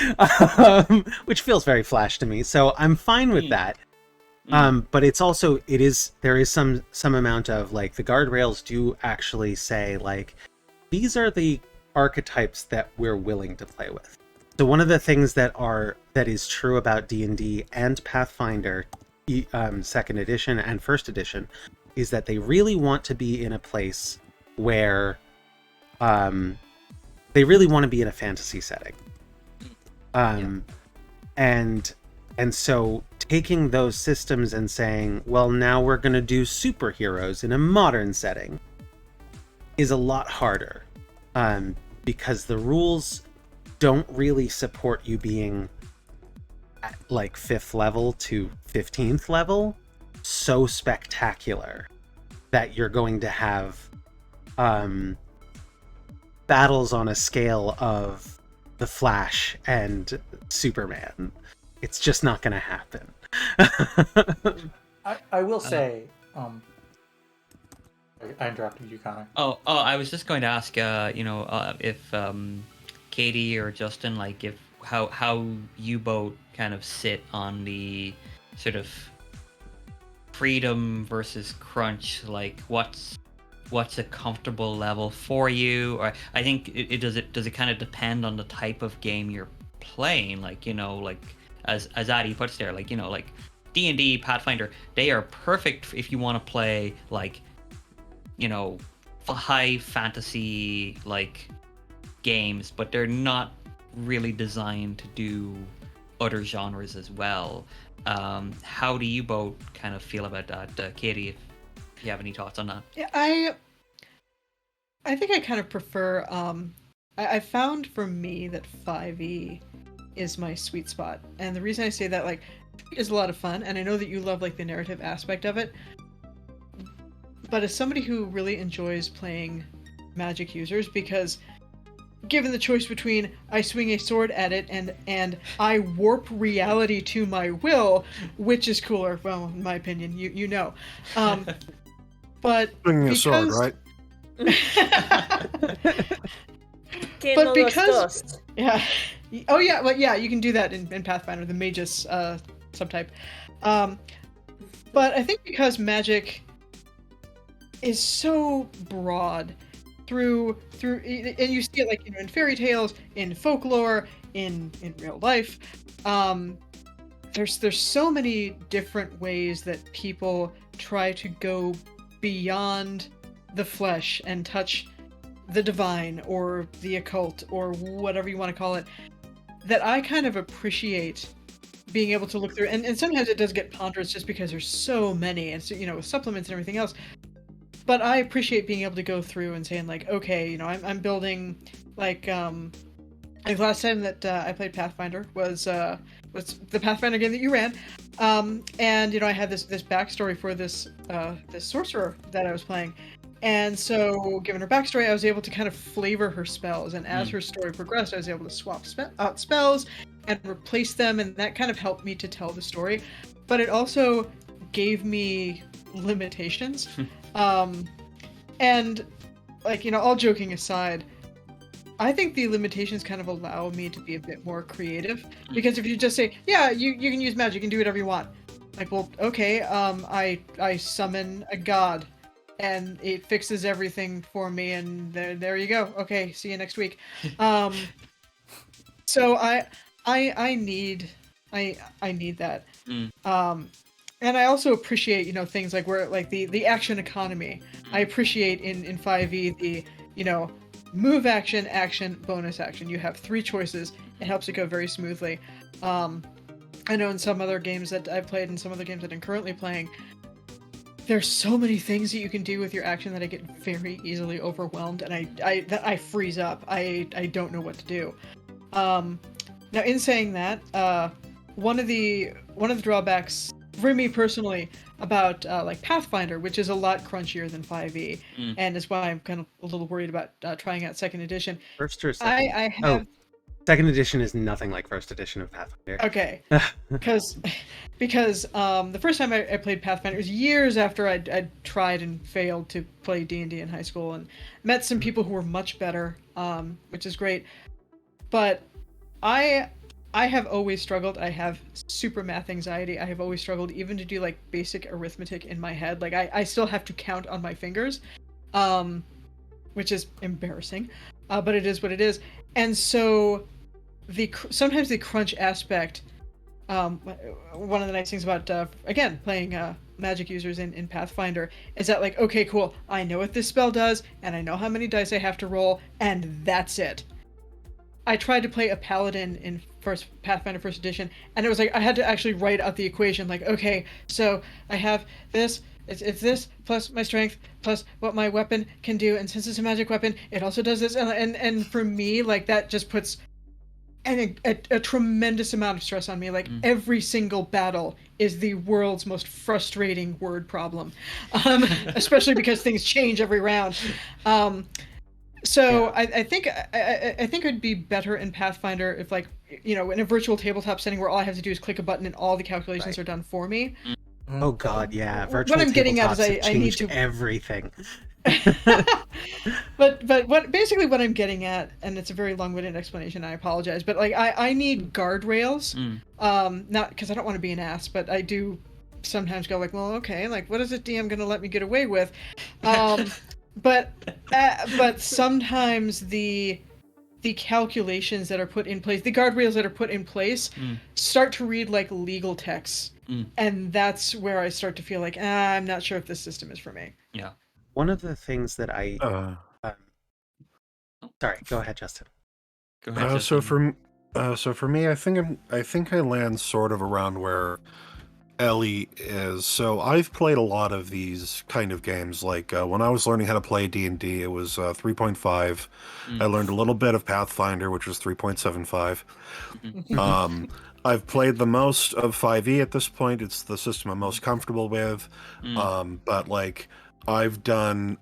which feels very Flash to me. So I'm fine with that. But it's also there is some amount of like the guardrails do actually say like these are the archetypes that we're willing to play with. So one of the things that is true about D&D and Pathfinder 2nd edition and 1st edition is that they really want to be in a place where they really want to be in a fantasy setting. And so taking those systems and saying, well, now we're going to do superheroes in a modern setting is a lot harder, because the rules don't really support you being at like 5th level to 15th level so spectacular that you're going to have battles on a scale of the Flash and Superman. It's just not going to happen. I will say, I interrupted you, Connor. Oh, I was just going to ask, if Katie or Justin, like, how you both kind of sit on the sort of freedom versus crunch, like what's a comfortable level for you? Or I think does it kind of depend on the type of game you're playing, like, like as Addy puts there, like, like D&D, Pathfinder, they are perfect if you want to play like, high fantasy like games, but they're not really designed to do other genres as well. How do you both kind of feel about that, Katie? If you have any thoughts on that? Yeah, I think I kind of prefer. I found for me that 5e is my sweet spot, and the reason I say that, like, is a lot of fun, and I know that you love like the narrative aspect of it. But as somebody who really enjoys playing magic users, because given the choice between I swing a sword at it and I warp reality to my will, which is cooler? Well, in my opinion, you know. But Swinging a sword, right? But because yeah, oh yeah, well yeah, you can do that in Pathfinder, the Magus subtype. But I think because magic is so broad through and you see it like in fairy tales, in folklore, in real life, there's so many different ways that people try to go beyond the flesh and touch the divine or the occult or whatever you want to call it, that I kind of appreciate being able to look through, and sometimes it does get ponderous just because there's so many, and so, with supplements and everything else. But I appreciate being able to go through and saying like, okay, I'm building like the last time that I played Pathfinder was the Pathfinder game that you ran, and I had this backstory for this sorcerer that I was playing, and so given her backstory, I was able to kind of flavor her spells, and as her story progressed, I was able to swap out spells and replace them, and that kind of helped me to tell the story. But it also gave me limitations. And like, all joking aside, I think the limitations kind of allow me to be a bit more creative, because if you just say, yeah, you can use magic, you can do whatever you want. Like, well, okay, I summon a god, and it fixes everything for me, and there you go. Okay, see you next week. So I need that. And I also appreciate, things like where like the action economy. I appreciate in 5e the, move action, bonus action. You have 3 choices. It helps it go very smoothly. I know in some other games that I've played and some other games that I'm currently playing, there's so many things that you can do with your action that I get very easily overwhelmed, and I freeze up. I don't know what to do. Now, in saying that, one of the drawbacks for me personally about like Pathfinder, which is a lot crunchier than 5e, and is why I'm kind of a little worried about trying out second edition. First or second? I have. Second edition is nothing like first edition of Pathfinder. Okay, because the first time I played Pathfinder was years after I'd tried and failed to play D&D in high school, and met some people who were much better, which is great. But I have always struggled. I have super math anxiety. I have always struggled even to do like basic arithmetic in my head. Like I still have to count on my fingers, which is embarrassing, but it is what it is. And so sometimes the crunch aspect, one of the nice things about again playing magic users in Pathfinder is that, like, okay, cool, I know what this spell does, and I know how many dice I have to roll, and that's it. I tried to play a paladin in Pathfinder First Edition, and it was like I had to actually write out the equation. Like, okay, so I have this. It's this plus my strength plus what my weapon can do, and since it's a magic weapon, it also does this. And for me, like, that just puts a tremendous amount of stress on me. Like every single battle is the world's most frustrating word problem, especially because things change every round. So yeah. I think it'd be better in Pathfinder if, like, in a virtual tabletop setting where all I have to do is click a button and all the calculations are done for me. Oh God, yeah. Virtual what I'm getting at is I need to everything. but what I'm getting at, and it's a very long-winded explanation, I apologize, but like I need guardrails. Not because I don't want to be an ass, but I do sometimes go like, well, okay, like, what is it DM gonna let me get away with? But sometimes the calculations that are put in place, the guardrails that are put in place, start to read like legal texts, and that's where I start to feel like, I'm not sure if this system is for me. Yeah. One of the things that I sorry, go ahead, Justin. Go ahead, Justin. So for me, I think I land sort of around where Ellie is. So I've played a lot of these kind of games. Like when I was learning how to play D&D, it was 3.5. I learned a little bit of Pathfinder, which was 3.75. I've played the most of 5e at this point. It's the system I'm most comfortable with. But like, I've done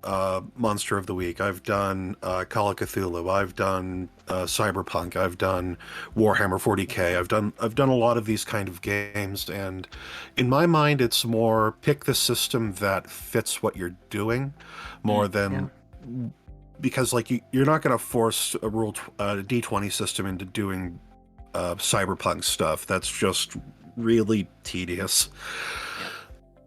Monster of the Week. I've done Call of Cthulhu. I've done Cyberpunk. I've done Warhammer 40k. I've done a lot of these kind of games, and in my mind, it's more pick the system that fits what you're doing, more than because like you're not going to force a D20 system into doing Cyberpunk stuff. That's just really tedious.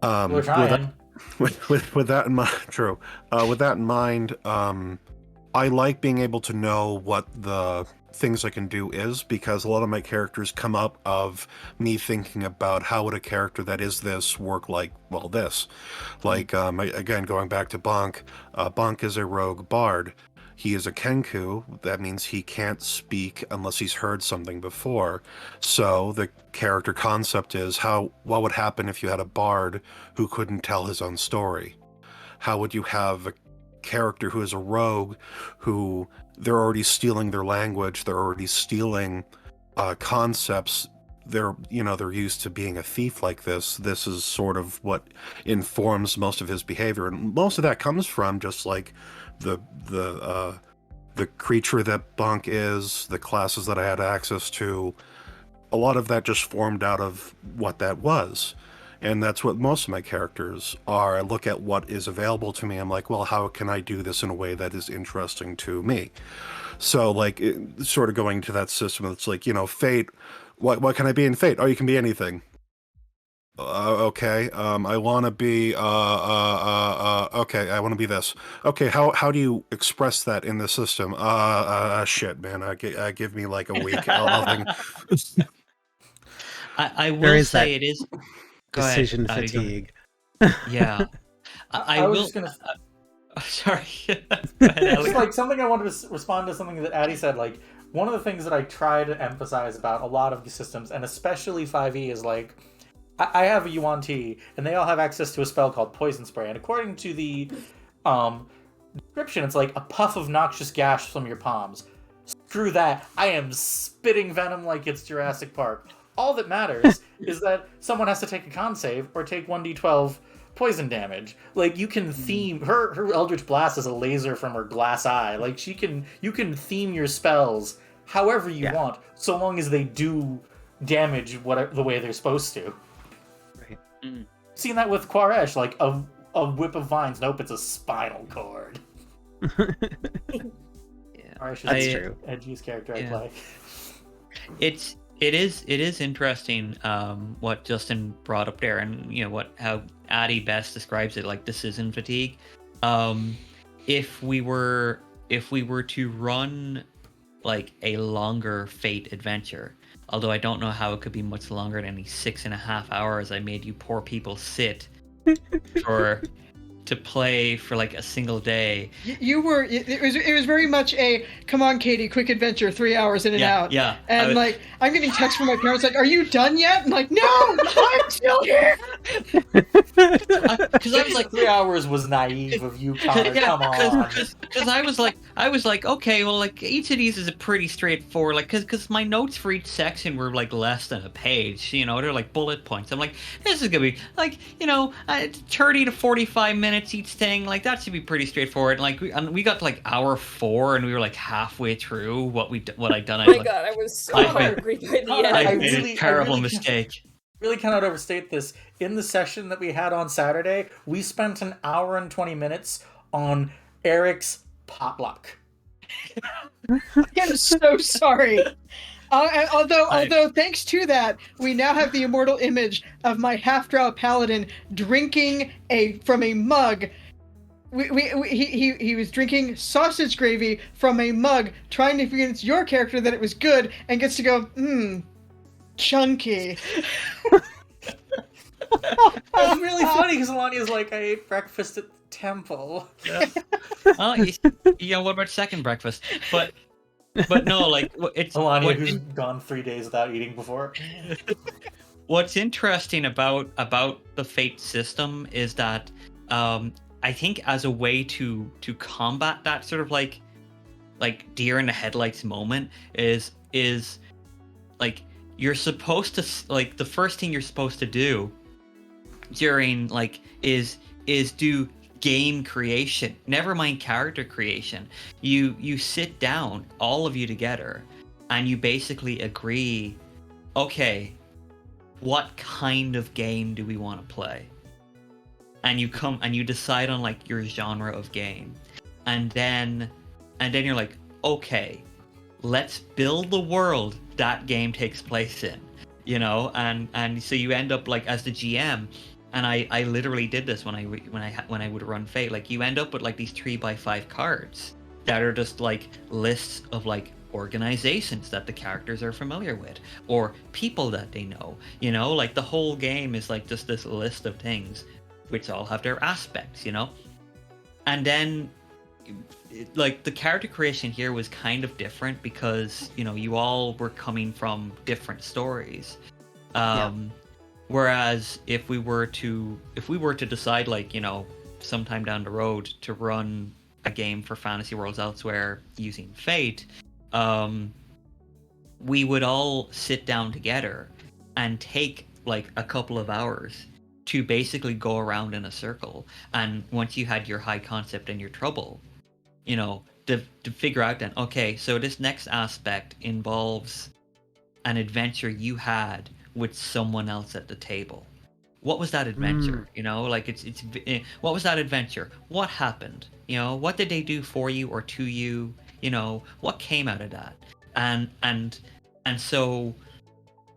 We're trying. With that in mind, true. With that in mind, I like being able to know what the things I can do is, because a lot of my characters come up of me thinking about how would a character that is this work like, well, this. Like, again, going back to Bonk, Bonk is a rogue bard. He is a Kenku. That means he can't speak unless he's heard something before. So the character concept is what would happen if you had a bard who couldn't tell his own story? How would you have a character who is a rogue who they're already stealing their language, they're already stealing concepts, they're used to being a thief like this. This is sort of what informs most of his behavior, and most of that comes from just like the creature that Bonk is, the classes that I had access to. A lot of that just formed out of what that was. And that's what most of my characters are. I look at what is available to me. I'm like, well, how can I do this in a way that is interesting to me? So, like, sort of going to that system, it's like, Fate. What can I be in Fate? Oh, you can be anything. Okay. I want to be. Okay. I want to be this. Okay. How do you express that in the system? Shit, man. Give me like a week. I'll think. I There will is that say it is. Go ahead, decision Adi, go ahead. fatigue. Yeah, I was will. just gonna. Sorry. Go ahead, Just Alex. like something I wanted to respond to something that Addie said. Like one of the things that I try to emphasize about a lot of the systems, and especially 5e, is like I have a Yuan Ti, and they all have access to a spell called Poison Spray. And according to the description, it's like a puff of noxious gas from your palms. Screw that! I am spitting venom like it's Jurassic Park. All that matters is that someone has to take a con save or take 1d12 poison damage. Like you can theme her Eldritch Blast is a laser from her glass eye. Like you can theme your spells however you want, so long as they do damage the way they're supposed to. Right. Seen that with Quaresh, like a whip of vines. Nope, it's a spinal cord. Yeah, Quaresh That's is true. the edgiest character I play. It is interesting what Justin brought up there, and how Addy best describes it, like decision fatigue. If we were to run like a longer Fate adventure, although I don't know how it could be much longer than the 6.5 hours I made you poor people sit to play for like a single day. You were. It was very much a come on, Katie, quick adventure, 3 hours in and out. Yeah. And I'm getting texts from my parents like, "Are you done yet?" And like, "No, I'm still here." Because I was like, 3 hours was naive of you, Connor. Come on. Because I was like, okay, well, like each of these is a pretty straightforward, like, because my notes for each section were like less than a page, they're like bullet points. I'm like, this is gonna be like, 30 to 45 minutes each thing, like that should be pretty straightforward. And we got to like hour 4, and we were like halfway through what I'd done. Oh my god, I was so hungry by the end. I made a terrible mistake. Really cannot overstate this. In the session that we had on Saturday, we spent an hour and 20 minutes on Eric's potluck. I'm so sorry. Although thanks to that, we now have the immortal image of my half-drow paladin drinking from a mug. He was drinking sausage gravy from a mug, trying to convince your character that it was good, and gets to go, chunky. It's really funny because Alania's like, I ate breakfast at the temple. Yeah. What about second breakfast? But no, like it's Alania, who's gone 3 days without eating before. What's interesting about the Fate system is that I think as a way to combat that sort of like deer in the headlights moment is like you're supposed to, like, the first thing you're supposed to do during is do game creation, never mind character creation. You sit down, all of you together, and you basically agree, okay, what kind of game do we want to play? And you come and you decide on like your genre of game, and then you're like, okay, let's build the world that game takes place in, and so you end up like as the GM. And I literally did this when I would run Fate. Like you end up with like these 3x5 cards that are just like lists of like organizations that the characters are familiar with or people that they know. Like the whole game is like just this list of things, which all have their aspects. And then like the character creation here was kind of different because you all were coming from different stories. Whereas if we were to decide, like, sometime down the road to run a game for Fantasy Worlds Elsewhere using Fate, we would all sit down together and take like a couple of hours to basically go around in a circle. And once you had your high concept and your trouble, to figure out then, okay, so this next aspect involves an adventure you had with someone else at the table, what was that adventure? You know, like what was that adventure? What happened? You know, what did they do for you or to you? You know, what came out of that? And so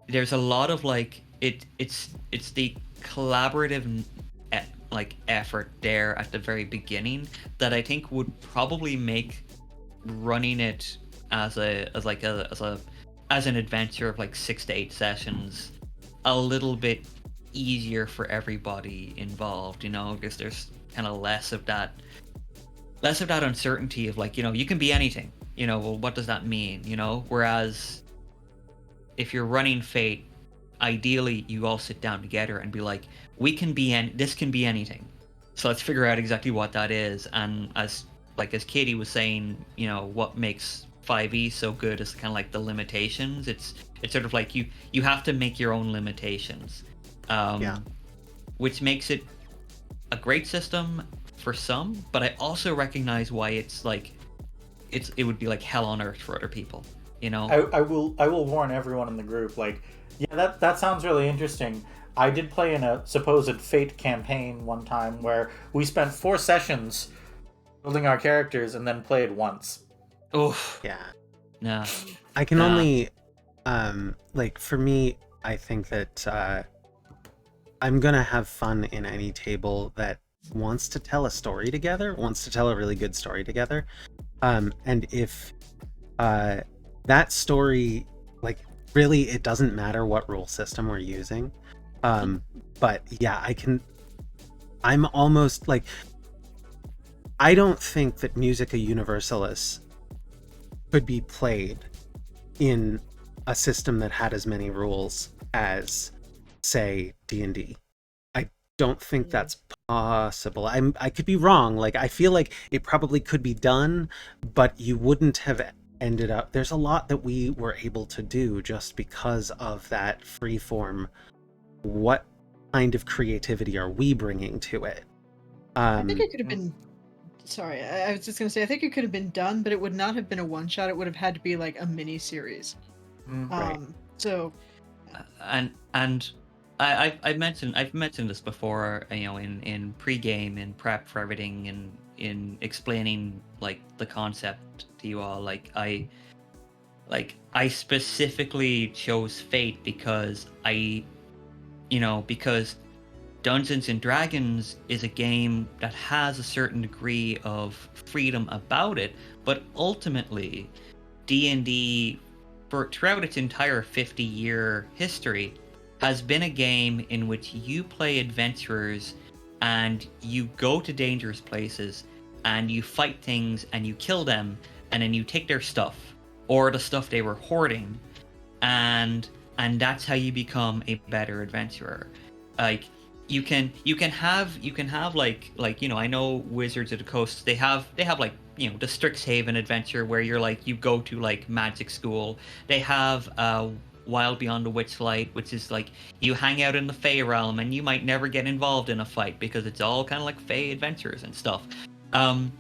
there's a lot of like it's the collaborative like effort there at the very beginning that I think would probably make running it as an adventure of like 6 to 8 sessions a little bit easier for everybody involved, you know, because there's kind of less of that uncertainty of like, you know, you can be anything, you know, well, what does that mean, you know? Whereas if you're running Fate, ideally you all sit down together and be like, this can be anything, so let's figure out exactly what that is. And as Katie was saying, you know, what makes 5e so good is kind of like the limitations. It's sort of like you have to make your own limitations, which makes it a great system for some, but I also recognize why it would be like hell on earth for other people, you know. I will warn everyone in the group, like, yeah, that sounds really interesting. I did play in a supposed Fate campaign one time where we spent 4 sessions building our characters and then played once. Oh Yeah. Nah. I can only like, for me, I think that I'm gonna have fun in any table that wants to tell a story together, wants to tell a really good story together. And if that story, like, really, it doesn't matter what rule system we're using. But yeah, I'm almost like, I don't think that Musica Universalis could be played in a system that had as many rules as, say, D&D. I don't think that's possible. I could be wrong. Like, I feel like it probably could be done, but you wouldn't have ended up... There's a lot that we were able to do just because of that freeform. What kind of creativity are we bringing to it? I think it could have been... Sorry, I was just going to say, I think it could have been done, but it would not have been a one-shot. It would have had to be like a mini-series. Right. So... And I've mentioned this before, you know, in pre-game, in prep for everything, and in explaining like the concept to you all. Like I specifically chose Fate because because Dungeons and Dragons is a game that has a certain degree of freedom about it, but ultimately D&D, throughout its entire 50-year history, has been a game in which you play adventurers and you go to dangerous places and you fight things and you kill them, and then you take their stuff or the stuff they were hoarding, and that's how you become a better adventurer. Like you can have like you know, I know Wizards of the Coast, they have like, you know, the Strixhaven adventure where you're like, you go to like magic school. They have Wild Beyond the Witchlight, which is like you hang out in the Fey realm and you might never get involved in a fight because it's all kind of like Fey adventures and stuff. I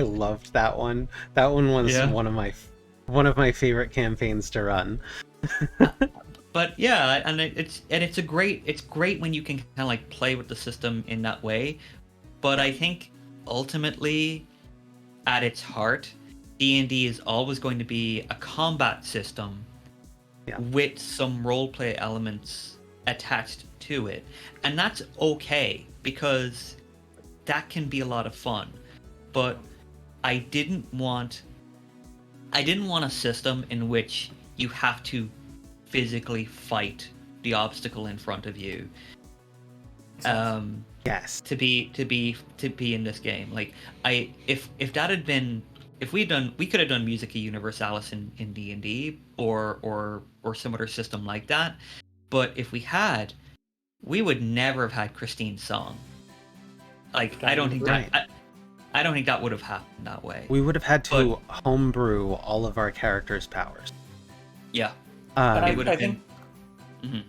loved that one. That one was Yeah. one of my favorite campaigns to run. But yeah, and it's great when you can kind of like play with the system in that way. But I think ultimately, at its heart, D&D is always going to be a combat system with some roleplay elements attached to it, and that's okay because that can be a lot of fun. But I didn't want a system in which you have to physically fight the obstacle in front of you. Yes. To be in this game. Like if that had been, we could have done Musica Universalis in D&D or some other system like that. But if we had, we would never have had Christine's song. Like I don't think that would have happened that way. We would have had to homebrew all of our characters' powers. Yeah. And it would I have been. think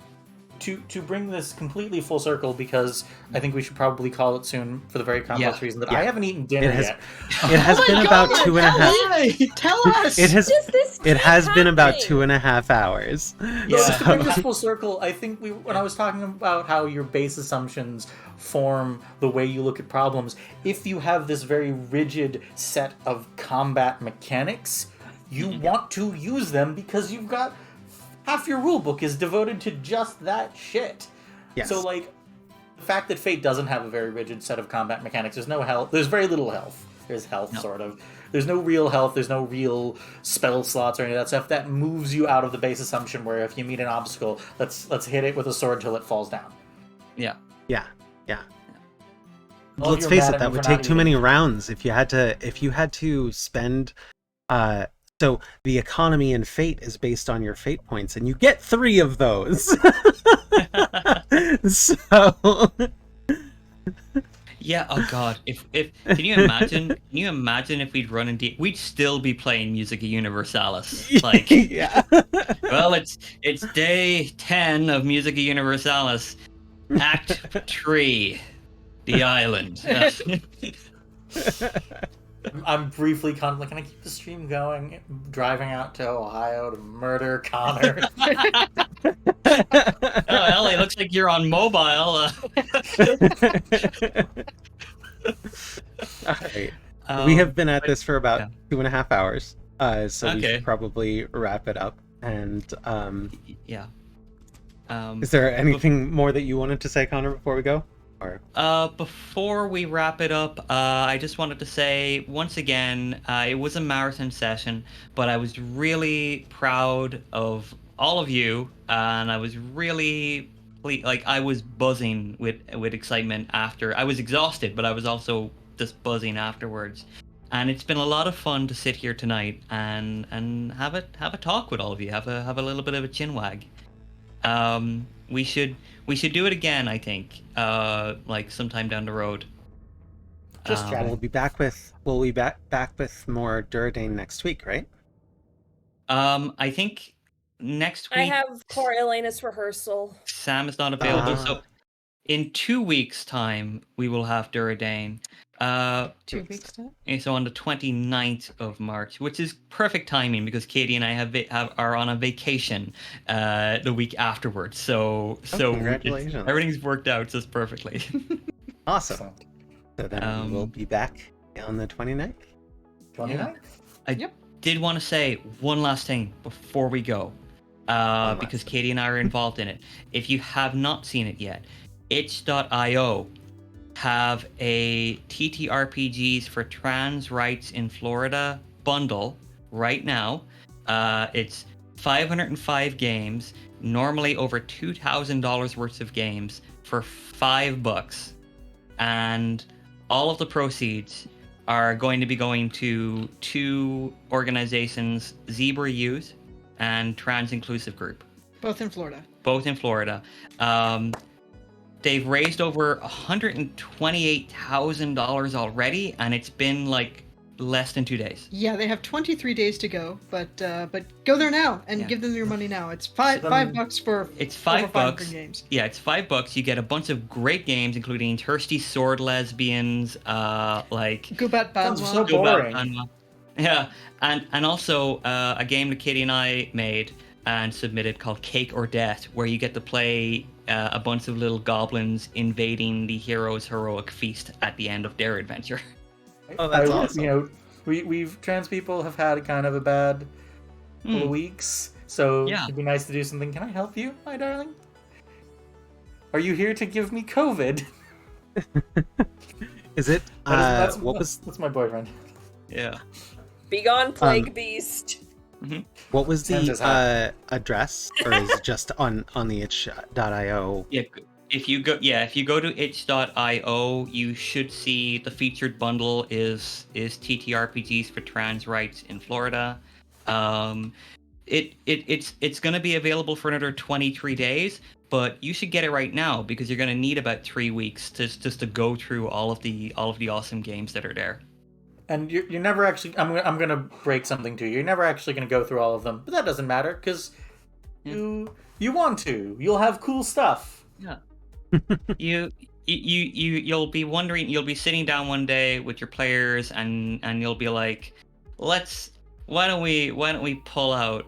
to bring this completely full circle, because I think we should probably call it soon for the very complex reason that I haven't eaten dinner yet. It has been about 2.5. Tell us. It has. Just this It has been about happening? 2.5 hours. No, Yeah. just to bring So- this full circle, I think when I was talking about how your base assumptions form the way you look at problems, if you have this very rigid set of combat mechanics, you want to use them because you've got half your rulebook is devoted to just that shit. Yes. So like the fact that Fate doesn't have a very rigid set of combat mechanics, there's no health. There's very little health. There's health, No. sort of. There's no real health. There's no real spell slots or any of that stuff. That moves you out of the base assumption where if you meet an obstacle, let's hit it with a sword till it falls down. Yeah. Yeah. All Let's you're face mad it, at that me would for take not too many even- rounds if you had to spend so the economy in Fate is based on your Fate points, and you get 3 of those. So Yeah. Oh God. If can you imagine? Can you imagine if we'd run into? We'd still be playing Musica Universalis. Like, yeah. well, it's day 10 of Musica Universalis, Act 3, the island. I'm briefly can I keep the stream going? Driving out to Ohio to murder Connor. Oh, Ellie, looks like you're on mobile. All right. We have been at this for about yeah. 2.5 hours, so we Okay. should probably wrap it up. And Yeah. is there anything more that you wanted to say, Connor, before we go? Or Before we wrap it up, I just wanted to say once again, it was a marathon session, but I was really proud of all of you, and I was really I was buzzing with excitement after. I was exhausted, but I was also just buzzing afterwards. And it's been a lot of fun to sit here tonight and have a talk with all of you, have a little bit of a chin wag. We should do it again, I think, like sometime down the road. Just chatting. we'll be back with with more Duradaen next week, right? I think next week I have Coriolanus rehearsal. Sam is not available, Ah. so in 2 weeks' time we will have Duradaen. 2 weeks time. So on the 29th of March, which is perfect timing because Katie and I are on a vacation the week afterwards. So congratulations. everything's worked out just perfectly. Awesome. So then we'll Um, be back on the 29th. 29th? I did want to say one last thing before we go, last because thing. Katie and I are involved in it. If you have not seen it yet, itch.io have a TTRPGs for trans rights in Florida bundle right now. It's 505 games, normally over $2,000 worth of games for $5, and all of the proceeds are going to be going to 2 organizations, Zebra Youth and Trans Inclusive Group, Both in Florida. both in Florida. They've raised over $128,000 already, and it's been like less than 2 days. Yeah, they have 23 days to go, but go there now and Yeah. give them your money now. It's five So then- $5 for It's over $5. 500 games. Yeah, it's $5. You get a bunch of great games, including Thirsty Sword Lesbians, like Gubat Sounds Banwa. so Go Back boring. Anma. Yeah, and also a game that Katie and I made and submitted called Cake or Death, where you get to play a bunch of little goblins invading the hero's heroic feast at the end of their adventure. Oh, that's awesome. You know, we've trans people have had kind of a bad couple of weeks, so Yeah. it'd be nice to do something. Can I help you, my darling? Are you here to give me COVID? Is it? That's What my boyfriend. Yeah. Begone, plague beast. was Sends us the address, or is it just on the itch.io? Yeah, if you go to itch.io, you should see the featured bundle is TTRPGs for trans rights in Florida. It's going to be available for another 23 days, but you should get it right now because you're going to need about 3 weeks just to go through all of the awesome games that are there. And you're never actually. I'm gonna break something to you. You're never actually gonna go through all of them, but that doesn't matter because you want to. You'll have cool stuff. Yeah. You'll be wondering. You'll be sitting down one day with your players, and you'll be like, let's why don't we pull out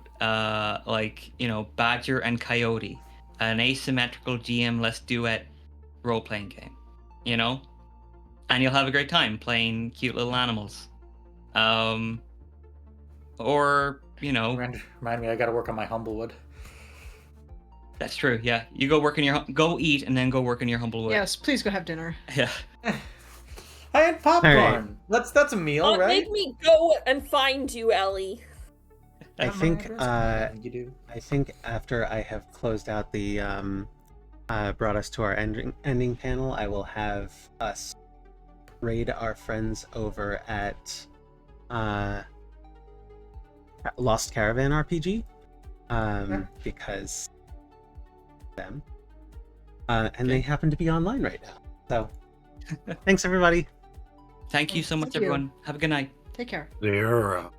like, you know, Badger and Coyote, an asymmetrical GM-less duet role-playing game, you know, and you'll have a great time playing cute little animals. Or, you know, Remind me, I gotta work on my Humblewood. that's true. Yeah, you go eat and then go work in your Humblewood. Yes, please go have dinner. Yeah. I had popcorn. All right. That's a meal, Don't right? make me go and find you, Ellie. I Not my think address. You do. I think after I have closed out the brought us to our ending panel, I will have us raid our friends over at Lost Caravan RPG, because them, and they happen to be online right now. So, thanks everybody. Thank you so much, Thank you. everyone. Have a good night. Take care. Zero.